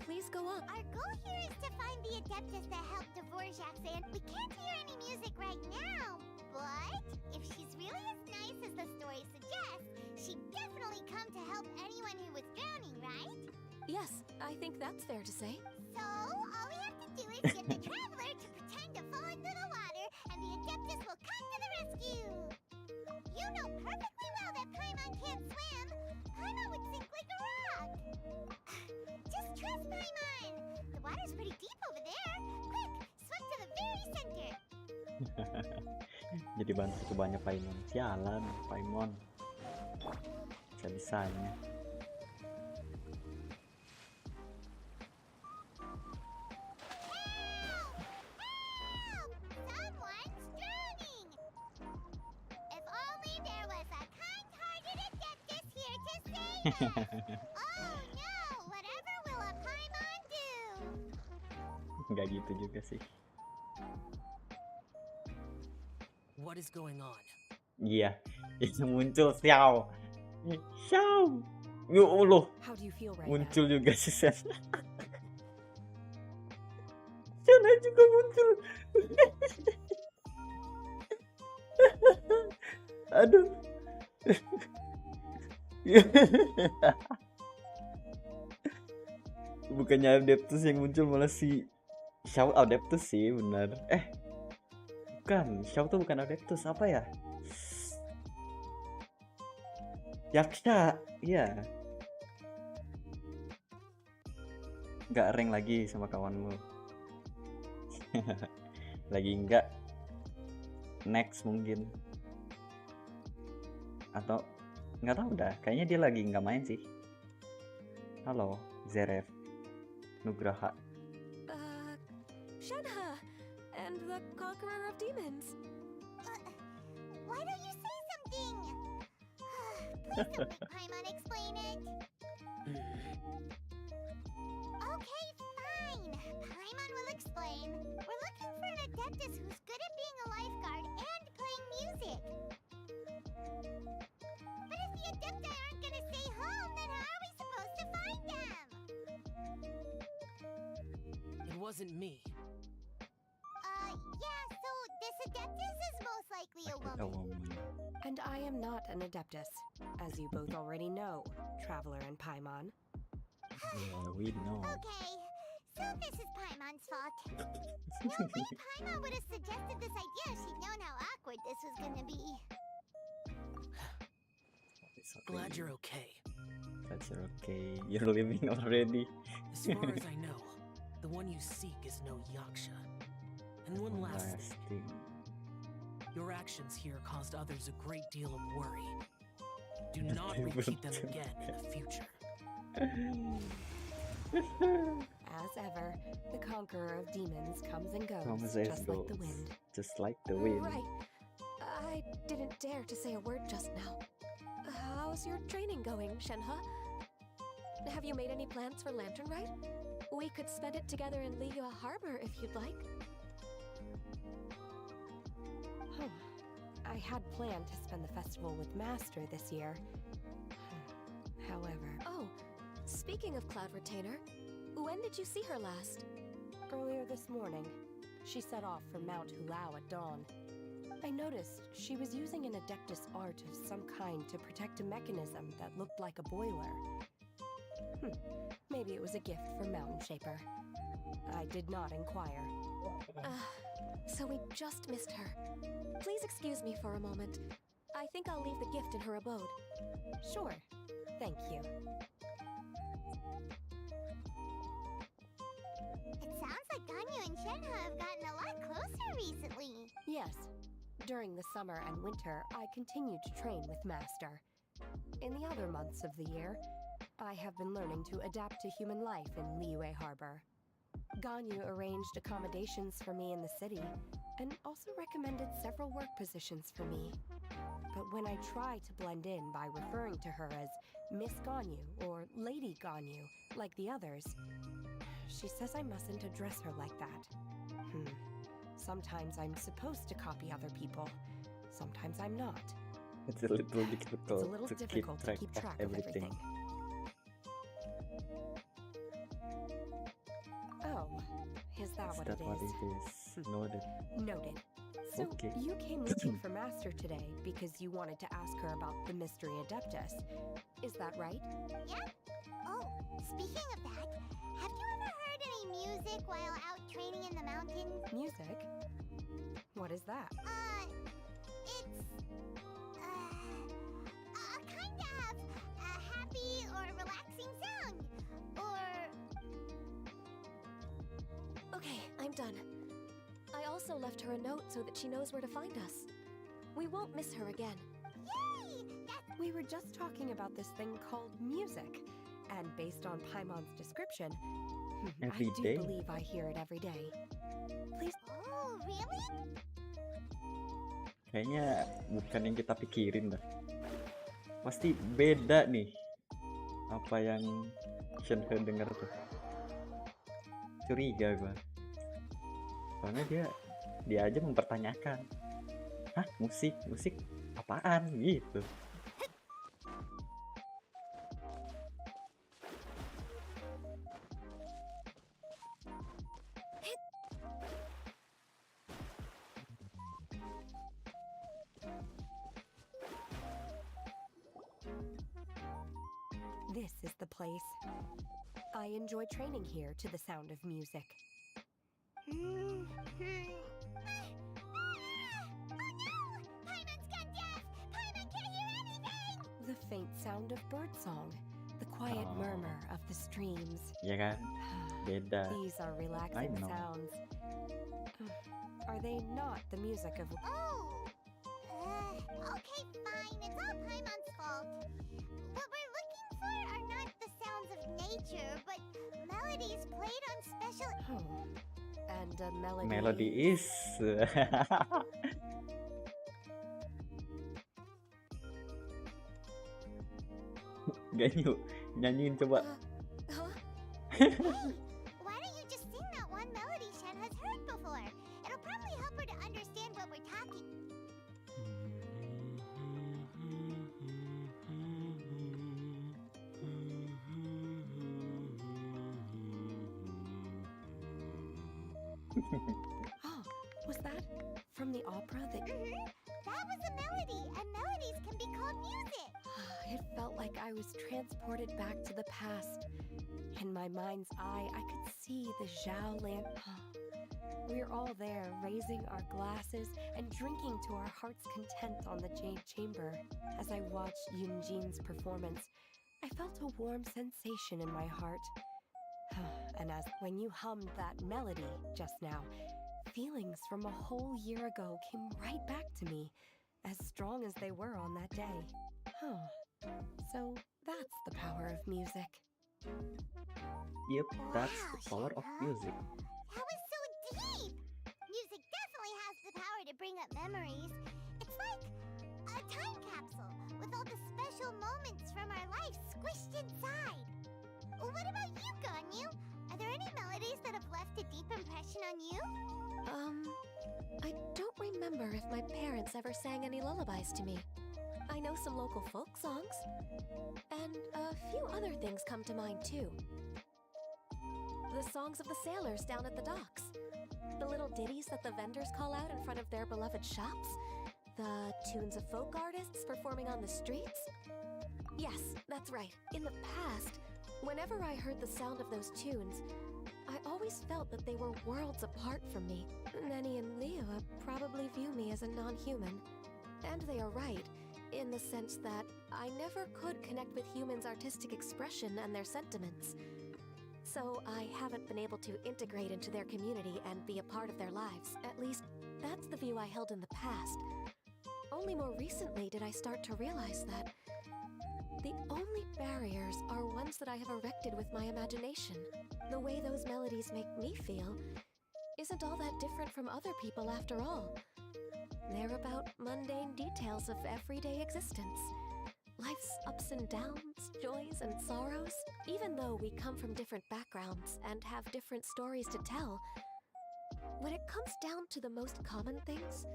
Please go on. Our goal here is to find the Adeptus that helped Dvorak's, and we can't hear any music right now. But if she's really as nice as the story suggests, she'd definitely come to help anyone who was drowning, right? Yes, I think that's fair to say. So, all we have to do is get the Traveler to pretend to fall into the water, and the Adeptus will come to the rescue. You know perfectly well that Paimon can't swim. Paimon would sink like a rock. Just trust Paimon. The water's pretty deep over there. Quick, swim to the very center. Jadi bantu banyak Paimon. Sialan Paimon. Bisa-bisanya. Someone's drowning! If only there was a kind-hearted Adeptus here to save us! Oh no! Whatever will a Paimon do? Nggak gitu juga sih. What is going on? Iya, itu muncul Xiao. Xiao. Ya Allah, How do you feel right muncul juga si Sen. Sana juga muncul. Aduh. Bukannya Adeptus yang muncul, malah si Xiao Adeptus sih, benar. Bukan, Xiao tuh bukan Adeptus, apa ya? Yaksa, iya. Nggak rank lagi sama kawanmu. Lagi nggak. Next mungkin. Atau nggak tahu dah, kayaknya dia lagi nggak main sih. Halo, ZerXvz Nugraha. Shenhe, and the Conqueror of Demons. Why don't you say something? Please don't let Paimon explain it. Okay, fine. Paimon will explain. We're looking for an Adeptus who's good at being a lifeguard and playing music. But if the Adepti aren't gonna stay home, then how are we supposed to find them? It wasn't me. Yeah, so this Adeptus is most likely a woman. And I am not an Adeptus, as you both already know, Traveler and Paimon. Yeah, we know. Okay, so this is Paimon's fault. No way Paimon would have suggested this idea if she'd known how awkward this was gonna be. It's okay. Glad you're okay. Glad you're okay. You're leaving already. As far as I know, the one you seek is no yaksha. And one last thing. Thing. Your actions here caused others a great deal of worry. Do not repeat them again in the future. As ever, the conqueror of demons comes and goes, Comes and just like the goes. wind. Just like the wind. Right. I didn't dare to say a word just now. How's your training going, Shenhe? Have you made any plans for Lantern Rite? We could spend it together in Liyue Harbor if you'd like. I had planned to spend the festival with Master this year. However... Oh, speaking of Cloud Retainer, when did you see her last? Earlier this morning. She set off for Mount Hulao at dawn. I noticed she was using an Adeptus art of some kind to protect a mechanism that looked like a boiler. Maybe it was a gift from Mountain Shaper. I did not inquire. So we just missed her. Please excuse me for a moment. I think I'll leave the gift in her abode. Sure. Thank you. It sounds like Ganyu and Shenhe have gotten a lot closer recently. Yes. During the summer and winter, I continued to train with Master. In the other months of the year, I have been learning to adapt to human life in Liyue Harbor. Ganyu arranged accommodations for me in the city, and also recommended several work positions for me. But when I try to blend in by referring to her as Miss Ganyu or Lady Ganyu, like the others, she says I mustn't address her like that. Sometimes I'm supposed to copy other people, sometimes I'm not. It's a little difficult, It's a little difficult to keep track of everything. Oh, is that Is what that it what is? it is? Noted. Noted. So, Okay. you came looking for Master today because you wanted to ask her about the Mystery Adeptus. Is that right? Yep. Oh, speaking of that, have you ever heard any music while out training in the mountains? Music? What is that? It's a kind of a happy or relaxing sound. Or Okay, I'm done. I also left her a note so that she knows where to find us. We won't miss her again. yay! We were just talking about this thing called music, and based on Paimon's description, Every I do day? believe I hear it every day. Please. Oh, really? Kayaknya bukan yang kita pikirin dah. Pasti beda nih. Apa yang Shenhe dengar tuh. Curiga gua. Soalnya dia aja mempertanyakan. Hah? Musik apaan? Gitu. This is the place. I enjoy training here to the sound of music. Oh no! Paimon's gone deaf! Paimon can't hear anything! The faint sound of birdsong, the quiet Oh. murmur of the streams. Ya kan? Beda. These are relaxing know. sounds. Are they not the music of... Oh! Okay, fine. It's all Paimon's fault. What we're looking for are not the sounds of nature, but melodies played on special... And a melody... Melody is Ganyu, nyanyiin coba. Huh? Hey, why don't you just sing that one melody Shen has heard before? It'll probably help her to understand what we're talking. Oh, was that from the opera that... That was a melody, and melodies can be called music. It felt like I was transported back to the past. In my mind's eye, I could see the Zhao lamp. We're all there, raising our glasses and drinking to our heart's content on the Jade Chamber. As I watched Yunjin's performance, I felt a warm sensation in my heart. And as when you hummed that melody just now, feelings from a whole year ago came right back to me, as strong as they were on that day. So that's the power of music. Yep, that's the Wow, power of Sharou. music. That was so deep! Music definitely has the power to bring up memories. It's like a time capsule with all the special moments from our lives squished inside. What about you, Ganyu? Are there any melodies that have left a deep impression on you? I don't remember if my parents ever sang any lullabies to me. I know some local folk songs, and a few other things come to mind too. The songs of the sailors down at the docks, the little ditties that the vendors call out in front of their beloved shops, the tunes of folk artists performing on the streets. Yes, that's right. In the past, whenever I heard the sound of those tunes, I always felt that they were worlds apart from me. Nenny and Leah probably view me as a non-human. And they are right, in the sense that I never could connect with humans' artistic expression and their sentiments. So I haven't been able to integrate into their community and be a part of their lives. At least, that's the view I held in the past. Only more recently did I start to realize that the only barriers are ones that I have erected with my imagination. The way those melodies make me feel isn't all that different from other people after all. They're about mundane details of everyday existence. Life's ups and downs, joys and sorrows. Even though we come from different backgrounds and have different stories to tell, when it comes down to the most common things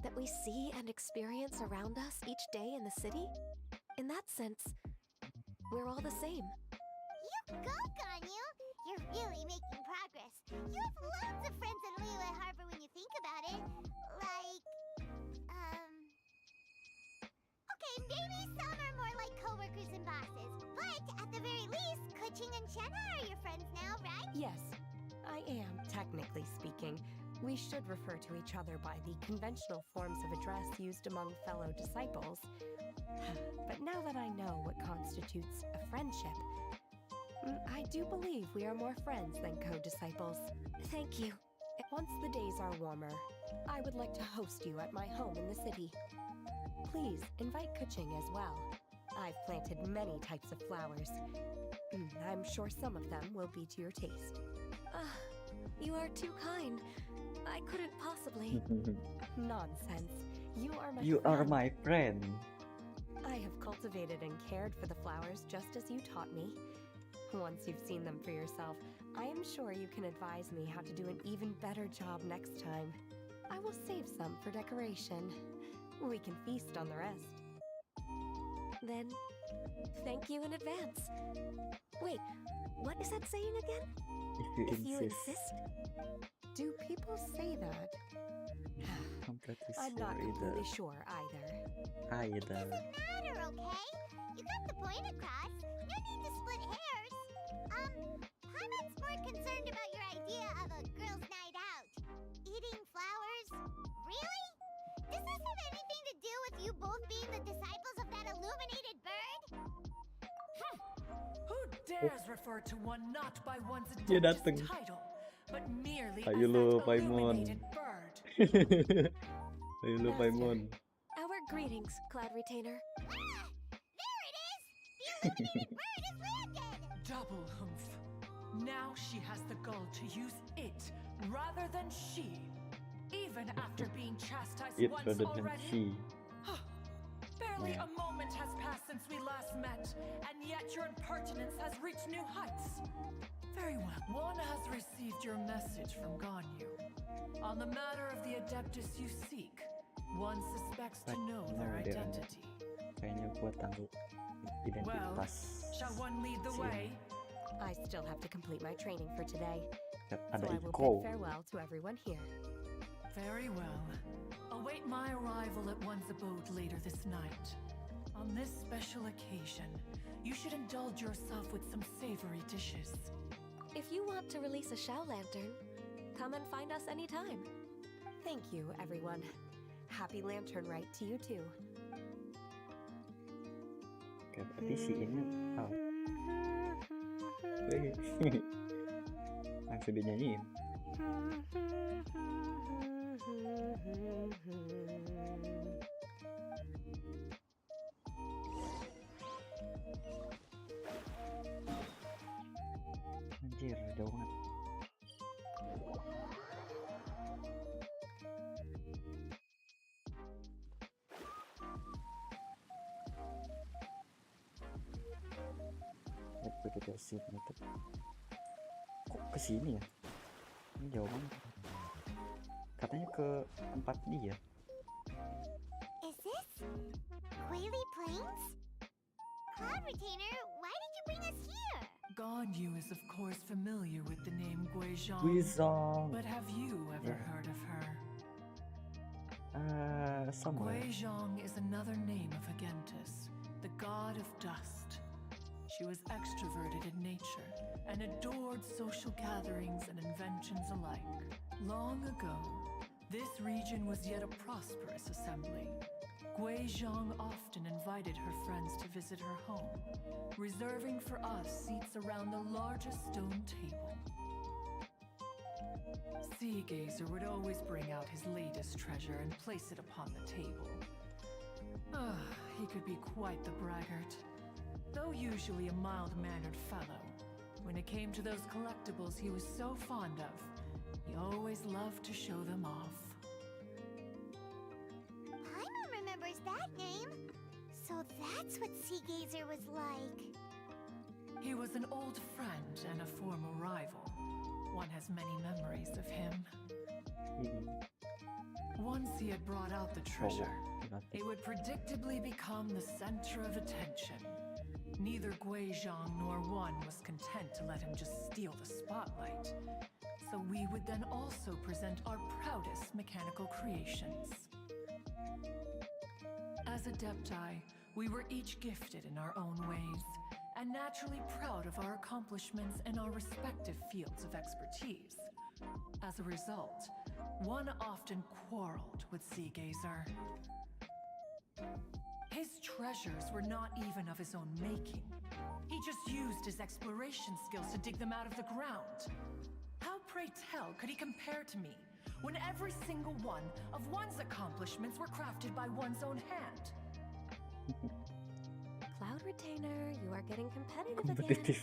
that we see and experience around us each day in the city, in that sense, we're all the same. You go, Ganyu! You're really making progress. You have loads of friends in Liyue Harbor when you think about it. Like, okay, maybe some are more like coworkers and bosses. But at the very least, Kuching and Shenna are your friends now, right? Yes, I am, technically speaking. We should refer to each other by the conventional forms of address used among fellow disciples. But now that I know what constitutes a friendship, I do believe we are more friends than co-disciples. Thank you. Once the days are warmer, I would like to host you at my home in the city. Please invite Kuching as well. I've planted many types of flowers. I'm sure some of them will be to your taste. You are too kind. I couldn't possibly. Nonsense. You are my You friend. are my friend. I have cultivated and cared for the flowers just as you taught me. Once you've seen them for yourself, I am sure you can advise me how to do an even better job next time. I will save some for decoration. We can feast on the rest. Then, thank you in advance. Wait, what is that saying again? If you insist. Do people say that? I'm pretty I'm sure not either. completely sure either. Either. Doesn't matter, okay? You got the point across. No need to split hairs. Paimon's more concerned about your idea of a girls' night out. Eating flowers? Really? Does this have anything to do with you both being the disciples of that illuminated bird? Who dares refer to one not by one's Dia adopted dateng. title, but merely Ayo as lo, that Paimon. illuminated bird? Ayo lo, Paimon. Our greetings, Cloud Retainer. There it is! The illuminated bird has landed! Double humph. Now she has the gall to use it rather than she, even after being chastised It once rather than already. she. Barely Yeah. a moment has passed since we last met, and yet your impertinence has reached new heights. Very well. One has received your message from Ganyu. On the matter of the Adeptus you seek, one suspects to know their No, dia ada. identity. Kayaknya gua tahu Well, identitas. shall one lead the si way? I still have to complete my training for today, so Ada I will Iko. bid farewell to everyone here. Very well. Await my arrival at one's abode later this night. On this special occasion, you should indulge yourself with some savory dishes. If you want to release a Shao Lantern, come and find us anytime. Thank you, everyone. Happy Lantern Rite to you too. Oke, berarti si ini. Oh. Wih. Langsung dinyanyiin. Anjir, jauh banget. Lihat begitu sih menutup. Kok kesini ya? Ini jauh banget. Katanya ke tempat dia. Is this Quaily Plains? Cloud Retainer, why did you bring us here? Ganyu is of course familiar with the name Guizhong. Guizhong. But have you ever Yeah. heard of her? Somewhere. Guizhong is another name of Agentis, the god of dust. She was extroverted in nature and adored social gatherings and inventions alike. Long ago, this region was yet a prosperous assembly. Guizhong often invited her friends to visit her home, reserving for us seats around the largest stone table. Sea Gazer would always bring out his latest treasure and place it upon the table. He could be quite the braggart. Though usually a mild-mannered fellow, when it came to those collectibles he was so fond of, he always loved to show them off. Paimon remembers that name. So that's what Sea Gazer was like. He was an old friend and a former rival. One has many memories of him. Once he had brought out the treasure, it would predictably become the center of attention. Neither Guizhong nor one was content to let him just steal the spotlight. So we would then also present our proudest mechanical creations. As Adepti, we were each gifted in our own ways, and naturally proud of our accomplishments in our respective fields of expertise. As a result, one often quarreled with Sea Gazer. His treasures were not even of his own making. He just used his exploration skills to dig them out of the ground. How, pray tell, could he compare to me, when every single one of one's accomplishments were crafted by one's own hand? Cloud Retainer, you are getting competitive again. Kompetitif.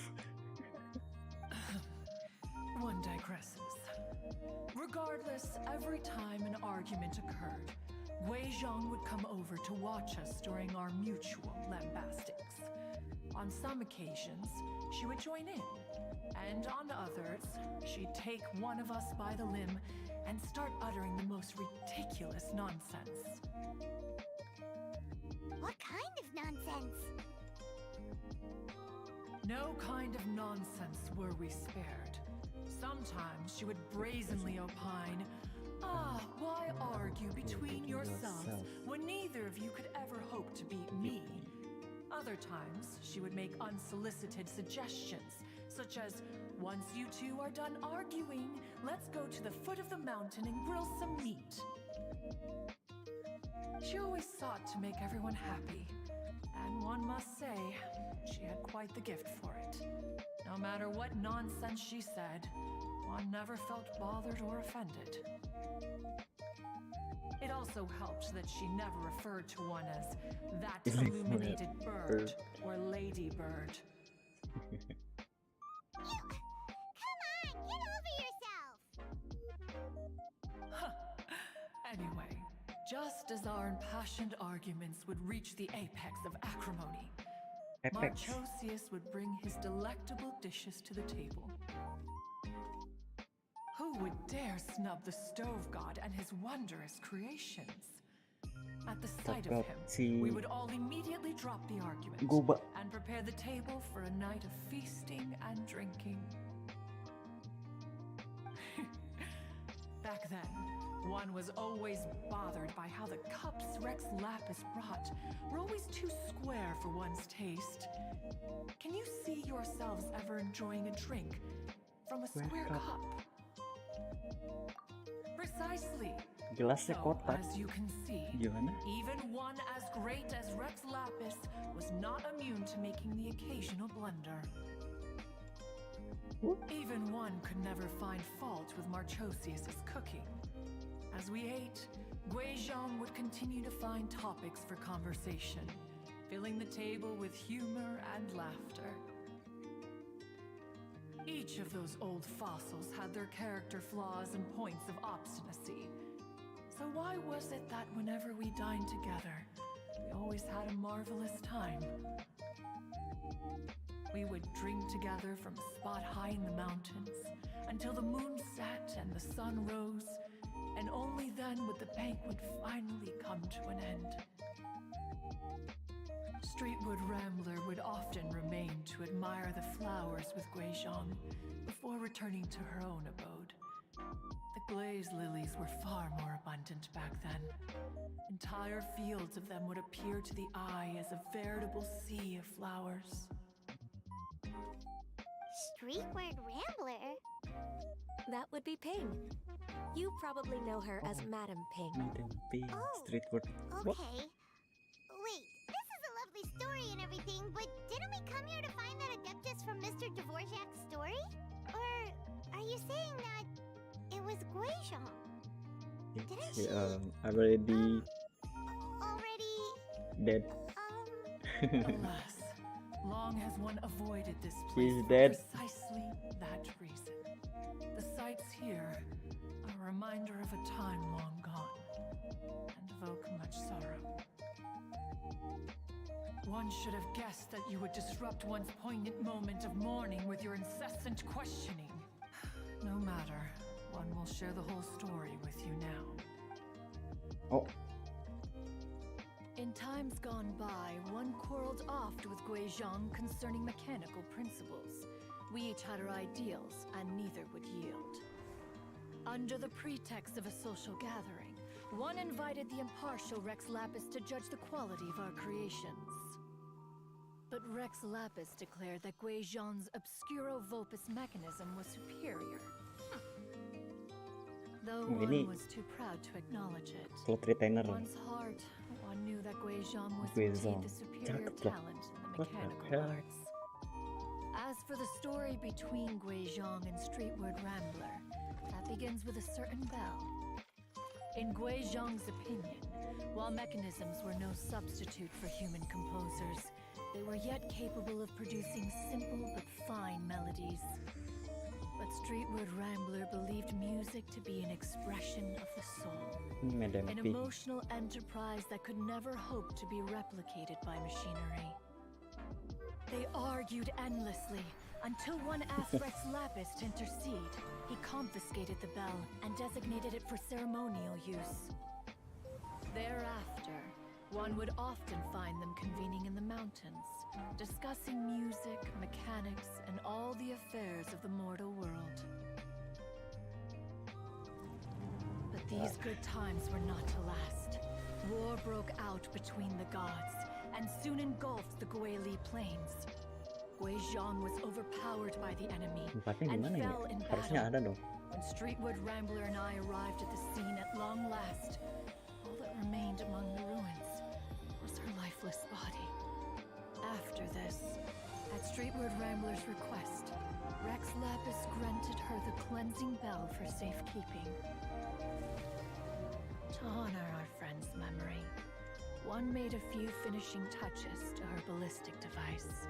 One digresses. Regardless, every time an argument occurred, Guizhong would come over to watch us during our mutual lambastics. On some occasions, she would join in, and on others, she'd take one of us by the limb and start uttering the most ridiculous nonsense. What kind of nonsense? No kind of nonsense were we spared. Sometimes she would brazenly opine, why argue between yourselves when neither of you could ever hope to beat me? Other times, she would make unsolicited suggestions, such as, once you two are done arguing, let's go to the foot of the mountain and grill some meat. She always sought to make everyone happy, and one must say, she had quite the gift for it. No matter what nonsense she said, one never felt bothered or offended. It also helped that she never referred to one as that illuminated bird or lady bird. Come on, get over yourself! Anyway, just as our impassioned arguments would reach the apex of acrimony, Marchosius would bring his delectable dishes to the table. Who would dare snub the stove god and his wondrous creations? At the sight of him, we would all immediately drop the argument and prepare the table for a night of feasting and drinking. Back then, one was always bothered by how the cups Rex Lapis brought were always too square for one's taste. Can you see yourselves ever enjoying a drink from a square cup? Precisely. Gelasnya kotak. As you can see, Gimana? even one as great as Rex Lapis was not immune to making the occasional blunder. Even one could never find fault with Marchosius's cooking. As we ate, Guizhong would continue to find topics for conversation, filling the table with humor and laughter. Each of those old fossils had their character flaws and points of obstinacy. So why was it that whenever we dined together, we always had a marvelous time? We would drink together from a spot high in the mountains until the moon set and the sun rose, and only then would the banquet finally come to an end. Streetwood Rambler would often remain to admire the flowers with Guizhong before returning to her own abode. The glaze lilies were far more abundant back then. Entire fields of them would appear to the eye as a veritable sea of flowers. Streetward Rambler? That would be Ping. You probably know her as Madam Ping. Madam Ping, Oh, Streetwood. What? Okay. Wait, this is a lovely story and everything, but didn't we come here to find that Adeptus from Mr. Dvorak's story? Or are you saying that it was Guizhong? Didn't she Already already dead. Alas, long has one avoided this place She's for dead. precisely that reason. The sights here are a reminder of a time long gone and evoke much sorrow. One should have guessed that you would disrupt one's poignant moment of mourning with your incessant questioning. No matter, one will share the whole story with you now. Oh, In times gone by, one quarreled oft with Guizhong concerning mechanical principles. We each had our ideals, and neither would yield. Under the pretext of a social gathering, one invited the impartial Rex Lapis to judge the quality of our creations. But Rex Lapis declared that Guizhong's Obscuro Vulpus mechanism was superior. Though Ini one was too proud to acknowledge it, plot retainer. one's heart, one knew that Guizhong was Guizhong. indeed the superior Cakep lah. talent in the What the mechanical hell? arts. As for the story between Guizhong and Streetwood Rambler, that begins with a certain bell. In Guizhong's opinion, while mechanisms were no substitute for human composers, they were yet capable of producing simple but fine melodies. But Streetwood Rambler believed music to be an expression of the soul, Madam an Ping. emotional enterprise that could never hope to be replicated by machinery. They argued endlessly until one asked Rex Lapis to intercede. He confiscated the bell and designated it for ceremonial use. Thereafter, one would often find them convening in the mountains, discussing music, mechanics, and all the affairs of the mortal world. But these good times were not to last. War broke out between the gods, and soon engulfed the YAYY plains. Guizhong was overpowered by the enemy Tempatnya and gimana ya? fell in Harusnya battle. ada dong. When Streetwood Rambler and I arrived at the scene at long last, all that remained among the ruins was her lifeless body. After this, at Streetwood Rambler's request, Rex Lapis granted her the cleansing bell for safekeeping. To honor our friend's memory, one made a few finishing touches to her ballistic device.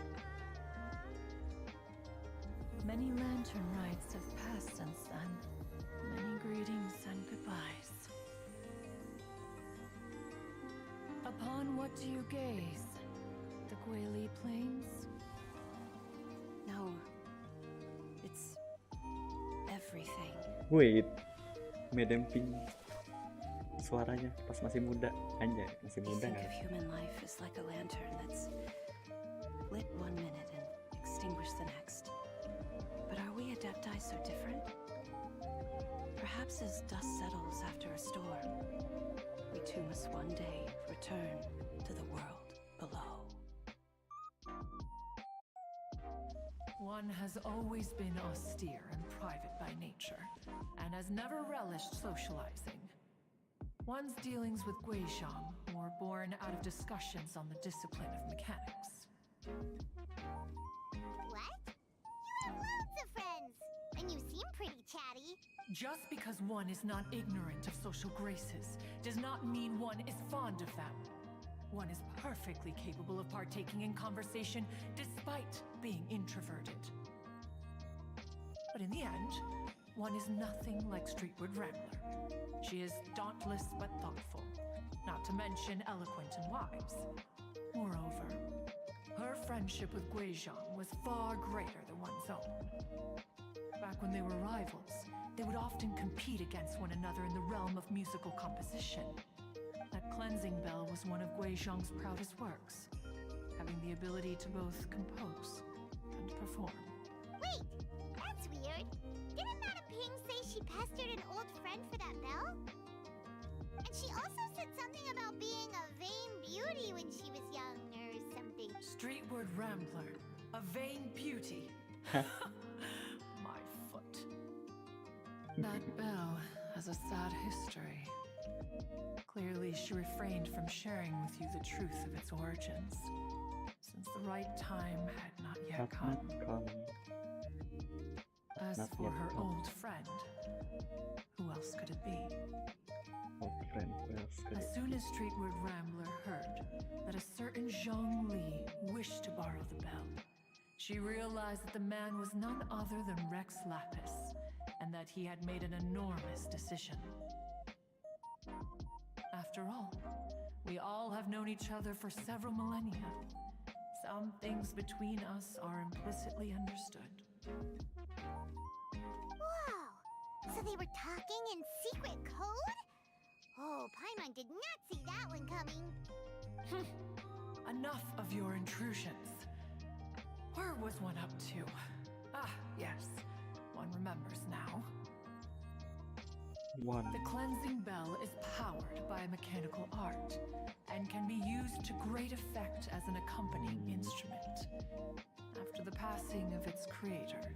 Many lantern rites have passed since then. Many greetings and goodbyes. Upon what do you gaze? The YAYY plains? No. It's everything. Wait, Madam Ping. Suaranya pas masih muda. Anjay, masih We muda think nggak? of human life as like a lantern that's lit one minute and extinguished the next. But are we Adepti so different? Perhaps as dust settles after a storm, we too must one day return to the world below. One has always been austere and private by nature, and has never relished socializing. One's dealings with Guizhong were born out of discussions on the discipline of mechanics. What? You have loads of friends! mean you seem pretty chatty. Just because one is not ignorant of social graces does not mean one is fond of them. One is perfectly capable of partaking in conversation despite being introverted. But in the end, one is nothing like Streetward Rambler. She is dauntless but thoughtful, not to mention eloquent and wise. Moreover, her friendship with Guizhong was far greater than one's own. Back when they were rivals, they would often compete against one another in the realm of musical composition. That cleansing bell was one of Guizhong's proudest works, having the ability to both compose and perform. Wait, that's weird. Didn't Madame Ping say she pestered an old friend for that bell? And she also said something about being a vain beauty when she was young or something. Streetward Rambler, a vain beauty. My foot. That bell has a sad history. Clearly, she refrained from sharing with you the truth of its origins, since the right time had not yet come. As for her old friend, who else could it be? As soon as Streetward Rambler heard that a certain Zhong Li wished to borrow the bell, she realized that the man was none other than Rex Lapis, and that he had made an enormous decision. After all, we all have known each other for several millennia. Some things between us are implicitly understood. Whoa! So they were talking in secret code? Oh, Paimon did not see that one coming. Enough of your intrusions. Where was one up to? Ah, yes. One remembers now. The cleansing bell is powered by a mechanical art and can be used to great effect as an accompanying instrument. After the passing of its creator,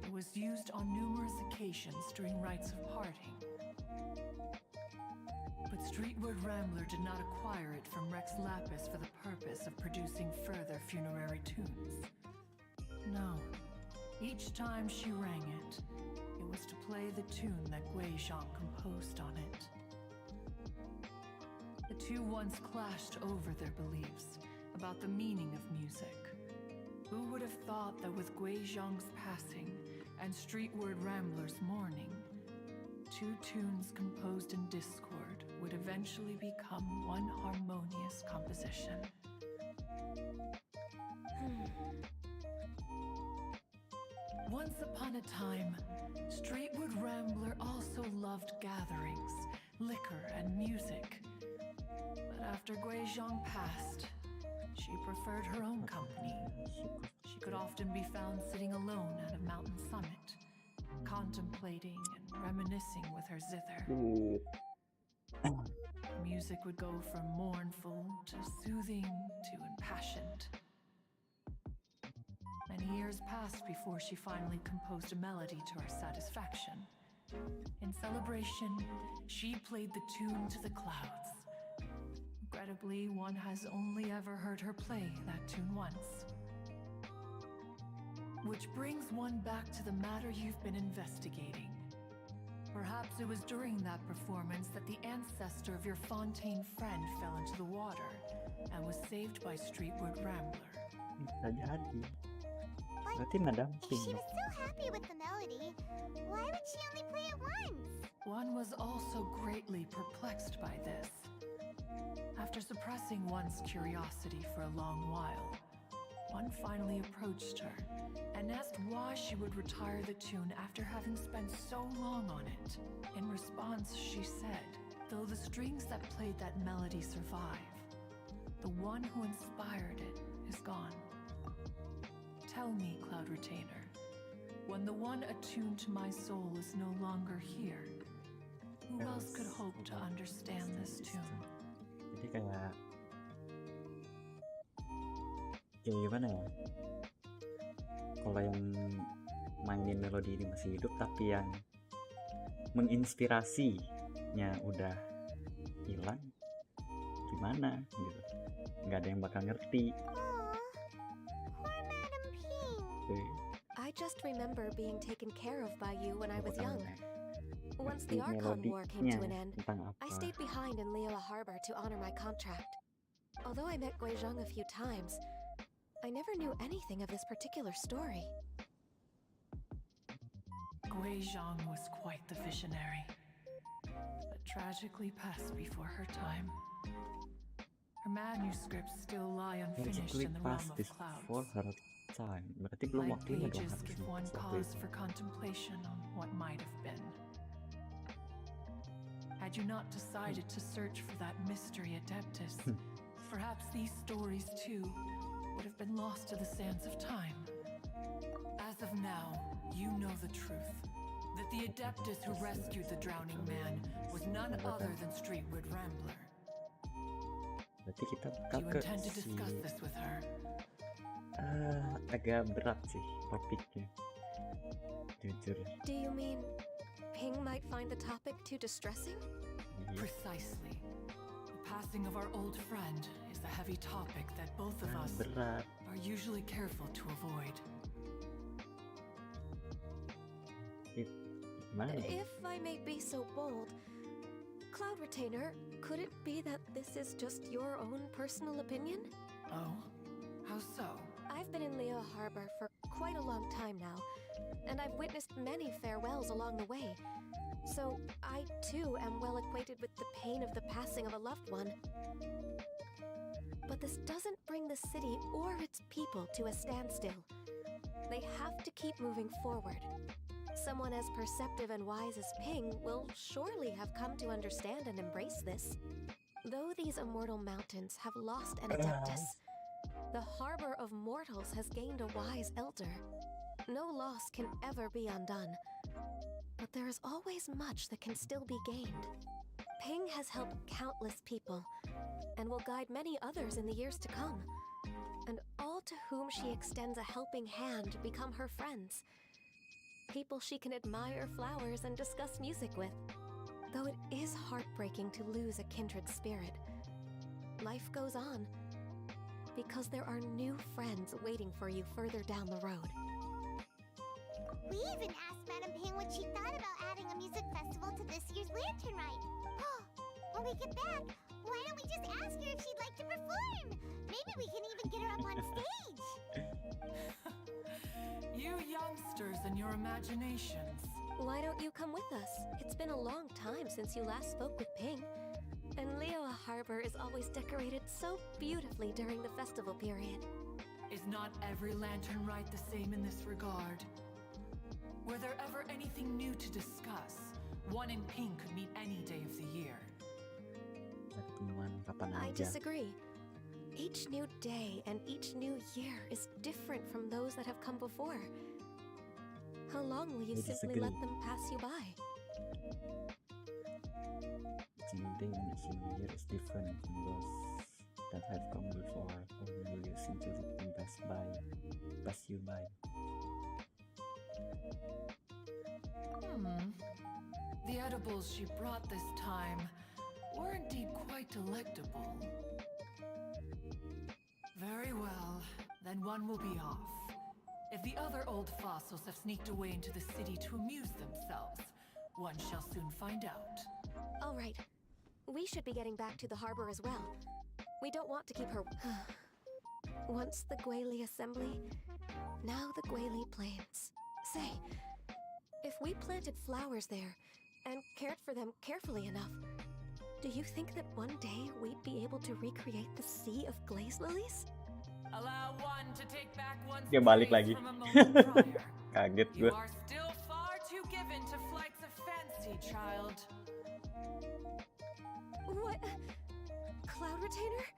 it was used on numerous occasions during rites of parting. But Streetward Rambler did not acquire it from Rex Lapis for the purpose of producing further funerary tunes. No. Each time she rang it, it was to play the tune that Guizhong composed on it. The two once clashed over their beliefs about the meaning of music. Who would have thought that with Guizhong's passing and Streetward Rambler's mourning, two tunes composed in discord would eventually become one harmonious composition? Once upon a time, Streetward Rambler also loved gatherings, liquor, and music. But after Guizhong passed, she preferred her own company. She could often be found sitting alone at a mountain summit, contemplating and reminiscing with her zither. Music would go from mournful to soothing to impassioned. Many years passed before she finally composed a melody to her satisfaction. In celebration, she played the tune to the clouds. Regrettably, one has only ever heard her play that tune once. Which brings one back to the matter you've been investigating. Perhaps it was during that performance that the ancestor of your Fontaine friend fell into the water and was saved by Streetward Rambler. But if she was so happy with the melody, why would she only play it once? One was also greatly perplexed by this. After suppressing one's curiosity for a long while, one finally approached her and asked why she would retire the tune after having spent so long on it. In response, she said, though the strings that played that melody survive, the one who inspired it is gone. Tell me, Cloud Retainer, when the one attuned to my soul is no longer here, who else could hope to understand this tune? Jadi kayak gimana ya? Kalau yang mainin melodi ini masih hidup, tapi yang menginspirasinya udah hilang, gimana gitu? Nggak ada yang bakal ngerti. Poor Madame Ping. I just remember being taken care of by you when I was young. Once Ngerti the Archon War came to an melodinya end, tentang I apa. stayed behind in Liyue Harbor to honor my contract. Although I met Guizhong a few times, I never knew anything of this particular story. Guizhong was quite the visionary, but tragically passed before her time. Her manuscripts still lie unfinished Basically in the realm past of this clouds. for her time. Berarti belum Blank waktunya dong pages harusnya give one seperti cause itu. for contemplation on what might have been. Had you not decided to search for that mystery adeptus, perhaps these stories too would have been lost to the sands of time. As of now, you know the truth. That the adeptus who rescued the drowning man was none other than Streetwood Rambler. Berarti kita Do you bakal ke intend to si discuss this with her? agak berat sih topiknya. Jujur. Do you mean Ping might find the topic too distressing? Iya. Precisely. The passing of our old friend is a heavy topic that both of us Berat. are usually careful to avoid. Gimana? If I may be so bold, Cloud Retainer, could it be that this is just your own personal opinion? Oh? How so? I've been in Liyue Harbor for quite a long time now, and I've witnessed many farewells along the way. So I too am well acquainted with the pain of the passing of a loved one. But this doesn't bring the city or its people to a standstill. They have to keep moving forward. Someone as perceptive and wise as Ping will surely have come to understand and embrace this. Though these immortal mountains have lost an adeptus, the harbor of mortals has gained a wise elder. No loss can ever be undone, but there is always much that can still be gained. Ping has helped countless people, and will guide many others in the years to come. And all to whom she extends a helping hand become her friends. People she can admire flowers and discuss music with. Though it is heartbreaking to lose a kindred spirit, life goes on, because there are new friends waiting for you further down the road. We even asked Madame Ping what she thought about adding a music festival to this year's Lantern Ride. When we get back, why don't we just ask her if she'd like to perform? Maybe we can even get her up on stage. You youngsters and your imaginations. Why don't you come with us? It's been a long time since you last spoke with Ping. And Liyue Harbor is always decorated so beautifully during the festival period. Is not every lantern rite the same in this regard? Were there ever anything new to discuss? One in Ping could meet any day of the year. I disagree. Each new day and each new year is different from those that have come before. How long will you simply let them pass you by? Each new day and each new year is different from those that have come before. Or will you simply let them pass you by? The edibles she brought this time were indeed quite delectable. Very well, then one will be off. If the other old fossils have sneaked away into the city to amuse themselves, one shall soon find out. All right. We should be getting back to the harbor as well. We don't want to keep her... Once the YAYY assembly, now the YAYY plains. Say, if we planted flowers there and cared for them carefully enough, do you think that one day we'd be able to recreate the sea of glaze lilies? Allow one to take back one's Dia balik praise lagi. from a moment prior. Kaget You gue. are still far too given to flights of fancy, child. What? Cloud Retainer?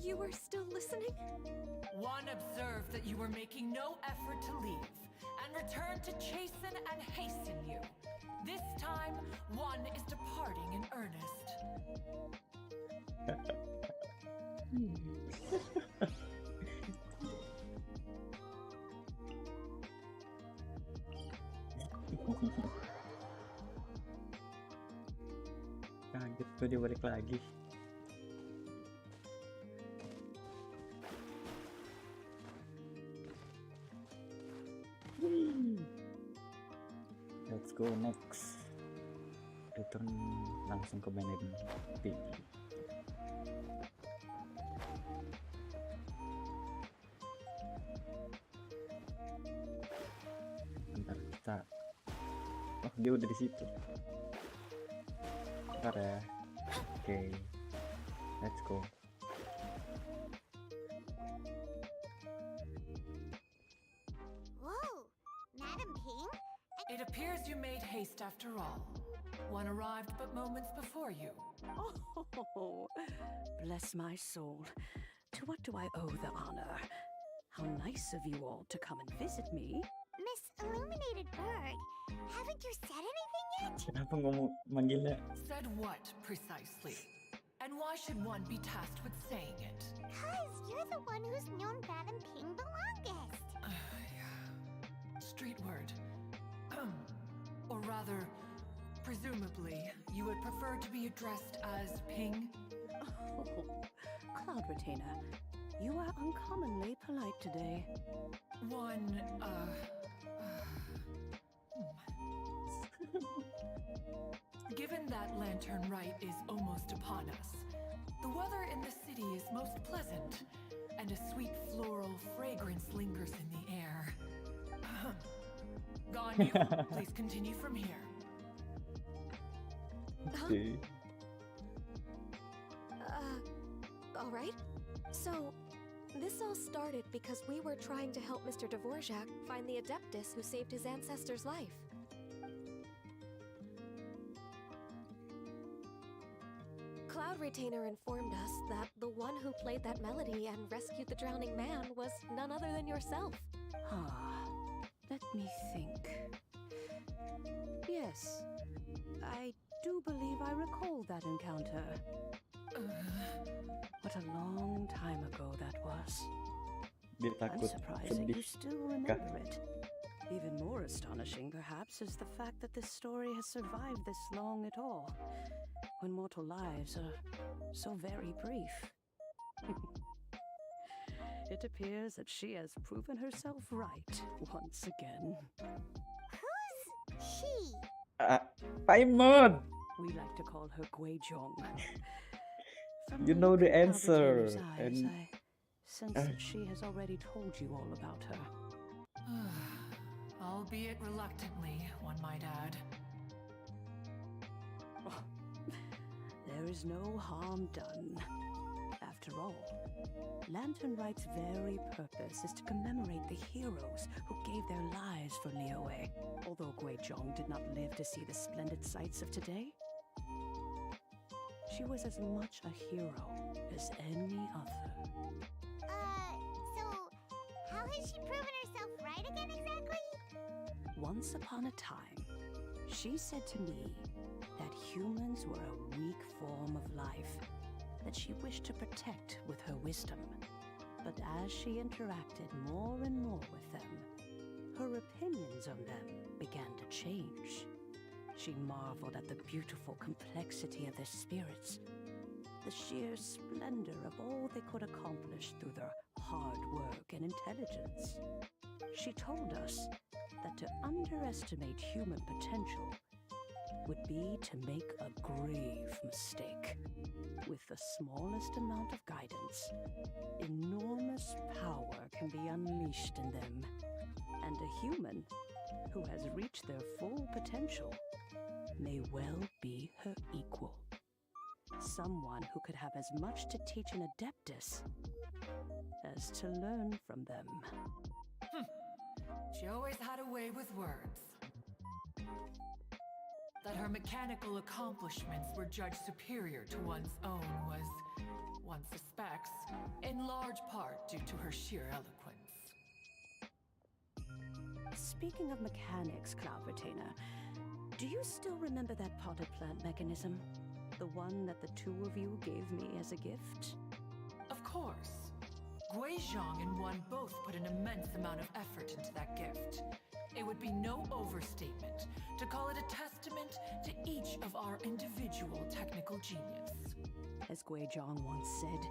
You were still listening? One observed that you were making no effort to leave, and returned to chasten and hasten you. This time, one is departing in earnest. Kaget gue dia balik lagi. next. Return langsung ke main page. Bentar kita. Oh, dia udah di situ. Bentar ya. Oke. Let's go. Whoa, Madam Ping? It appears you made haste after all. One arrived but moments before you. Oh, bless my soul. To what do I owe the honor? How nice of you all to come and visit me. Miss Illuminated Bird, haven't you said anything yet? Kenapa ngomong manggilnya? Said what, precisely? And why should one be tasked with saying it? Cause you're the one who's known Madam Ping the longest. Street word. Or rather, presumably, you would prefer to be addressed as Ping? Oh, Cloud Retainer, you are uncommonly polite today. Given that Lantern Rite is almost upon us, the weather in the city is most pleasant, and a sweet floral fragrance lingers in the air. Ganyu, please continue from here. Okay. All right. So, this all started because we were trying to help Mr. Dvorak find the Adeptus who saved his ancestor's life. Cloud Retainer informed us that the one who played that melody and rescued the drowning man was none other than yourself. Let me think. Yes, I do believe I recall that encounter. What a long time ago that was. Dia I'm takut surprised that sedih. you still remember it. Even more astonishing, perhaps, is the fact that this story has survived this long at all, when mortal lives are so very brief. It appears that she has proven herself right once again. Who's she? Paimon! We like to call her Guizhong. You know the answer. And And I sense that she has already told you all about her. Albeit reluctantly, one might add. There is no harm done. After all, Lantern Rite's very purpose is to commemorate the heroes who gave their lives for Liyue. Although Guizhong did not live to see the splendid sights of today, she was as much a hero as any other. So, how has she proven herself right again exactly? Once upon a time, she said to me that humans were a weak form of life that she wished to protect with her wisdom. But as she interacted more and more with them, her opinions on them began to change. She marveled at the beautiful complexity of their spirits, the sheer splendor of all they could accomplish through their hard work and intelligence. She told us that to underestimate human potential would be to make a grave mistake. With the smallest amount of guidance, enormous power can be unleashed in them, and a human who has reached their full potential may well be her equal. Someone who could have as much to teach an Adeptus as to learn from them. She always had a way with words. That her mechanical accomplishments were judged superior to one's own was, one suspects, in large part due to her sheer eloquence. Speaking of mechanics, Cloud Retainer, do you still remember that potted plant mechanism? The one that the two of you gave me as a gift? Of course. Guizhong and one both put an immense amount of effort into that gift. It would be no overstatement to call it a testament to each of our individual technical genius. As Guizhong once said,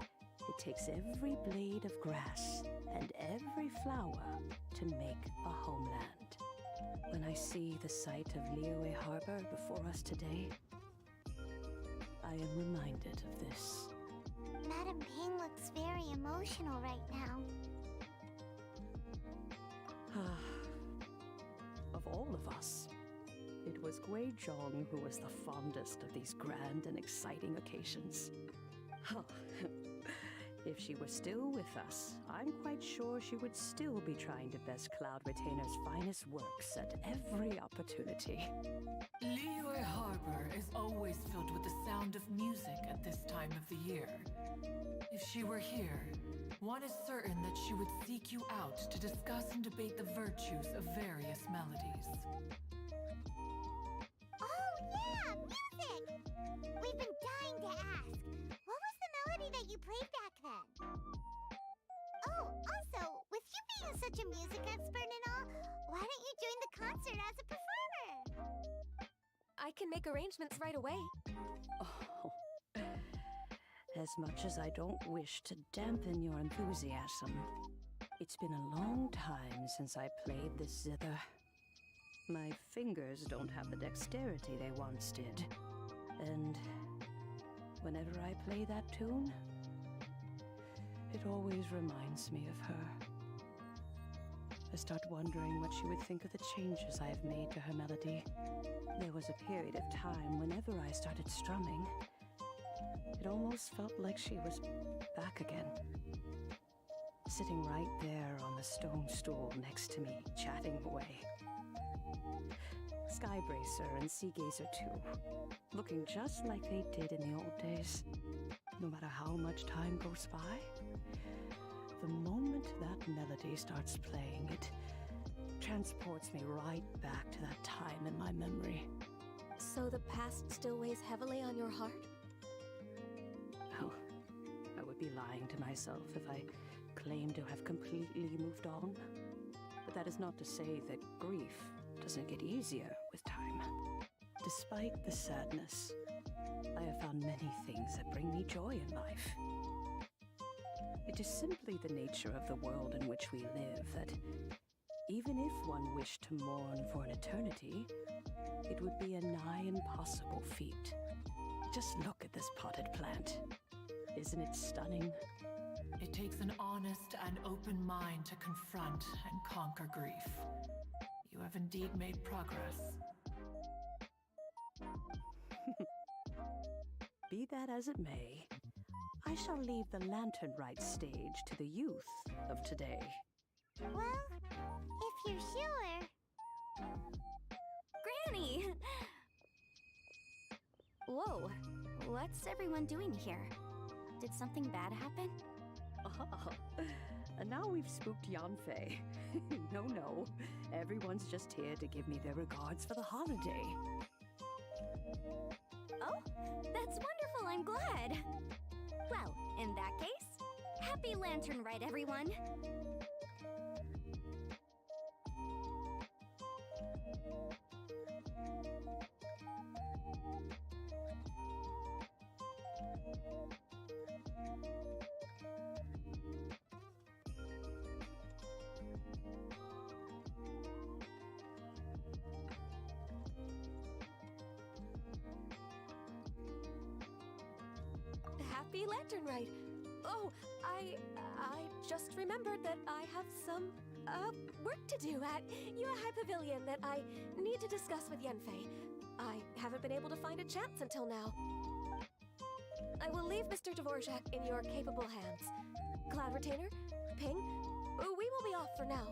it takes every blade of grass and every flower to make a homeland. when I see the sight of YAYY Harbor before us today, I am reminded of this. Madam Ping looks very emotional right now. Of all of us, it was Guizhong who was the fondest of these grand and exciting occasions. If she were still with us, I'm quite sure she would still be trying to best Cloud Retainer's finest works at every opportunity. YAYY Harbor is always filled with the sound of music at this time of the year. If she were here, one is certain that she would seek you out to discuss and debate the virtues of various melodies. Oh yeah, music! We've been dying to ask. What was the melody that you played back then? Oh, also, with you being such a music expert and all, why don't you join the concert as a performer? I can make arrangements right away. Oh, as much as I don't wish to dampen your enthusiasm, it's been a long time since I played this zither. My fingers don't have the dexterity they once did, and whenever I play that tune, it always reminds me of her. I start wondering what she would think of the changes I have made to her melody. There was a period of time whenever I started strumming, it almost felt like she was back again. Sitting right there on the stone stool next to me, chatting away. Skybracer and Seagazer too, looking just like they did in the old days. No matter how much time goes by, the moment that melody starts playing, it transports me right back to that time in my memory. So the past still weighs heavily on your heart? Oh, I would be lying to myself if I claimed to have completely moved on. But that is not to say that grief doesn't get easier with time. Despite the sadness, I have found many things that bring me joy in life. It is simply the nature of the world in which we live that even if one wished to mourn for an eternity, it would be a nigh impossible feat. Just look at this potted plant. Isn't it stunning? It takes an honest and open mind to confront and conquer grief. You have indeed made progress. Be that as it may, I shall leave the lantern rite stage to the youth of today. Well, if you're sure. Granny! Whoa, what's everyone doing here? Did something bad happen? Oh, and now we've spooked Yanfei. No, everyone's just here to give me their regards for the holiday. Oh, that's wonderful, I'm glad. Well, in that case, happy Lantern Rite, everyone. Happy Lantern Rite! Oh, I just remembered that I have some, work to do at YAYY Pavilion that I need to discuss with Yanfei. I haven't been able to find a chance until now. I will leave Mr. Dvorak in your capable hands. Cloud Retainer, Ping, we will be off for now.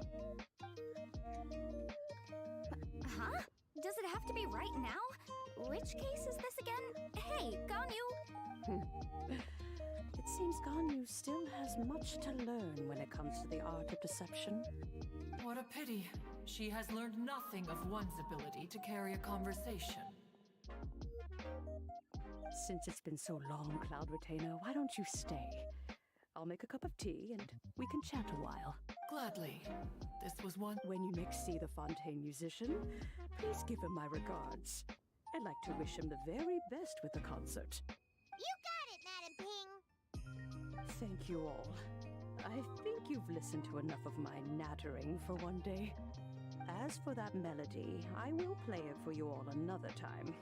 Huh? Does it have to be right now? Which case is this again? Hey, Ganyu! It seems Ganyu still has much to learn when it comes to the art of deception. What a pity. She has learned nothing of one's ability to carry a conversation. Since it's been so long, Cloud Retainer, why don't you stay? I'll make a cup of tea and we can chat a while. Gladly. This was one. When you next see the Fontaine musician, please give him my regards. I'd like to wish him the very best with the concert. You got it, Madam Ping. Thank you all. I think you've listened to enough of my nattering for one day. As for that melody, I will play it for you all another time.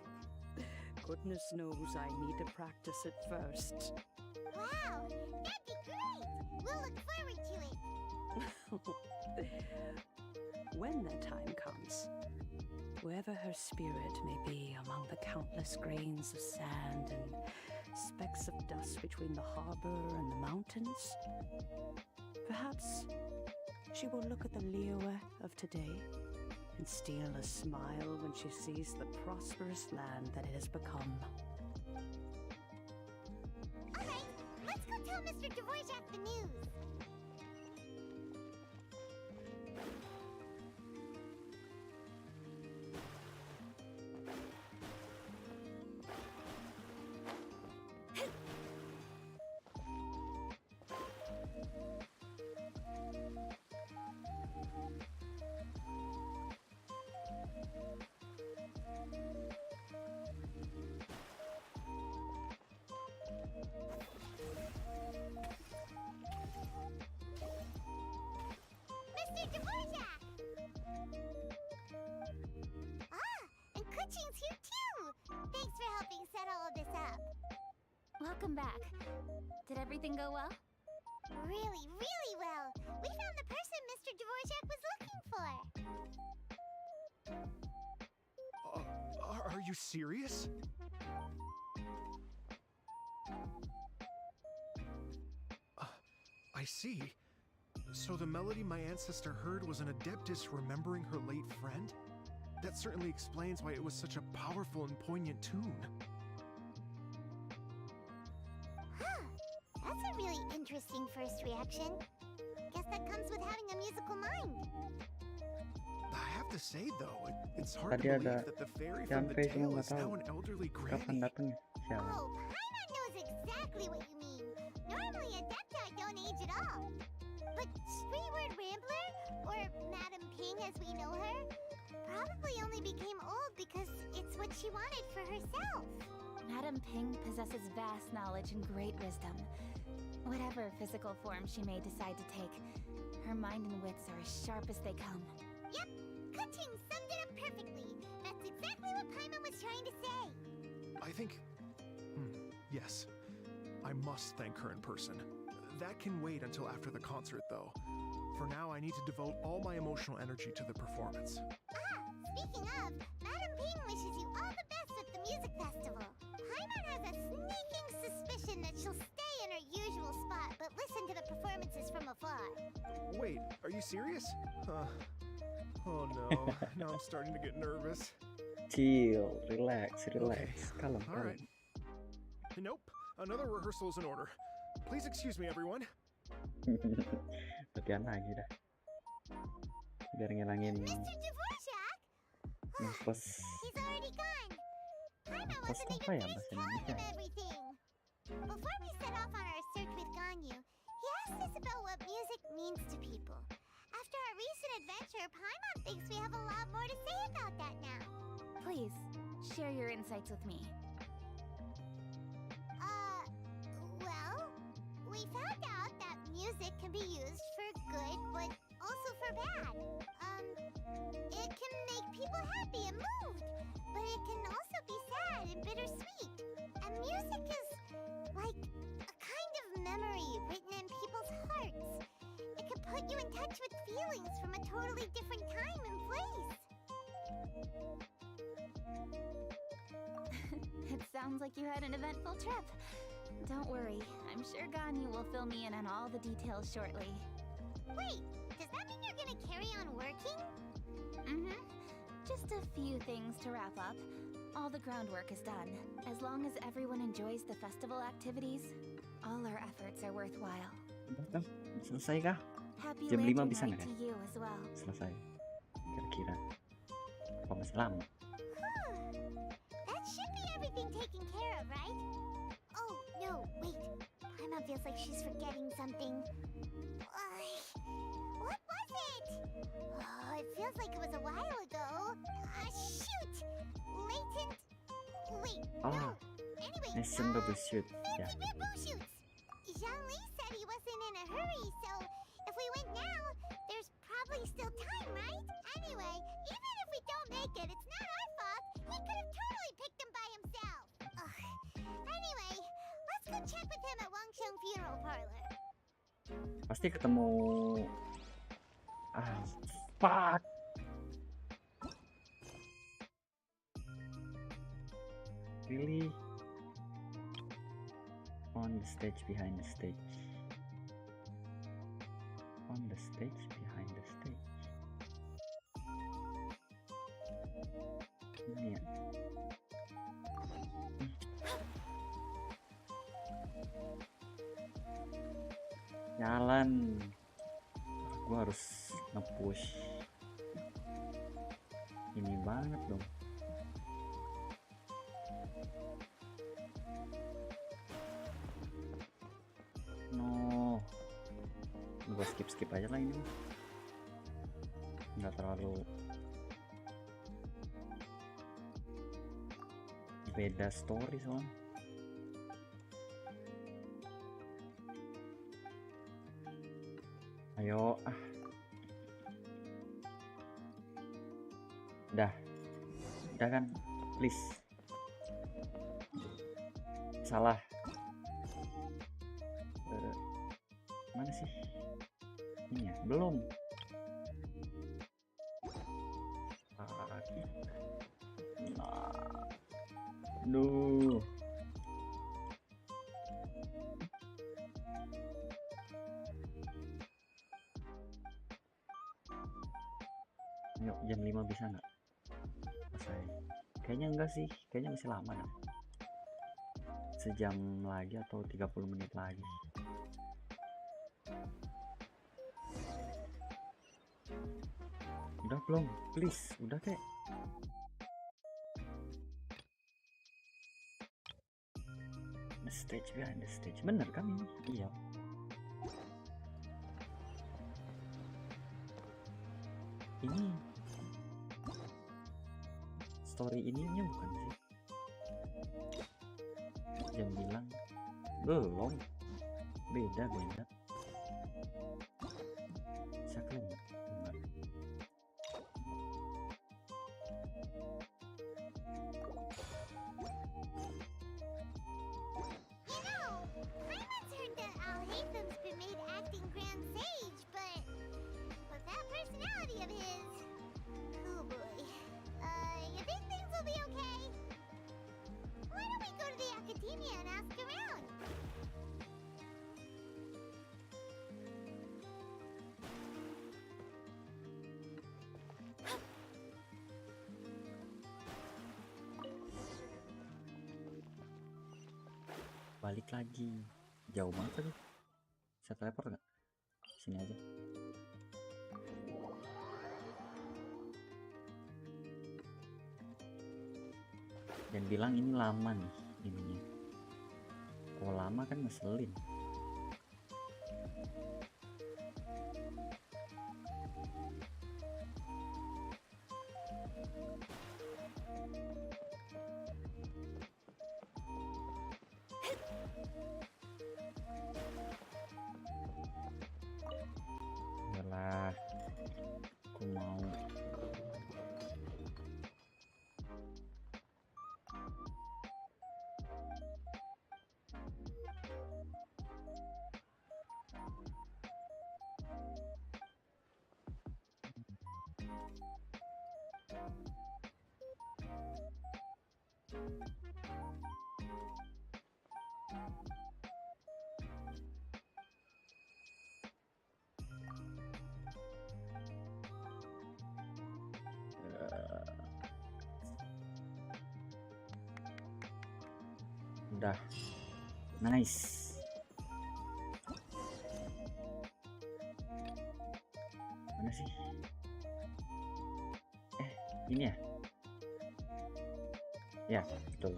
Goodness knows I need to practice it first. Wow, that'd be great! We'll look forward to it. When that time comes, wherever her spirit may be among the countless grains of sand and specks of dust between the harbor and the mountains, perhaps she will look at the Liyue of today and steal a smile when she sees the prosperous land that it has become. All right, let's go tell Mr. Dvorak the news. Mr. Dvorak! Ah, and Kuchin's here too! Thanks for helping set all of this up. Welcome back. Did everything go well? Really, really well. We found the person Mr. Dvorak was looking for. Are you serious? I see. So the melody my ancestor heard was an adeptus remembering her late friend? That certainly explains why it was such a powerful and poignant tune. Huh. That's a really interesting first reaction. Guess that comes with having a musical mind. I have to say though, it's hard to Tadi believe ada that the fairy from the sampai cuma tale nggak is now tahu an elderly kapan granny. datangnya. Siapa? Oh, Paimon knows exactly what you mean. Normally Adepti don't age at all. But Streetward Rambler, or Madam Ping as we know her, probably only became old because it's what she wanted for herself. Madam Ping possesses vast knowledge and great wisdom. Whatever physical form she may decide to take, her mind and wits are as sharp as they come. Yep, Kuching summed it up perfectly. That's exactly what Paimon was trying to say. I think... yes. I must thank her in person. That can wait until after the concert, though. For now, I need to devote all my emotional energy to the performance. Ah, speaking of, Madam Ping wishes you all the best at the music festival. Paimon has a sneaking suspicion that she'll stay in her usual spot, but listen to the performances from afar. Wait, are you serious? Oh no, now I'm starting to get nervous. Chill, relax, relax. Kalem, All kalem. right. Nope, another rehearsal is in order. Please excuse me, everyone. Latihan lagi dah. Biar ngilangin Mr. Dvorak? ngekos. He's already gone. Paimon Ngekos wasn't apa ya even bahasa finished telling Indonesia? him everything. Before we set off on our search with Ganyu, he asked us about what music means to people. After our recent adventure, Paimon thinks we have a lot more to say about that now. Please, share your insights with me. Well, we found out that music can be used for good, but also for bad. It can make people happy and moved, but it can also be sad and bittersweet. And music is like a kind of memory written in people's hearts. It can put you in touch with feelings from a totally different time and place. It sounds like you had an eventful trip. Don't worry, I'm sure Ganyu will fill me in on all the details shortly. Wait, does that mean you're gonna carry on working? Mm-hmm. Just a few things to wrap up. All the groundwork is done. As long as everyone enjoys the festival activities, all our efforts are worthwhile. Udah, selesai kah? Happy Jam 5 Lantern bisa Night nggak to ya? you as well. Selesai. Kira-kira. Apa masih lama? That should be everything taken care of, right? Oh, no, wait. Paimon feels like she's forgetting something. What was it? Oh, it feels like it was a while ago. Shoot! Latent... Wait, no. Anyway, Nation Bubble Shoot. Ya. fancy bamboo shoots! Zhangli said he wasn't in a hurry, so if we went now, there's probably still time, right? I Anyway, even if we don't make it, it's not our fault. He could have totally picked them by himself. Ugh. Anyway, let's go check with him at Wangsheng Funeral Parlor. Pasti ketemu. Ah, fuck. Really? On the stage, behind the stage. On the stage, behind the stage. Ini ya. Jalan. Gua harus nge-push. Ini banget dong. No. Gua skip aja lah ini. Nggak terlalu beda story soalnya. Ayo, udah kan, please. Salah. Mana sih? Ini ya, belum. Duh. Yuk, jam 5 bisa nggak? Selesai. Kayaknya enggak sih, kayaknya masih lama dah. Sejam lagi atau 30 menit lagi. Udah belum? Please, udah kek. The stage behind the stage. Bener kan ini? Iya. Ini story ininya bukan sih? Jam bilang belum. Beda. Siapa nih? Balik lagi. Jauh banget tadi. Bisa teleport nggak? Sini aja. Dan bilang ini lama nih ininya. Kalau lama kan ngeselin. Yalah, aku mau. Udah. Nice. Mana sih? Ini ya? Ya, betul.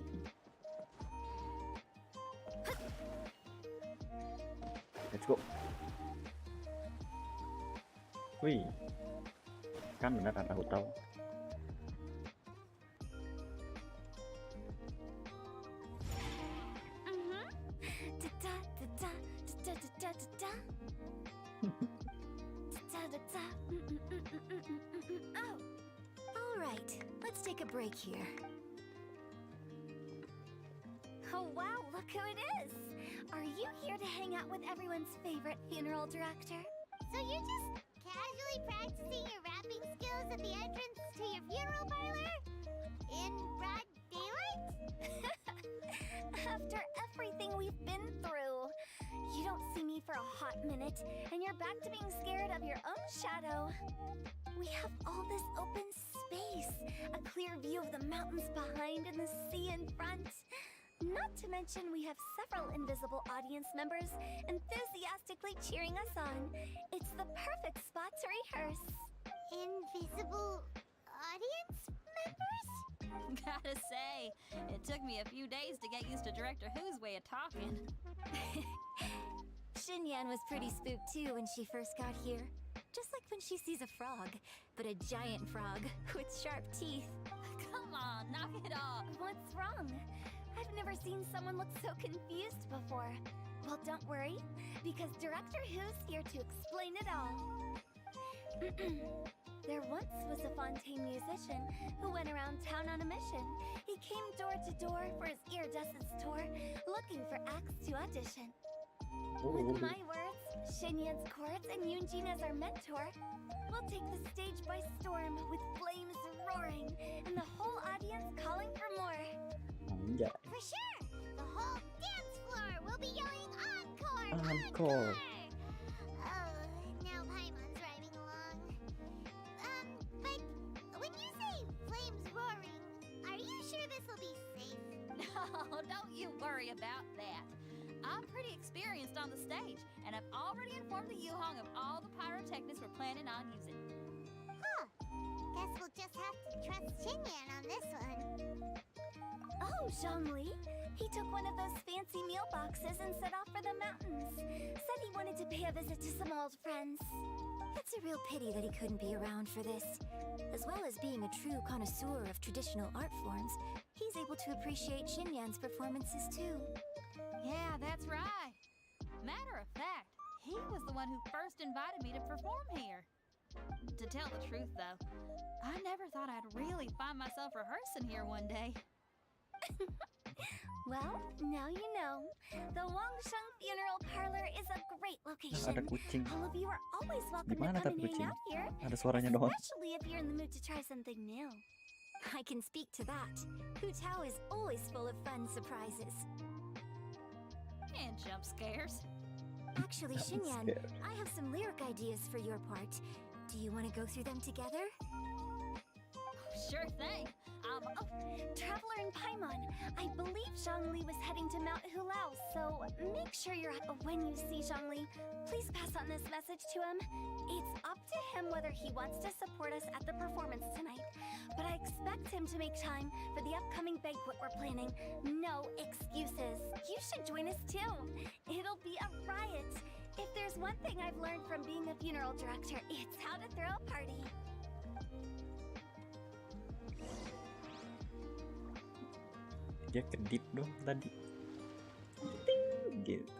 Let's go. Wih. Kan benar kata aku tahu. Oh, take a break here. Oh wow, look who it is! Are you here to hang out with everyone's favorite funeral director? So you're just casually practicing your rapping skills at the entrance to your funeral parlor? In broad daylight? After everything we've been through, you don't see me for a hot minute, and you're back to being scared of your own shadow. We have all this open space, a clear view of the mountains behind and the sea in front. Not to mention we have several invisible audience members enthusiastically cheering us on. It's the perfect spot to rehearse. Invisible audience members? Gotta say, it took me a few days to get used to Director Who's way of talking. Xinyan was pretty spooked too when she first got here. Just like when she sees a frog, but a giant frog with sharp teeth. Come on, knock it off. What's wrong? I've never seen someone look so confused before. Well, don't worry, because Director Who's here to explain it all. There once was a Fontaine musician who went around town on a mission. He came door to door for his iridescence tour, looking for acts to audition. With my words, Xinyan's chords, and Yunjin as our mentor, we'll take the stage by storm with flames roaring and the whole audience calling for more. Yeah. For sure! The whole dance floor will be yelling encore! Encore! Oh, now Paimon's rhyming along. But when you say flames roaring, are you sure this will be safe? No, don't you worry about that. I'm pretty experienced on the stage, and I've already informed the Yuhong of all the pyrotechnics we're planning on using. Huh. Guess we'll just have to trust Xinyan on this one. Oh, Zhongli. He took one of those fancy meal boxes and set off for the mountains. Said he wanted to pay a visit to some old friends. It's a real pity that he couldn't be around for this. As well as being a true connoisseur of traditional art forms, he's able to appreciate Xinyan's performances too. Yeah, that's right. Matter of fact, he was the one who first invited me to perform here. To tell the truth, though, I never thought I'd really find myself rehearsing here one day. Well, now you know. The Wangsheng Funeral Parlor is a great Ada location. kucing. All of you are always welcome to Gimana come tapi and hang kucing? out here, Ada suaranya doang. especially if you're in the mood to try something new. I can speak to that. Hu Tao is always full of fun surprises. And jump scares. Actually, Xinyan, I have some lyric ideas for your part. Do you want to go through them together? Sure thing. Traveler in Paimon, I believe Zhongli was heading to Mount Hulao, so make sure when you see Zhongli, please pass on this message to him. It's up to him whether he wants to support us at the performance tonight, but I expect him to make time for the upcoming banquet we're planning. No excuses. You should join us too. It'll be a riot. If there's one thing I've learned from being a funeral director, it's how to throw a party. Dia kedip dong tadi. Ting, gitu.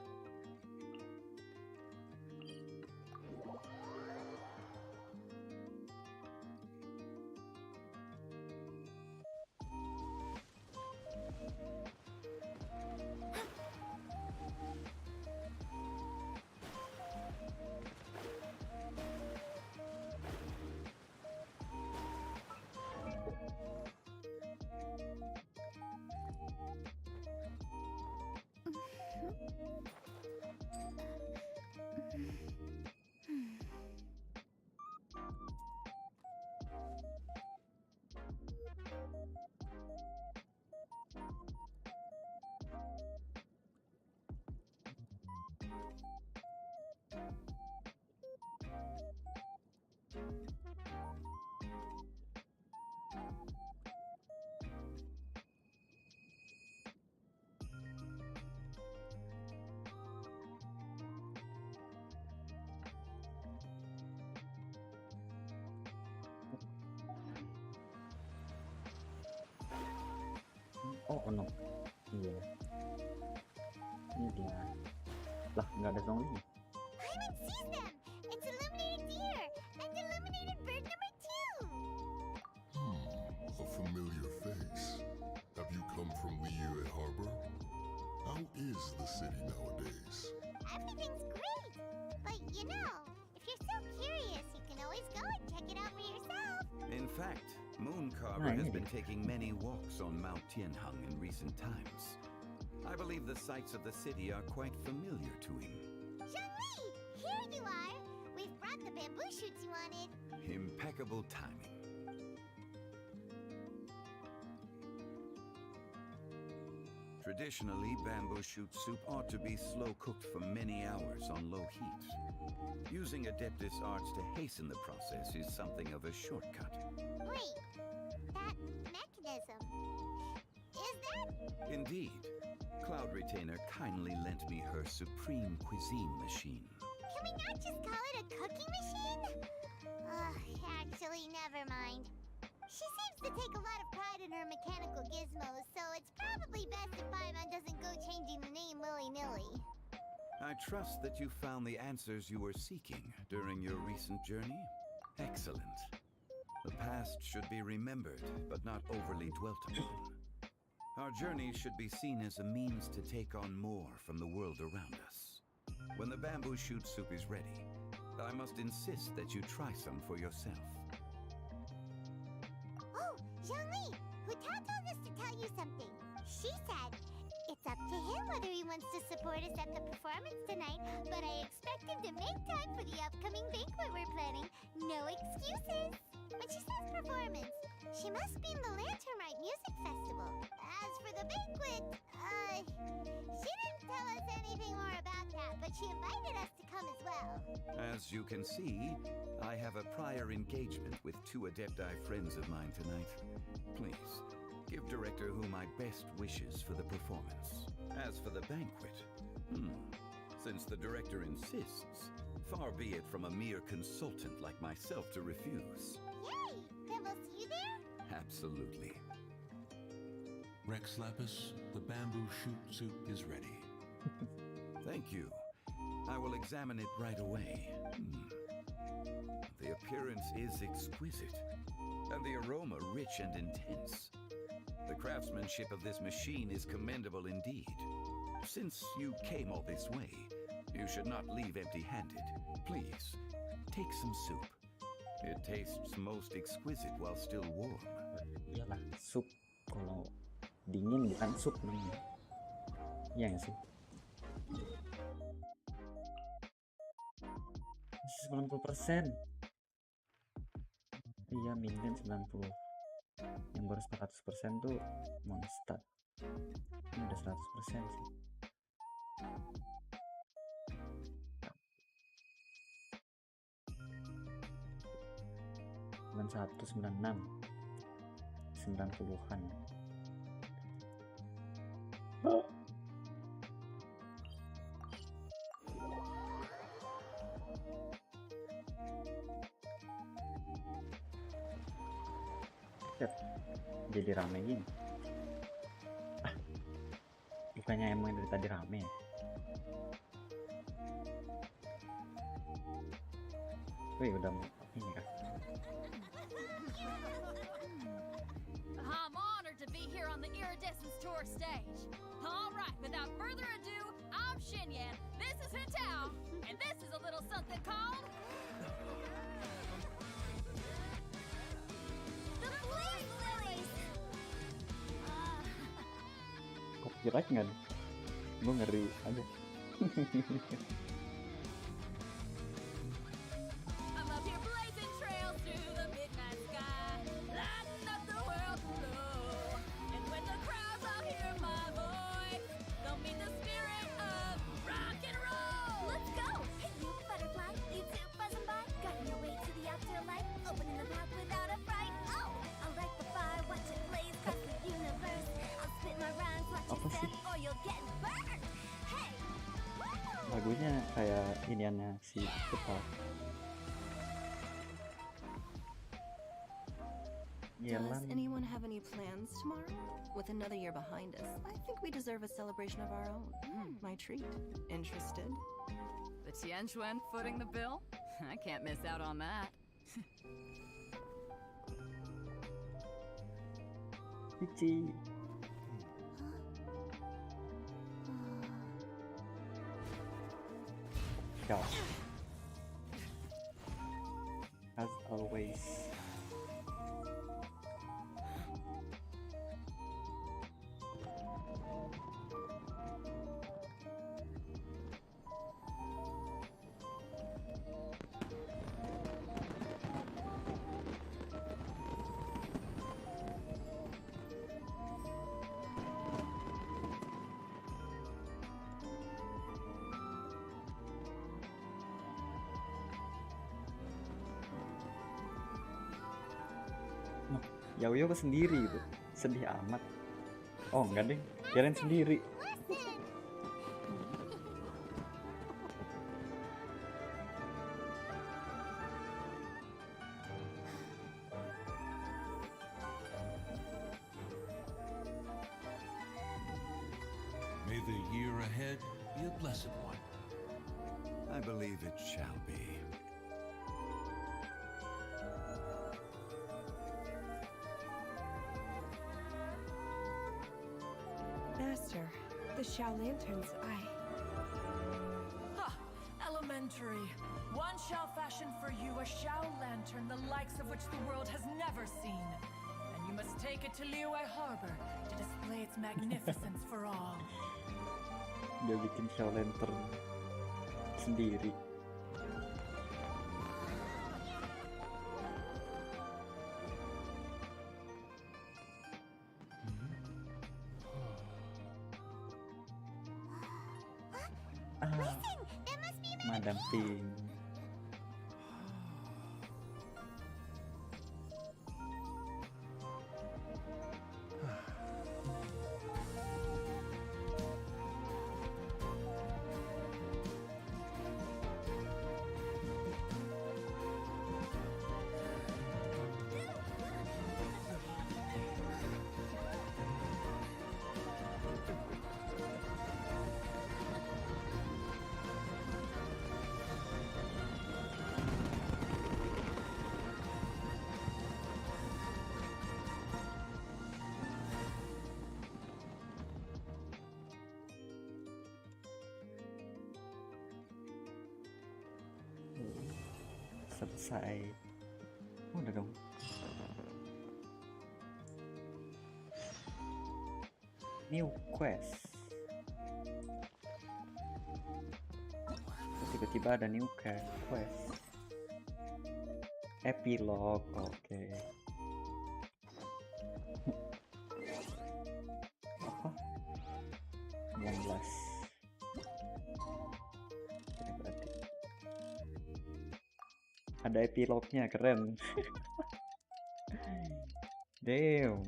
Oh no, iya. Ini dia. Lah, nggak ada Zhongli. Paimon sees them! It's illuminated deer! And illuminated bird number 2! The familiar face. Have you come from Liyue Harbor? How is the city nowadays? Everything's great! But you know, if you're so curious, you can always go and check it out for yourself. In fact, Mooncarver has been taking many walks on Mount Tianheng in recent times. I believe the sights of the city are quite familiar to him. Zhongli! Here you are! We've brought the bamboo shoots you wanted. Impeccable timing. Traditionally, bamboo shoot soup ought to be slow cooked for many hours on low heat. Using Adeptus arts to hasten the process is something of a shortcut. Wait, that mechanism, is that? Indeed. Cloud Retainer kindly lent me her supreme cuisine machine. Can we not just call it a cooking machine? Actually, never mind. She seems to take a lot of pride in her mechanical gizmos, so it's probably best if Paimon doesn't go changing the name willy-nilly. I trust that you found the answers you were seeking during your recent journey. Excellent. The past should be remembered, but not overly dwelt upon. Our journey should be seen as a means to take on more from the world around us. When the bamboo shoot soup is ready, I must insist that you try some for yourself. Oh, Zhongli! Huta told us to tell you something. She said, it's up to him whether he wants to support us at the performance tonight, but I expect him to make time for the upcoming banquet we're planning. No excuses! When she says performance, she must mean the Lantern Rite Music Festival. As for the banquet, she didn't tell us anything more about that, but she invited us to come as well. As you can see, I have a prior engagement with 2 Adepti friends of mine tonight. Please, give Director Hu my best wishes for the performance. As for the banquet, since the Director insists, far be it from a mere consultant like myself to refuse. Yay! Then we'll see you there? Absolutely. RexLapis, the bamboo shoot soup is ready. Thank you. I will examine it right away. The appearance is exquisite, and the aroma rich and intense. The craftsmanship of this machine is commendable indeed. Since you came all this way, you should not leave empty-handed. Please, take some soup. It tastes most exquisite while still warm. Iyalah, sup. Kalau dingin bukan sup namanya. Iya nggak sih? 90%. Iya, minion 90. Yang baru 400% tuh monster. Ini udah 100% sih. Bukan 196, 90-an. Jadi rame gini. Bukannya emang dari tadi rame ya? Wih, udah ini kan. I'm honored to be here on the Iridescence Tour stage. All right, without further ado, I'm Shinyan, this is Hutao, and this is a little something called... The Blaze Lilies! Copyright nggak? Gue ngeri aja. I'm up here blazing trails through the midnight sky, lighting up the world below. And when the crowds all hear my voice, they'll meet the spirit of rock and roll. Let's go! Hey, you butterfly, you too buzzing by, guiding your way to the afterlife, opening the path without a fright. Oh, I'll light the fire, watch it blaze across the universe. I'll spit my rhymes, watch it step, or you'll get burned. Hey! Lagunya kayak iniannya si Putal. Does anyone have any plans tomorrow? With another year behind us, I think we deserve a celebration of our own. My treat. Interested? The Tianquan footing the bill? I can't miss out on that. Cici. Go. As always. YAYY ke sendiri itu, sedih amat. Oh enggak deh, kirain sendiri. May the year ahead be a blessed one. I believe it shall be. Master, the Shao lanterns, Ha! Elementary. One shall fashion for you a Shao lantern the likes of which the world has never seen. And you must take it to YAYY Harbor to display its magnificence for all. Dia bikin Shao lantern sendiri. Madam Pink. Selesai. Udah dong. New quest. Tiba-tiba ada new quest. Epilog, oke. Apa? 19. Ada epilognya, keren. Damn.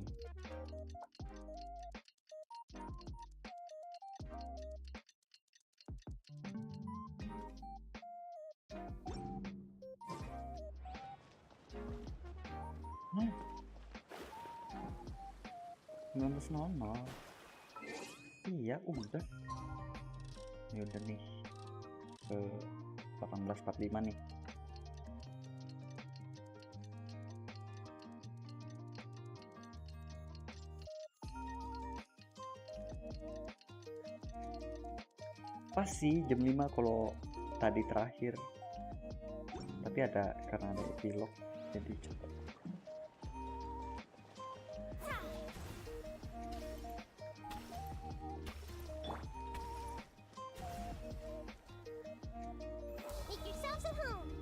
Nah. 19.00. Iya, udah. Ya udah nih. Ke 18.45 nih. Pas sih jam 5 kalau tadi terakhir, tapi ada karena ada epilog jadi coba. Make yourselves at home.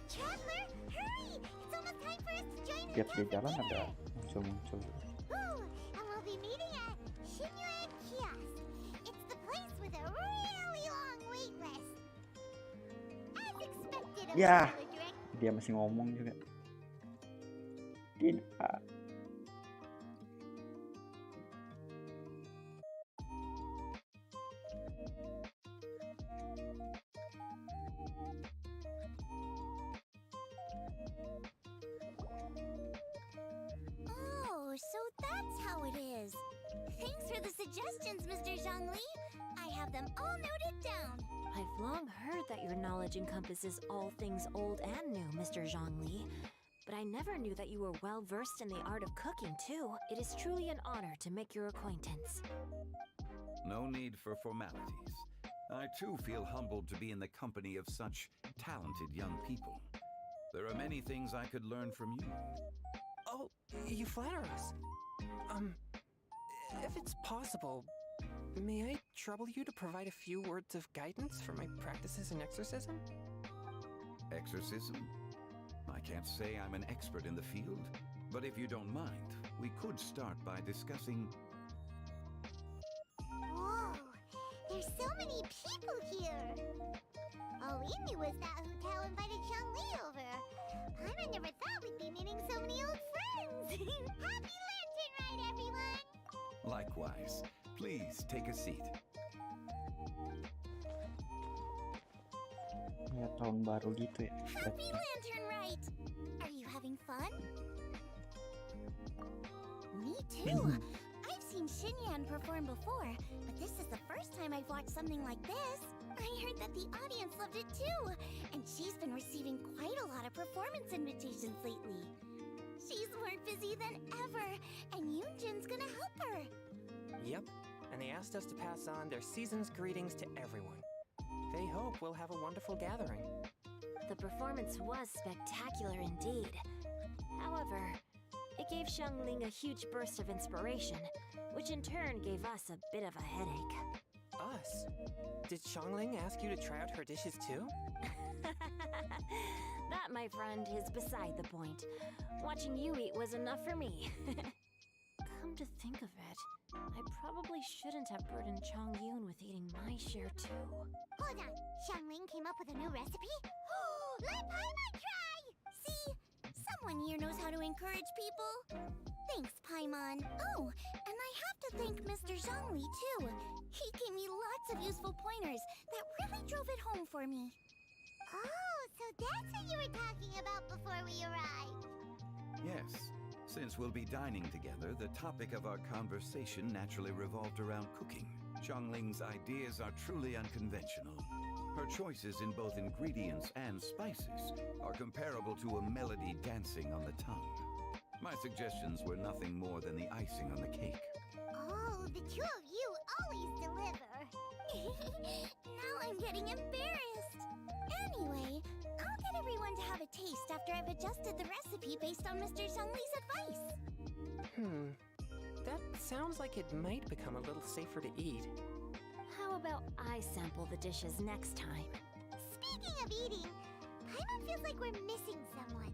Traveler, hurry! It's almost time for us to join Tiap dia jalan ada muncul-muncul. Ooh, and we'll be meeting at Shinyue Kiosk. It's the place with a really long wait list. As expected of Ya, the direct. dia masih ngomong juga. Tidak. Oh, so that's how it is. Thanks for the suggestions, Mr. Zhongli. I have them all noted down. I've long heard that your knowledge encompasses all things old and new, Mr. Zhongli. but I never knew that you were well versed in the art of cooking, too. It is truly an honor to make your acquaintance. No need for formalities. I too feel humbled to be in the company of such talented young people. There are many things I could learn from you. Oh, you flatter us. If it's possible, may I trouble you to provide a few words of guidance for my practices in exorcism? Exorcism? I can't say I'm an expert in the field, but if you don't mind, we could start by discussing... Whoa, there's so many people here. All we knew was that hotel invited Zhongli over. I never thought we'd be meeting so many old friends. Happy Lantern Ride, everyone! Likewise. Please take a seat. Ya tahun baru gitu ya. Happy Lantern Ride! Are you having fun? Me too. I've seen Xinyan perform before, but this is the first time I've watched something like this. I heard that the audience loved it too, and she's been receiving quite a lot of performance invitations lately. She's more busy than ever, and Yoonjin's gonna help her. Yep, and they asked us to pass on their season's greetings to everyone. They hope we'll have a wonderful gathering. The performance was spectacular indeed. However, it gave Xiangling a huge burst of inspiration, which in turn gave us a bit of a headache. Us? Did Xiangling ask you to try out her dishes too? That, my friend, is beside the point. Watching you eat was enough for me. Come to think of it, I probably shouldn't have burdened Chongyun with eating my share too. Hold on, Xiangling came up with a new recipe? Let Paimon try! See? Someone here knows how to encourage people. Thanks, Paimon. Oh, and I have to thank Mr. Zhongli too. He gave me lots of useful pointers that really drove it home for me. Oh, so that's what you were talking about before we arrived. Yes. Since we'll be dining together, the topic of our conversation naturally revolved around cooking. Xiangling's ideas are truly unconventional. Her choices in both ingredients and spices are comparable to a melody dancing on the tongue. My suggestions were nothing more than the icing on the cake. Oh, the two of you always deliver. Now I'm getting embarrassed. Anyway, I'll get everyone to have a taste after I've adjusted the recipe based on Mr. Zhongli's advice. That sounds like it might become a little safer to eat. How about I sample the dishes next time? Speaking of eating, Paimon feels like we're missing someone.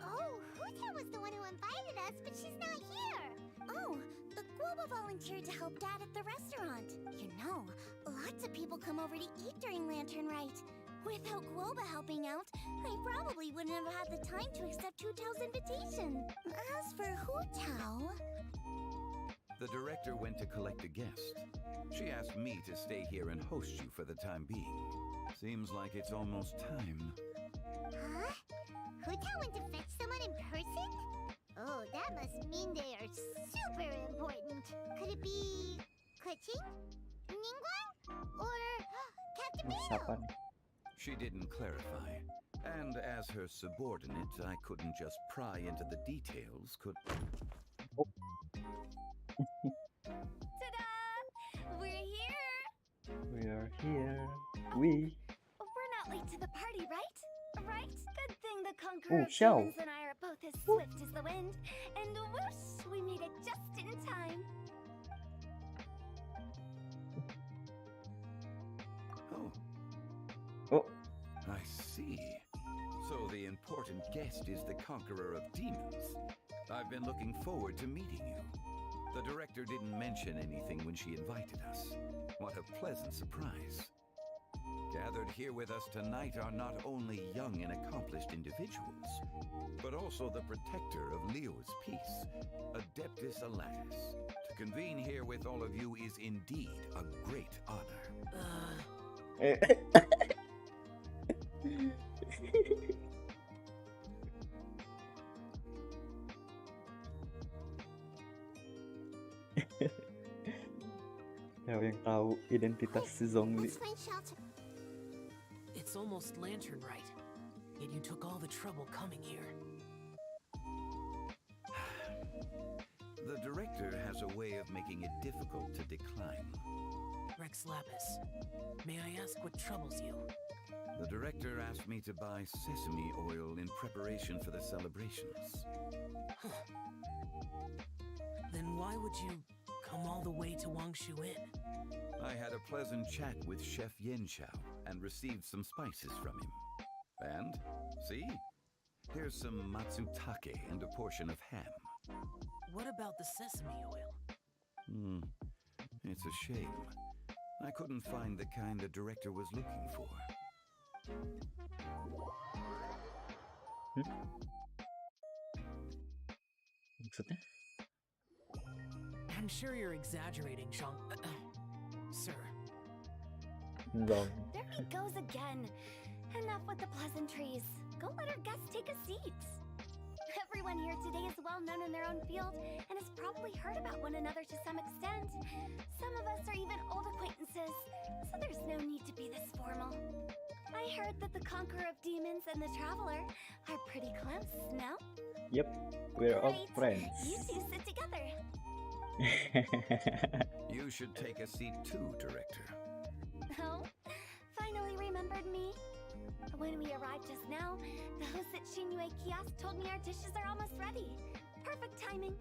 Oh, Huta was the one who invited us, but she's not here. Oh, the Guoba volunteered to help Dad at the restaurant. You know, lots of people come over to eat during Lantern Rite. Without Guoba helping out, I probably wouldn't have had the time to accept Hu Tao's invitation. As for Hu Tao... The director went to collect a guest. She asked me to stay here and host you for the time being. Seems like it's almost time. Huh? Hu Tao went to fetch someone in person? Oh, that must mean they are super important. Could it be... Kuching? Ningguang? Or... Captain Bill? She didn't clarify. And as her subordinate, I couldn't just pry into the details, could... Ta-da! We're here! We are here. We're not late to the party, right? Right? Good thing the Conqueror of Xiao. Demons and I are both as swift as the wind. And whoosh, we made it just in time. Oh. I see. So the important guest is the Conqueror of Demons. I've been looking forward to meeting you. The director didn't mention anything when she invited us. What a pleasant surprise. Gathered here with us tonight are not only young and accomplished individuals, but also the protector of Leo's peace, Adeptus Alatus. To convene here with all of you is indeed a great honor. Kau yang tahu identitas si Zhongli. It's almost Lantern Rite, yet you took all the trouble coming here. The director has a way of making it difficult to decline. Rexlapis, may I ask what troubles you? The director asked me to buy sesame oil in preparation for the celebrations. Huh. Then why would you come all the way to Wangshu Inn? I had a pleasant chat with Chef Yenshao and received some spices from him. And, see? Here's some matsutake and a portion of ham. What about the sesame oil? It's a shame. I couldn't find the kind the director was looking for. Maksudnya? I'm sure you're exaggerating, Sir. Dong. There he goes again. Enough with the pleasantries. Go let our guests take a seat. Everyone here today is well known in their own field and has probably heard about one another to some extent. Some of us are even old acquaintances, so there's no need to be this formal. I heard that the Conqueror of Demons and the Traveler are pretty close, no? Yep, we're all friends. You two sit together. You should take a seat too, director. Oh, finally remembered me. When we arrived just now, the host at Shinyue Kiosk told me our dishes are almost ready. Perfect timing.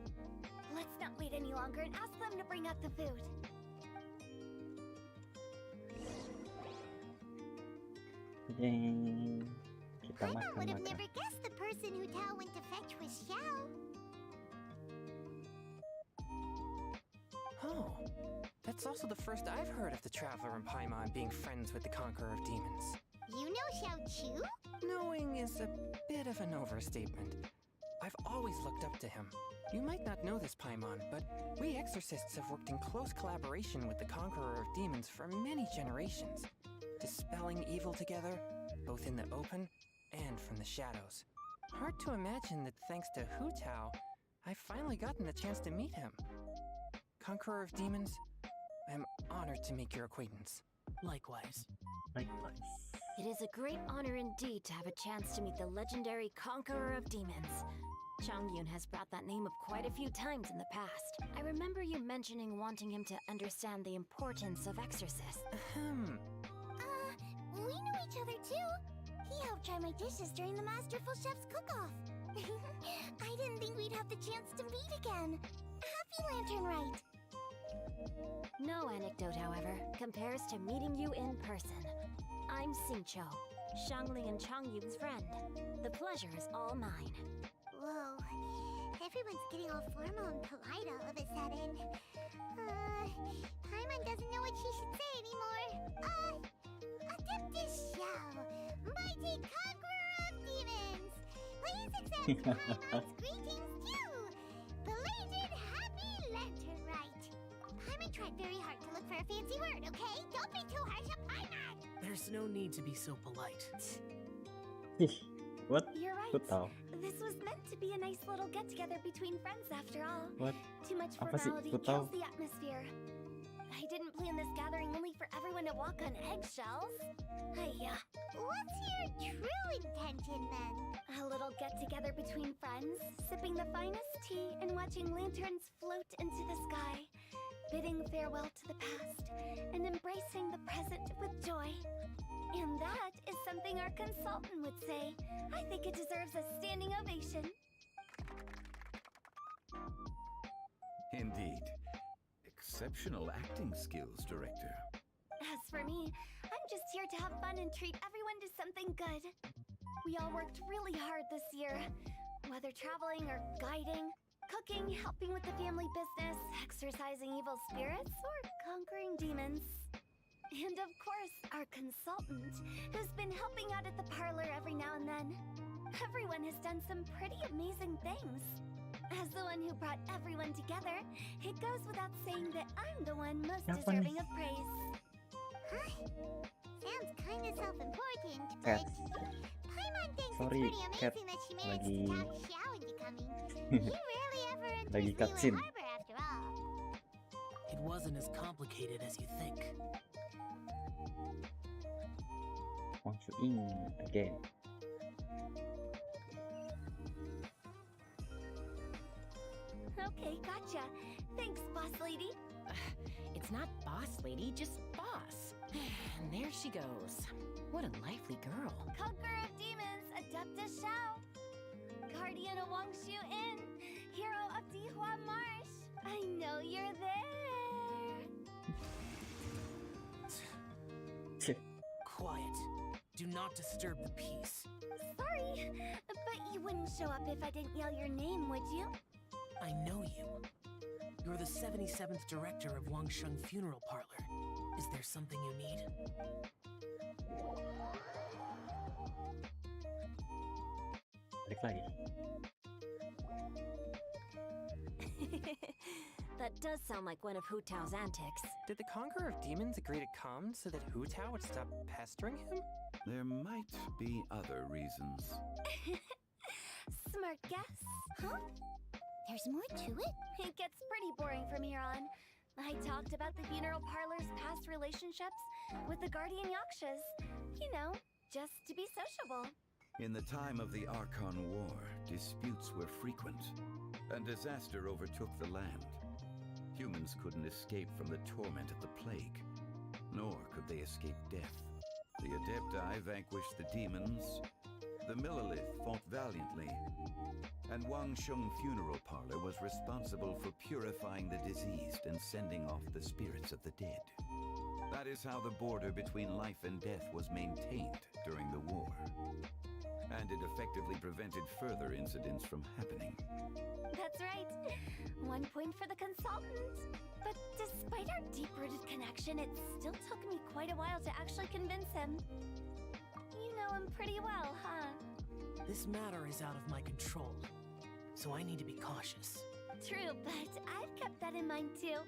Let's not wait any longer and ask them to bring out the food. Yay. Kita I would have makan. never guessed the person who Tao went to fetch was Xiao. Oh, that's also the first I've heard of the Traveler and Paimon being friends with the Conqueror of Demons. You know Xiao Chu? Knowing is a bit of an overstatement. I've always looked up to him. You might not know this, Paimon, but we exorcists have worked in close collaboration with the Conqueror of Demons for many generations, dispelling evil together, both in the open and from the shadows. Hard to imagine that thanks to Hu Tao, I've finally gotten the chance to meet him. Conqueror of Demons, I'm honored to make your acquaintance. Likewise. Likewise. It is a great honor indeed to have a chance to meet the legendary Conqueror of Demons. Changyun has brought that name up quite a few times in the past. I remember you mentioning wanting him to understand the importance of exorcists. We know each other too. He helped try my dishes during the Masterful Chef's cook-off. I didn't think we'd have the chance to meet again. Happy Lantern Rite! No anecdote, however, compares to meeting you in person. I'm Xingqiu, Shangli and Changyun's friend. The pleasure is all mine. Whoa, everyone's getting all formal and polite all of a sudden. Paimon doesn't know what she should say anymore. Adeptus Xiao, mighty Conqueror of Demons! Please accept Paimon's greetings too! Belated Happy Lantern Rite! Paimon tried very hard to look for a fancy word, okay? Don't be too harsh on Paimon! There's no need to be so polite. What? You're right. Hu Tao. This was meant to be a nice little get-together between friends after all. What? Too much Apa sih, formality Hu Tao? kills the atmosphere. I didn't plan this gathering only for everyone to walk on eggshells. Hiya. What's your true intention then? A little get-together between friends, sipping the finest tea and watching lanterns float into the sky, bidding farewell to the past and embracing the present with joy. And that is something our consultant would say. I think it deserves a standing ovation. Indeed. Exceptional acting skills, director. As for me, I'm just here to have fun and treat everyone to something good. We all worked really hard this year. Whether traveling or guiding, cooking, helping with the family business, exorcising evil spirits, or conquering demons. And of course, our consultant, who's been helping out at the parlor every now and then. Everyone has done some pretty amazing things. As the one who brought everyone together, it goes without saying that I'm the one most deserving of praise. Huh? Sounds kind of self-important, but Paimon thinks it's Sorry, pretty Cat. amazing that she managed Lagi to talk Xiao into coming. He rarely ever enters Lagi Liyue cutscene. Harbor after all. It wasn't as complicated as you think. Wangshu Inn again. Okay, gotcha. Thanks, boss lady. It's not boss lady, just boss. And there she goes. What a lively girl. Conqueror of demons, Adeptus Shao. Guardian of Wangshu Inn. Hero of Dihua Marsh. I know you're there. Quiet. Do not disturb the peace. Sorry, but you wouldn't show up if I didn't yell your name, would you? I know you. You're the 77th director of Wangsheng Funeral Parlor. Is there something you need? Balik lagi. That does sound like one of Hu Tao's antics. Did the Conqueror of Demons agree to come so that Hu Tao would stop pestering him? There might be other reasons. Smart guess. Huh? There's more to it? It gets pretty boring from here on. I talked about the funeral parlor's past relationships with the Guardian Yakshas. You know, just to be sociable. In the time of the Archon War, disputes were frequent, and disaster overtook the land. Humans couldn't escape from the torment of the plague, nor could they escape death. The Adepti vanquished the demons, the Millelith fought valiantly, and Wangsheng Funeral Parlor was responsible for purifying the diseased and sending off the spirits of the dead. That is how the border between life and death was maintained during the war. And it effectively prevented further incidents from happening. That's right. 1 point for the consultant. But despite our deep-rooted connection, it still took me quite a while to actually convince him. You know him pretty well, huh? This matter is out of my control, so I need to be cautious. True, but I've kept that in mind too.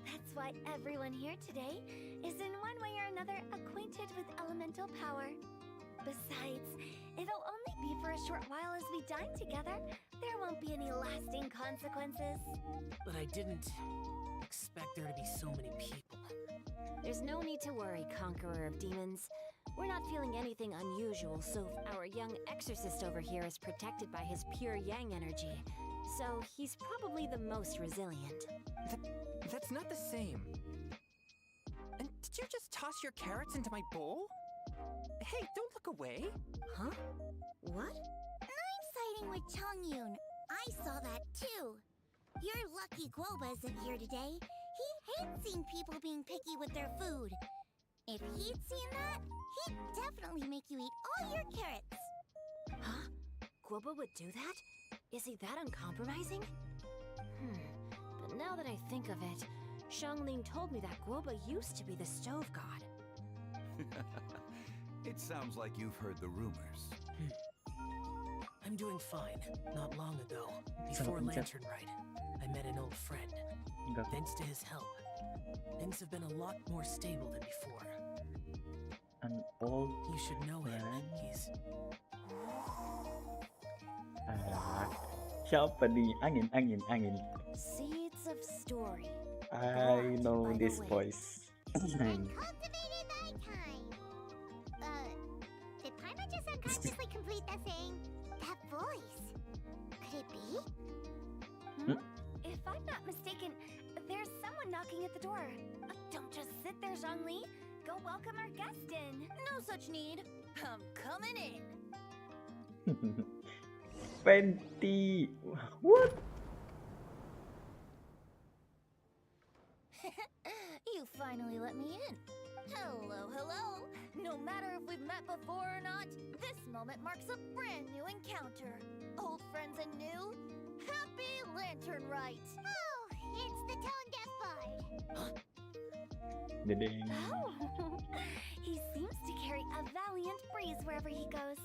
That's why everyone here today is in one way or another acquainted with elemental power. Besides, it'll only be for a short while as we dine together. There won't be any lasting consequences. But I didn't expect there to be so many people. There's no need to worry, Conqueror of Demons. We're not feeling anything unusual, so our young exorcist over here is protected by his pure yang energy. So he's probably the most resilient. That's not the same. And did you just toss your carrots into my bowl? Hey, don't look away. Huh? What? I'm siding with Chongyun. I saw that too. You're lucky Guoba isn't here today. He hates seeing people being picky with their food. If he'd seen that, he'd definitely make you eat all your carrots. Huh? Guoba would do that? Is he that uncompromising? But now that I think of it, Shangling told me that Guoba used to be the stove god. It sounds like you've heard the rumors. I'm doing fine. Not long ago, before Lantern Rite, I met an old friend. Thanks to his help, things have been a lot more stable than before. An old You should know him. He's... Siapa nih? Angin. Seeds of Story. I know this voice. Cultivated thy time. Did Paimon just unconsciously complete that thing? That voice. Could it be? If I'm not mistaken, there's someone knocking at the door. Don't just sit there, Zhongli. Go welcome our guest in. No such need. I'm coming in. 20. What? You finally let me in. Hello. No matter if we've met before or not, this moment marks a brand new encounter. Old friends and new, happy Lantern Rite. Oh, it's the Tone Deaf Bard. Dedeng. Oh, he seems to carry a valiant breeze wherever he goes.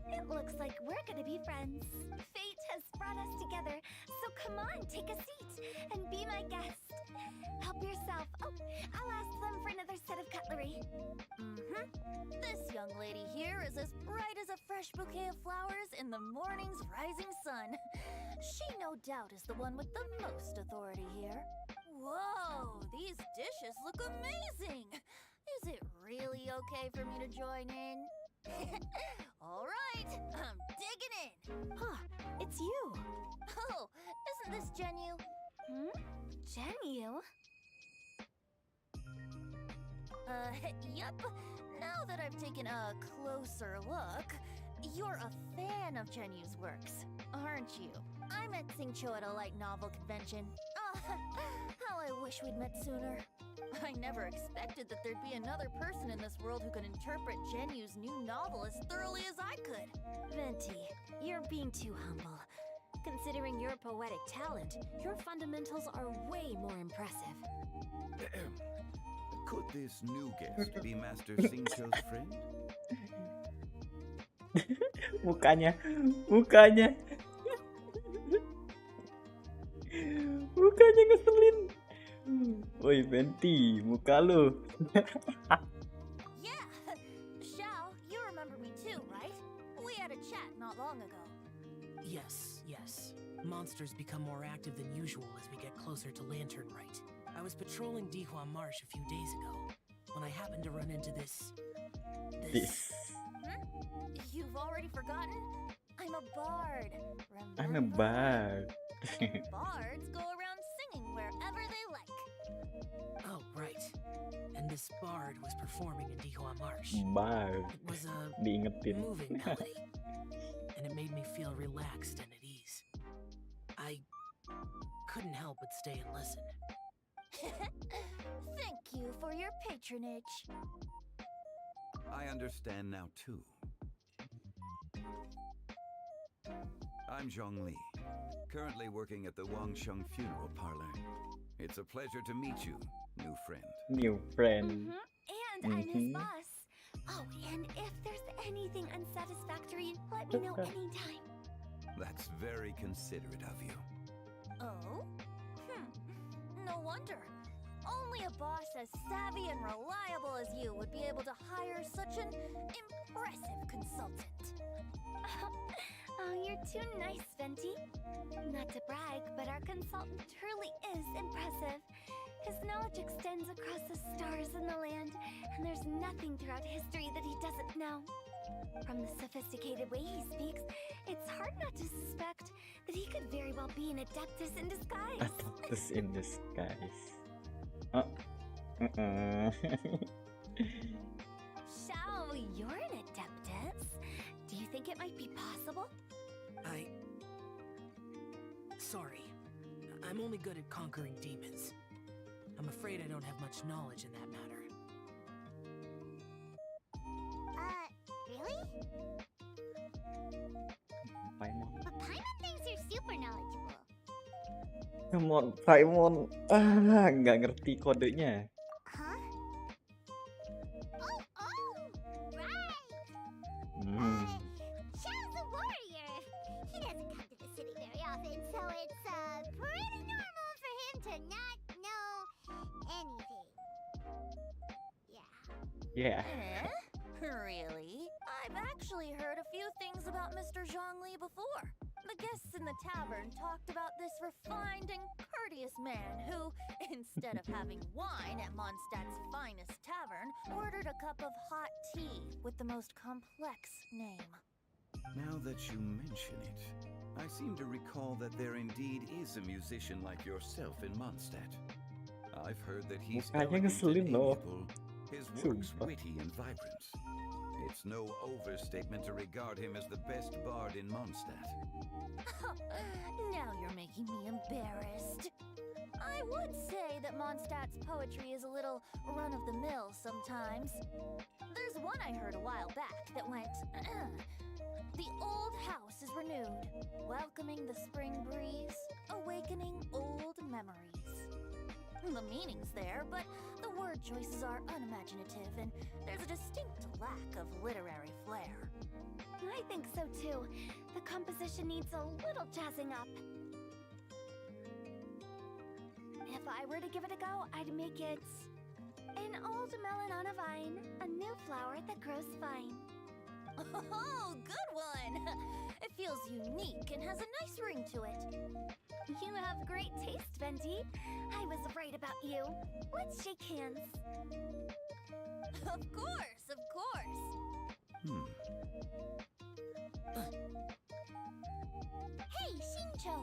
It looks like we're gonna be friends. Fate has brought us together, so come on, take a seat and be my guest. Help yourself. Oh, I'll ask them for another set of cutlery. This young lady here is as bright as a fresh bouquet of flowers in the morning's rising sun. She no doubt is the one with the most authority here. Whoa, these dishes look amazing. Is it really okay for me to join in? All right, I'm digging in. Huh, it's you. Oh, isn't this Genu? Genu? Yep. Now that I've taken a closer look, you're a fan of Genu's works, aren't you? I met Xingqiu at a light novel convention. Oh, how I wish we'd met sooner. I never expected that there'd be another person in this world who could interpret Genu's new novel as thoroughly as I could. Venti, you're being too humble. Considering your poetic talent, your fundamentals are way more impressive. Could this new guest be Master Xingqiu's friend? Mukanya. Mukanya ngeselin. Woi Venti, muka lu. Yeah, Xiao, you remember me too, right? We had a chat not long ago. Yes. Monsters become more active than usual as we get closer to Lantern Rite. I was patrolling Dihua Marsh a few days ago when I happened to run into this. You've already forgotten? I'm a bard. Remember? I'm a bard. Bards go around singing wherever they like. Oh, right. And this bard was performing in Dihua Marsh. Bard. It was a Diingetin. moving melody, and it made me feel relaxed and at ease. I couldn't help but stay and listen. Thank you for your patronage. I understand now too. I'm Zhongli, currently working at the Wangsheng Funeral Parlor. It's a pleasure to meet you, new friend. New friend. And I'm his boss. Oh, and if there's anything unsatisfactory, let me know anytime. That's very considerate of you. Oh? No wonder. Only a boss as savvy and reliable as you would be able to hire such an impressive consultant. Oh, you're too nice, Venti. Not to brag, but our consultant truly is impressive. His knowledge extends across the stars and the land, and there's nothing throughout history that he doesn't know. From the sophisticated way he speaks, it's hard not to suspect that he could very well be an adeptus in disguise. Adeptus in disguise. Xiao, you're an adeptus. Do you think it might be possible? Sorry. I'm only good at conquering demons. I'm afraid I don't have much knowledge in that matter. Really? Paimon. But Paimon thinks you're super knowledgeable. Come on, Paimon. Nggak ngerti kodenya. Huh? Oh, right! Xiao's a warrior. He doesn't come to the city very often, so it's pretty normal for him to not know anything. Yeah. Really? I've actually heard a few things about Mr. Zhongli before. The guests in the tavern talked about this refined and courteous man who, instead of having wine at Mondstadt's finest tavern, ordered a cup of hot tea with the most complex name. Now that you mention it, I seem to recall that there indeed is a musician like yourself in Mondstadt. I've heard that he's Mukanya elegant and ngeselin loh. amiable, his works Sumpah. witty and vibrant. It's no overstatement to regard him as the best bard in Mondstadt. Now you're making me embarrassed. I would say that Mondstadt's poetry is a little run-of-the-mill sometimes. There's one I heard a while back that went, "The old house is renewed, welcoming the spring breeze, awakening old memories." The meaning's there, but the word choices are unimaginative, and there's a distinct lack of literary flair. I think so too. The composition needs a little jazzing up. If I were to give it a go, I'd make it an old melon on a vine, a new flower that grows fine. Oh, good one! It feels unique and has a nice ring to it. You have great taste, Venti. I was right about you. Let's shake hands. Of course, of course. Hey, Xingqiu.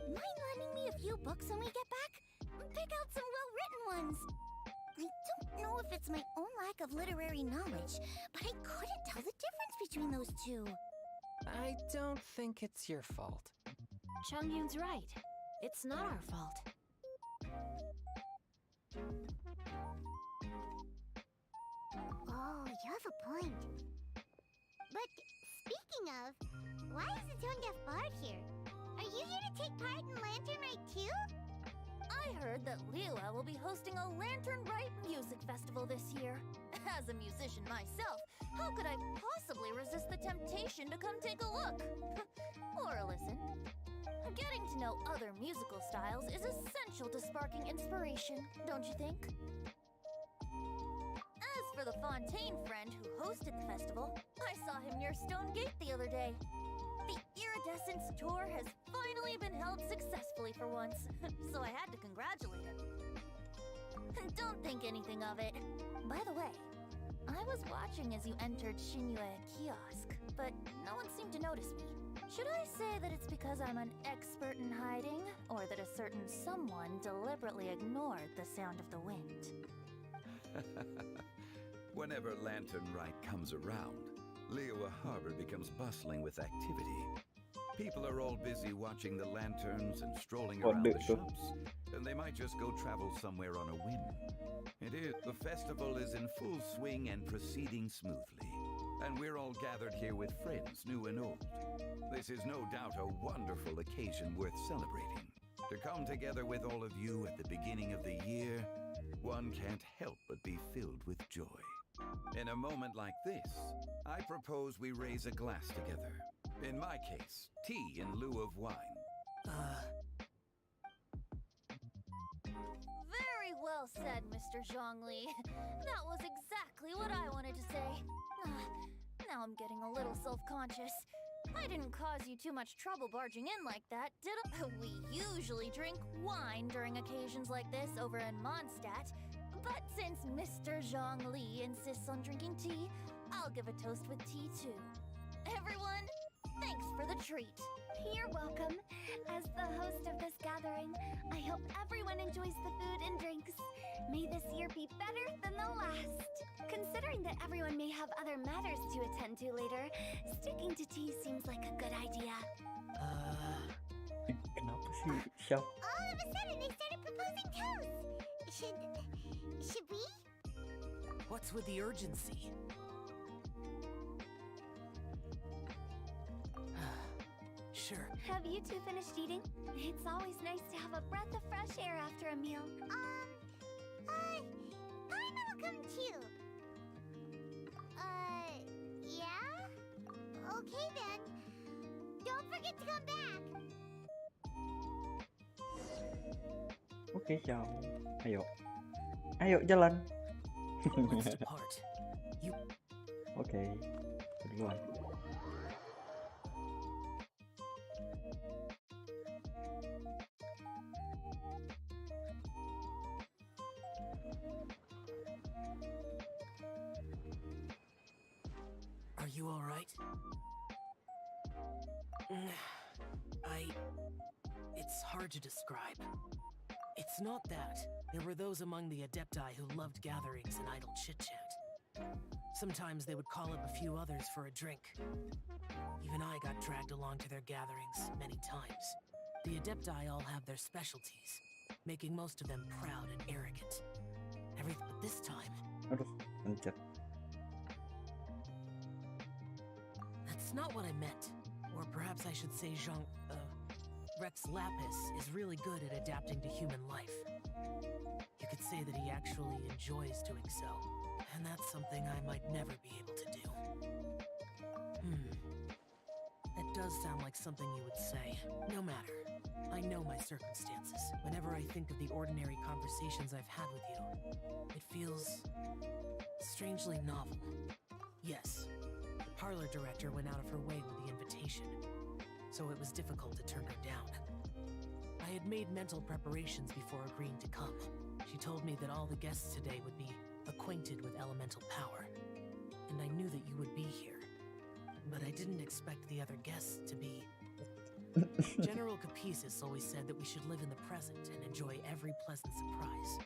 Mind lending me a few books when we get back? Pick out some well-written ones. I don't know if it's my own lack of literary knowledge, but I couldn't tell the difference between those two. I don't think it's your fault. Chongyun's right. It's not our fault. Oh, you have a point. But speaking of, why is the Tone Deaf Bard here? Are you here to take part in Lantern Rite too? I heard that Liyue will be hosting a Lantern Rite music festival this year. As a musician myself, how could I possibly resist the temptation to come take a look? Or listen. Getting to know other musical styles is essential to sparking inspiration, don't you think? As for the Fontaine friend who hosted the festival, I saw him near Stone Gate the other day. The Iridescence tour has finally been held successfully for once, so I had to congratulate him. Don't think anything of it. By the way, I was watching as you entered Shinyue Kiosk, but no one seemed to notice me. Should I say that it's because I'm an expert in hiding, or that a certain someone deliberately ignored the sound of the wind? Whenever Lantern Rite comes around, Liyue Harbor becomes bustling with activity. People are all busy watching the lanterns and strolling around the shops, and they might just go travel somewhere on a whim. The festival is in full swing and proceeding smoothly, and we're all gathered here with friends, new and old. This is no doubt a wonderful occasion worth celebrating. To come together with all of you at the beginning of the year, one can't help but be filled with joy. In a moment like this, I propose we raise a glass together. In my case, tea in lieu of wine. Very well said, Mr. Zhongli. That was exactly what I wanted to say. Now I'm getting a little self-conscious. I didn't cause you too much trouble barging in like that, did I? We usually drink wine during occasions like this over in Mondstadt. But since Mr. Zhongli insists on drinking tea, I'll give a toast with tea too. Everyone, thanks for the treat. You're welcome. As the host of this gathering, I hope everyone enjoys the food and drinks. May this year be better than the last. Considering that everyone may have other matters to attend to later, sticking to tea seems like a good idea. Kenapa sih, Syaf? All of a sudden, they started proposing toasts. Should we? What's with the urgency? Sure. Have you two finished eating? It's always nice to have a breath of fresh air after a meal. Paimon will come too. Yeah? Okay then. Don't forget to come back. Oke, ciao. Ayo jalan. Let's depart. Oke, duluan. Are you all right? It's hard to describe. It's not that. There were those among the Adepti who loved gatherings and idle chit-chat. Sometimes they would call up a few others for a drink. Even I got dragged along to their gatherings many times. The Adepti all have their specialties, making most of them proud and arrogant. But this time... That's not what I meant. Or perhaps I should say Rex Lapis is really good at adapting to human life. You could say that he actually enjoys doing so. And that's something I might never be able to do. That does sound like something you would say. No matter. I know my circumstances. Whenever I think of the ordinary conversations I've had with you, it feels strangely novel. Yes, the parlor director went out of her way with the invitation, so it was difficult to turn her down. I had made mental preparations before agreeing to come. She told me that all the guests today would be acquainted with elemental power, and I knew that you would be here. But I didn't expect the other guests to be General Capisis always said that we should live in the present and enjoy every pleasant surprise.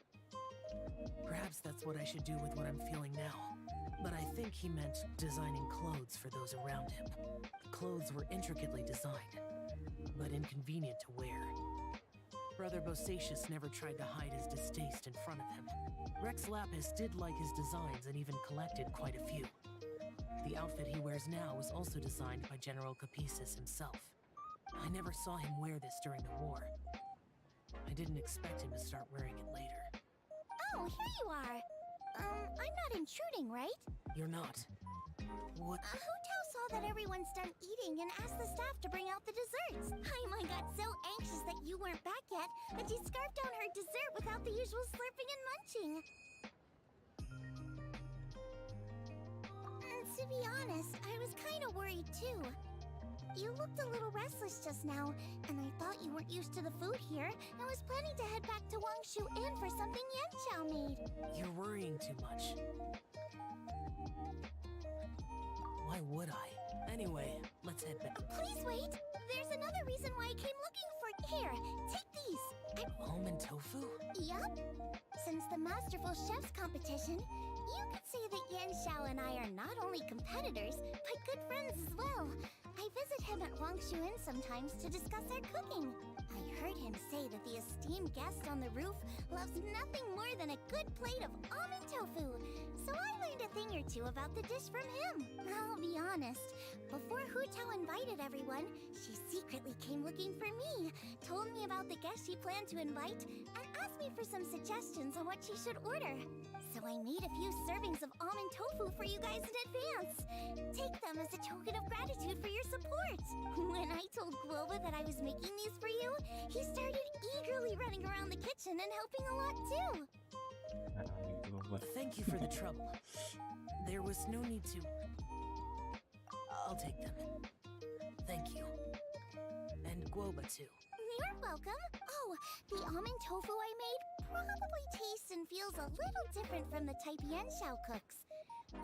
Perhaps that's what I should do with what I'm feeling now. But I think he meant designing clothes for those around him. The clothes were intricately designed, but inconvenient to wear. Brother Bosacius never tried to hide his distaste in front of him. Rex Lapis did like his designs and even collected quite a few. The outfit he wears now was also designed by General Capisis himself. I never saw him wear this during the war. I didn't expect him to start wearing it later. Oh, here you are. I'm not intruding, right? You're not. What? Hu Tao saw that everyone's done eating and asked the staff to bring out the desserts. Paimon got so anxious that you weren't back yet that she scarfed down her dessert without the usual slurping and munching. To be honest, I was kind of worried too. You looked a little restless just now, and I thought you weren't used to the food here and was planning to head back to Wangshu Inn for something Yanxiao made. You're worrying too much. Why would I? Anyway, let's head back. Please wait! There's another reason why I came looking for... Here, take these! Almond tofu? Yup. Since the Masterful Chef's competition, you could say that Yanxiao and I are not only competitors, but good friends as well. I visit him at Wangshu Inn sometimes to discuss our cooking. I heard him say that the esteemed guest on the roof loves nothing more than a good plate of almond tofu. So I learned a thing or two about the dish from him. I'll be honest, before Hu Tao invited everyone, she secretly came looking for me, told me about the guests she planned to invite, and asked me for some suggestions on what she should order. So I made a few servings of almond tofu for you guys in advance. Take them as a token of gratitude for your support. When I told Guoba that I was making these for you, he started eagerly running around the kitchen and helping a lot too. Thank you for the trouble. There was no need to... I'll take them. Thank you. And Guoba too. You're welcome. Oh, the almond tofu I made probably tastes and feels a little different from the type Yanxiao cooks.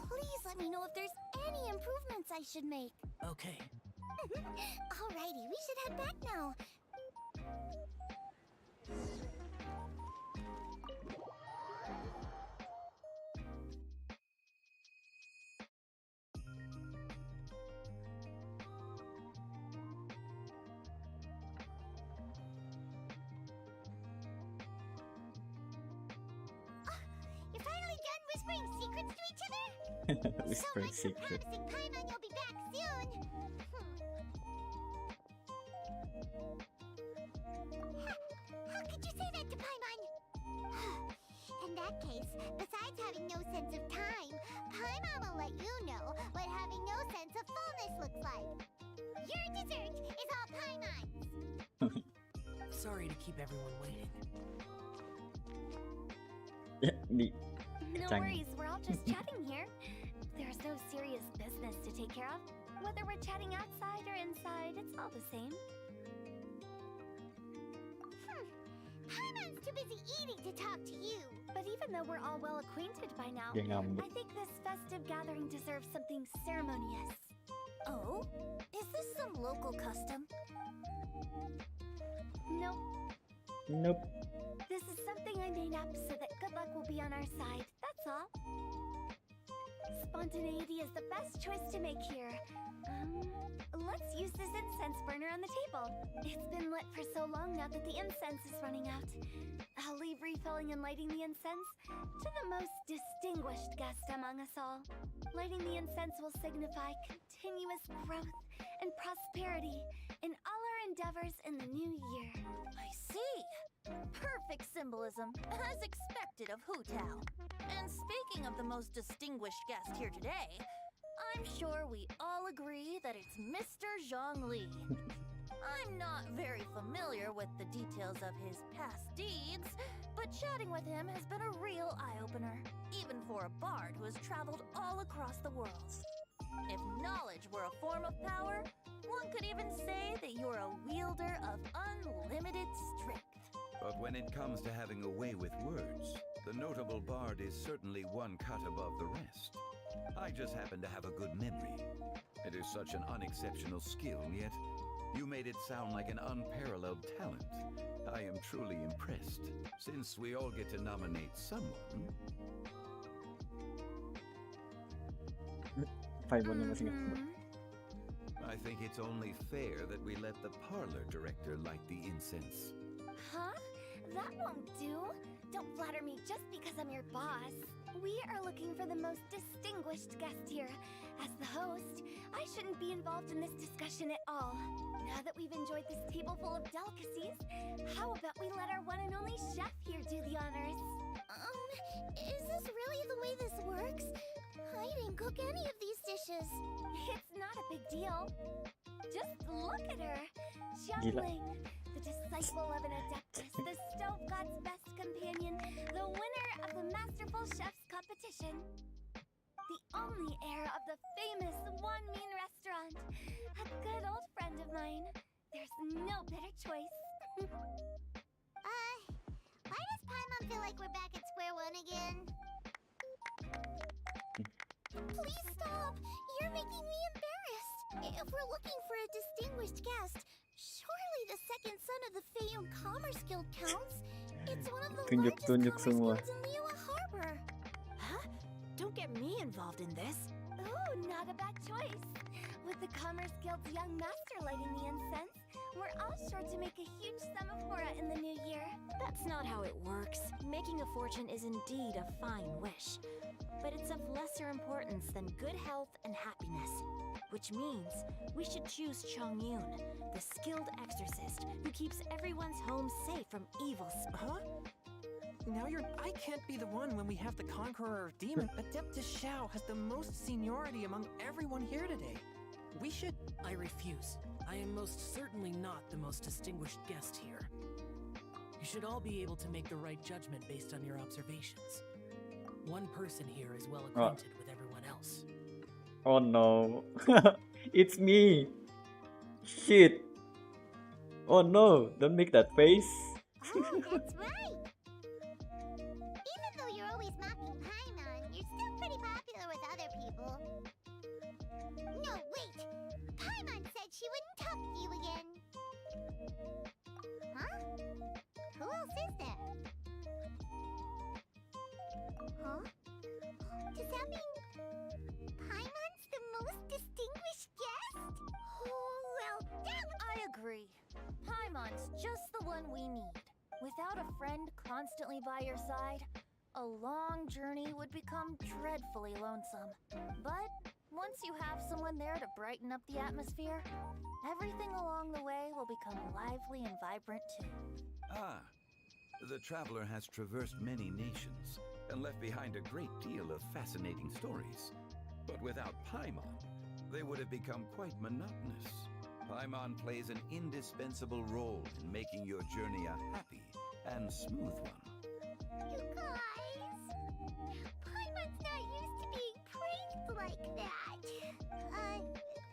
Please let me know if there's any improvements I should make. Okay. Alrighty, we should head back now. You're finally done whispering secrets to each other? Whispering so much for secret. promising Paimon you'll be back soon. How could you say that to Paimon? In that case, besides having no sense of time, Paimon will let you know what having no sense of fullness looks like. Your dessert is all Paimon's. Sorry to keep everyone waiting. No worries, we're all just chatting here. There's no serious business to take care of. Whether we're chatting outside or inside, it's all the same. Paimon's too busy eating to talk to you. But even though we're all well acquainted by now, I think this festive gathering deserves something ceremonious. Oh? Is this some local custom? Nope. Nope. This is something I made up so that good luck will be on our side, that's all. Spontaneity is the best choice to make here. Let's use this incense burner on the table. It's been lit for so long now that the incense is running out. I'll leave refilling and lighting the incense to the most distinguished guest among us all. Lighting the incense will signify continuous growth and prosperity in all our endeavors in the new year. I see. Perfect symbolism, as expected of Hu Tao. And speaking of the most distinguished guest here today, I'm sure we all agree that it's Mr. Zhongli. I'm not very familiar with the details of his past deeds, but chatting with him has been a real eye-opener, even for a bard who has traveled all across the world. If knowledge were a form of power, one could even say that you're a wielder of unlimited strength. But when it comes to having a way with words, the notable bard is certainly one cut above the rest. I just happen to have a good memory. It is such an unexceptional skill, yet You made it sound like an unparalleled talent. I am truly impressed. Since we all get to nominate someone, Paimon masih nggak. I think it's only fair that we let the parlor director light the incense. Huh? That won't do. Don't flatter me just because I'm your boss. We are looking for the most distinguished guest here. As the host, I shouldn't be involved in this discussion at all. Now that we've enjoyed this table full of delicacies, how about we let our one and only chef here do the honors? Is this really the way this works? I didn't cook any of these dishes. It's not a big deal. Just look at her. Xiangling, the disciple of an adeptus, the stove god's best companion, the winner of the Masterful Chef's competition. The only heir of the famous One Mean restaurant. A good old friend of mine. There's no better choice. Why does Paimon feel like we're back at square one again? Please stop! You're making me embarrassed! If we're looking for a distinguished guest, surely the second son of the Feiyun Commerce Guild counts? It's one of the largest commerce guilds in Liyue Harbor! Huh? Don't get me involved in this. Oh, not a bad choice! With the Commerce Guild's young master lighting the incense, we're all sure to make a huge sum of hora in the new year. That's not how it works. Making a fortune is indeed a fine wish, but it's of lesser importance than good health and happiness. Which means we should choose Chongyun, the skilled exorcist who keeps everyone's home safe from evil Huh? Now I can't be the one when we have the Conqueror of Demons. Adeptus Shao has the most seniority among everyone here today. We should... I refuse. I am most certainly not the most distinguished guest here. You should all be able to make the right judgment based on your observations. One person here is well acquainted with everyone else. Oh no. It's me. Shit. Oh no, don't make that face. Oh, that's right. Even though you're always mocking Paimon, you're still pretty popular with other people. No, wait. Paimon said she wouldn't talk to you again. Huh? Who else is there? Huh? Does that mean Paimon's the most distinguished guest? Oh, well, I agree. Paimon's just the one we need. Without a friend constantly by your side, a long journey would become dreadfully lonesome. But once you have someone there to brighten up the atmosphere, everything along the way will become lively and vibrant too. Ah, the traveler has traversed many nations and left behind a great deal of fascinating stories. But without Paimon, they would have become quite monotonous. Paimon plays an indispensable role in making your journey a happy and smooth one. You guys! Paimon's not used to being praised like that.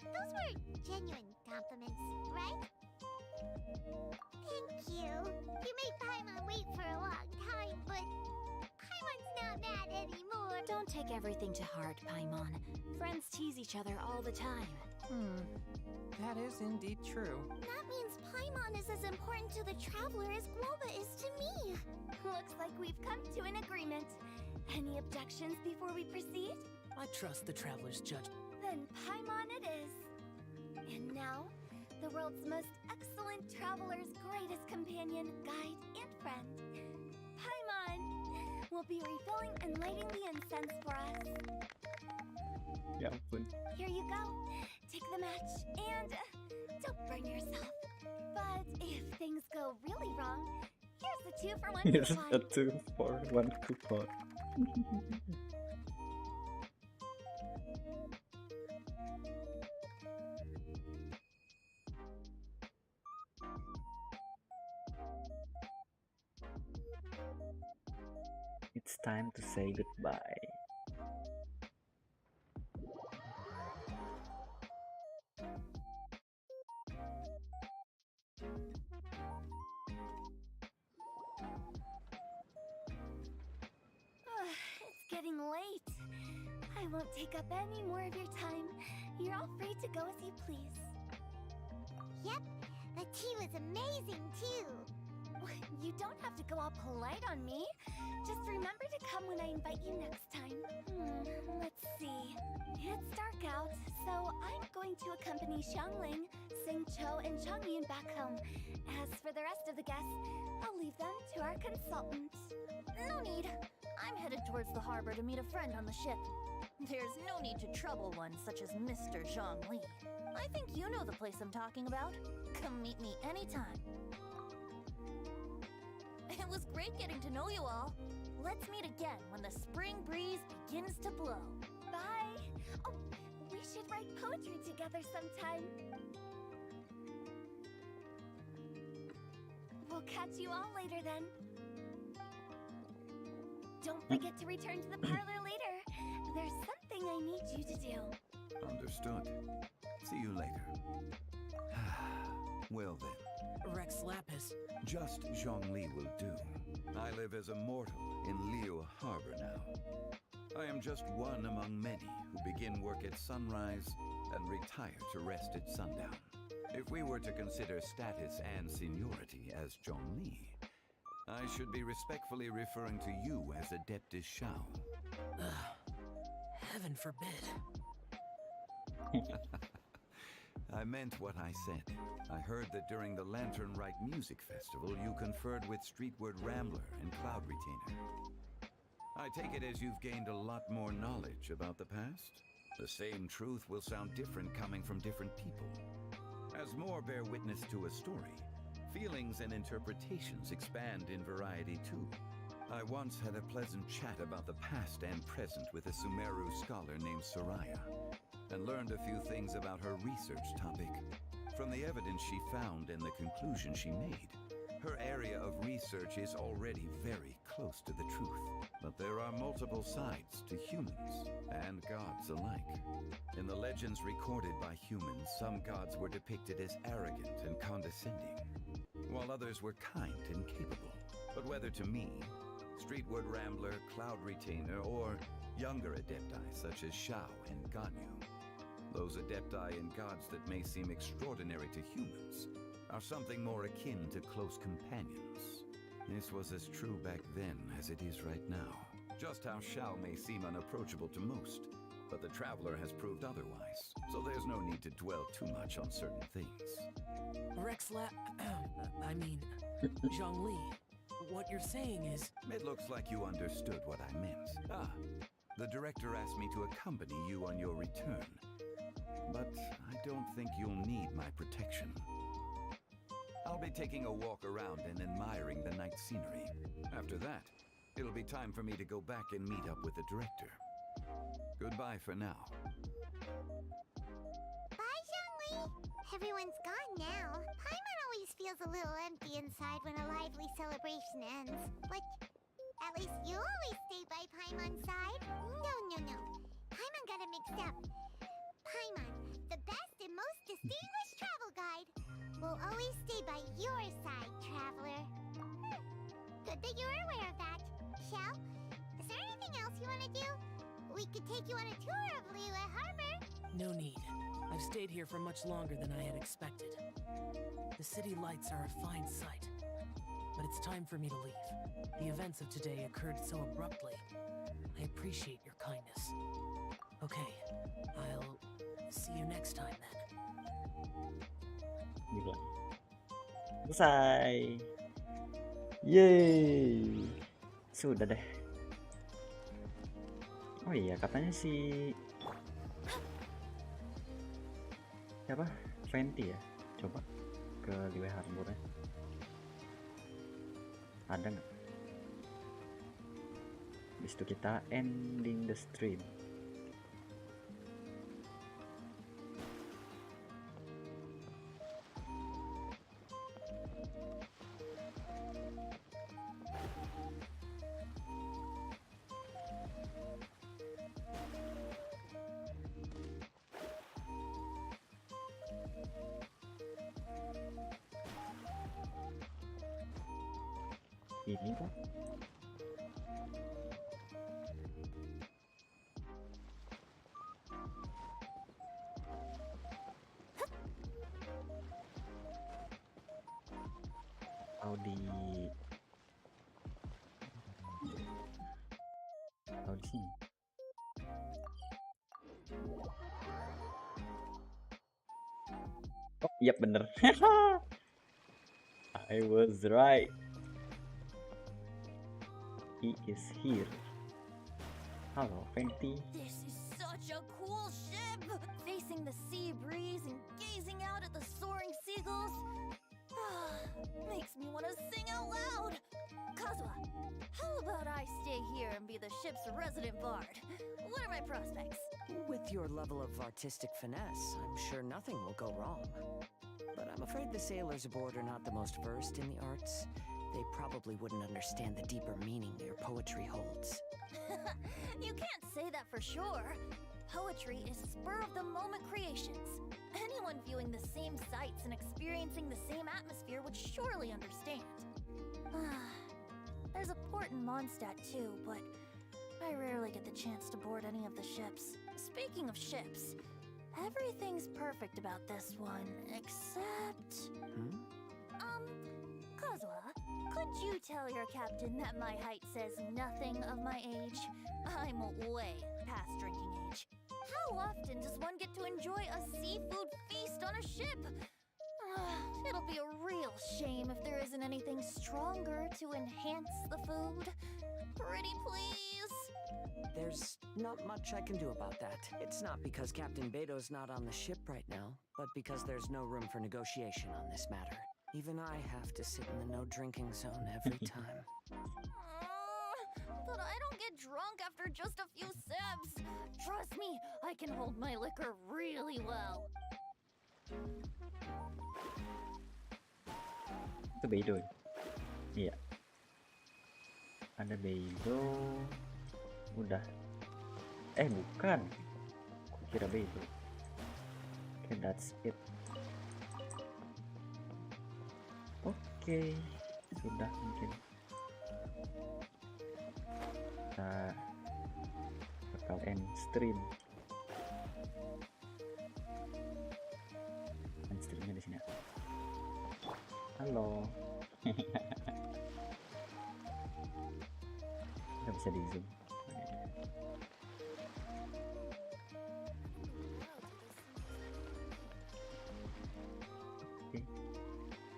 Those were genuine compliments, right? Thank you. You made Paimon wait for a long time, but Paimon's not mad anymore. Don't take everything to heart, Paimon. Friends tease each other all the time. That is indeed true. That means Paimon is as important to the traveler as Guoba is to me. Looks like we've come to an agreement. Any objections before we proceed? I trust the traveler's judgment. Then Paimon it is. And now, the world's most excellent traveler's greatest companion, guide, and friend. Paimon will be refilling and lighting the incense for us. Ya ampun. Here you go. Take the match and don't burn yourself. But if things go really wrong, here's the 2-for-1 Here's coupon. a 2-for-1 coupon. It's time to say goodbye. It's getting late. I won't take up any more of your time. You're all free to go as you please. Yep, tea was amazing too. You don't have to go all polite on me. Just remember to come when I invite you next time. Let's see. It's dark out, so I'm going to accompany Xiangling, Xingqiu, and Chongyun back home. As for the rest of the guests, I'll leave them to our consultant. No need. I'm headed towards the harbor to meet a friend on the ship. There's no need to trouble one such as Mr. Zhongli. I think you know the place I'm talking about. Come meet me anytime. It was great getting to know you all. Let's meet again when the spring breeze begins to blow. Bye. Oh, we should write poetry together sometime. We'll catch you all later then. Don't forget to return to the parlor later. There's something I need you to do. Understood. See you later. Well then. Rex Lapis. Just Zhongli will do. I live as a mortal in Liu Harbor now. I am just one among many who begin work at sunrise and retire to rest at sundown. If we were to consider status and seniority as Zhongli, I should be respectfully referring to you as Adeptus Shao. Heaven forbid. I meant what I said. I heard that during the Lantern Rite Music Festival, you conferred with Streetward Rambler and Cloud Retainer. I take it as you've gained a lot more knowledge about the past? The same truth will sound different coming from different people. As more bear witness to a story, feelings and interpretations expand in variety too. I once had a pleasant chat about the past and present with a Sumeru scholar named Soraya, and learned a few things about her research topic. From the evidence she found and the conclusion she made, her area of research is already very close to the truth. But there are multiple sides to humans and gods alike. In the legends recorded by humans, some gods were depicted as arrogant and condescending, while others were kind and capable. But whether to me, Streetward Rambler, Cloud Retainer, or younger adepti such as Shao and Ganyu, those adepti and gods that may seem extraordinary to humans are something more akin to close companions. This was as true back then as it is right now. Just how Shao may seem unapproachable to most, but the Traveler has proved otherwise, so there's no need to dwell too much on certain things. Zhongli, what you're saying is... It looks like you understood what I meant. The director asked me to accompany you on your return, but I don't think you'll need my protection. I'll be taking a walk around and admiring the night scenery. After that, it'll be time for me to go back and meet up with the director. Goodbye for now. Bye, Zhongli. Everyone's gone now. Paimon always feels a little empty inside when a lively celebration ends. But at least you always stay by Paimon's side. No. Paimon got it mixed up. Paimon, the best and most distinguished travel guide, will always stay by your side, Traveler. Good that you're aware of that. Shao, is there anything else you want to do? We could take you on a tour of Liu Harbor. No need. I've stayed here for much longer than I had expected. The city lights are a fine sight, but it's time for me to leave. The events of today occurred so abruptly. I appreciate your kindness. Okay, I'll see you next time then. Gila. Selesai. Yeay. Sudah deh. Oh iya, katanya si siapa? Fenty ya. Coba ke Liu Harbor-nya. Ada nggak? Habis itu kita ending the stream. Ini kok tahu di sini. Oh, iya bener. I was right. He is here. Hello, Fenty. This is such a cool ship! Facing the sea breeze and gazing out at the soaring seagulls. Makes me want to sing out loud. Kazuha, how about I stay here and be the ship's resident bard? What are my prospects? With your level of artistic finesse, I'm sure nothing will go wrong. But I'm afraid the sailors aboard are not the most versed in the arts. They probably wouldn't understand the deeper meaning your poetry holds. You can't say that for sure. Poetry is spur-of-the-moment creations. Anyone viewing the same sights and experiencing the same atmosphere would surely understand. There's a port in Mondstadt too, but I rarely get the chance to board any of the ships. Speaking of ships, everything's perfect about this one, except... Kazuha, could you tell your captain that my height says nothing of my age? I'm way past drinking age. How often does one get to enjoy a seafood feast on a ship? It'll be a real shame if there isn't anything stronger to enhance the food. Pretty please? There's not much I can do about that. It's not because Captain Beto's not on the ship right now, but because there's no room for negotiation on this matter. Even I have to sit in the no-drinking zone every time. But I don't get drunk after just a few sips. Trust me, I can hold my liquor really well. Itu Beidou. Iya. Ada Beidou. Udah. Bukan. Aku kira Beidou. Okay, that's it. Oke, sudah mungkin. Kita bakal end stream. End streamnya di sini. Halo. Nggak bisa di zoom. Oke,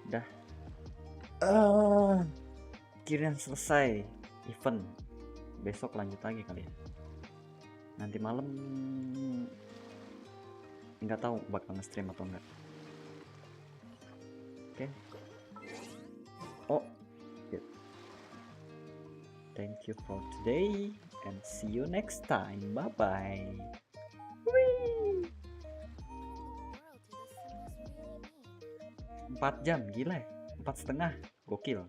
udah. Kirain selesai event. Besok lanjut lagi kali ya. Nanti malam nggak tahu bakal nge-stream atau enggak. Oke. Oh, good. Thank you for today and see you next time. Bye bye. 4 jam, gila ya? 4,5, gokil.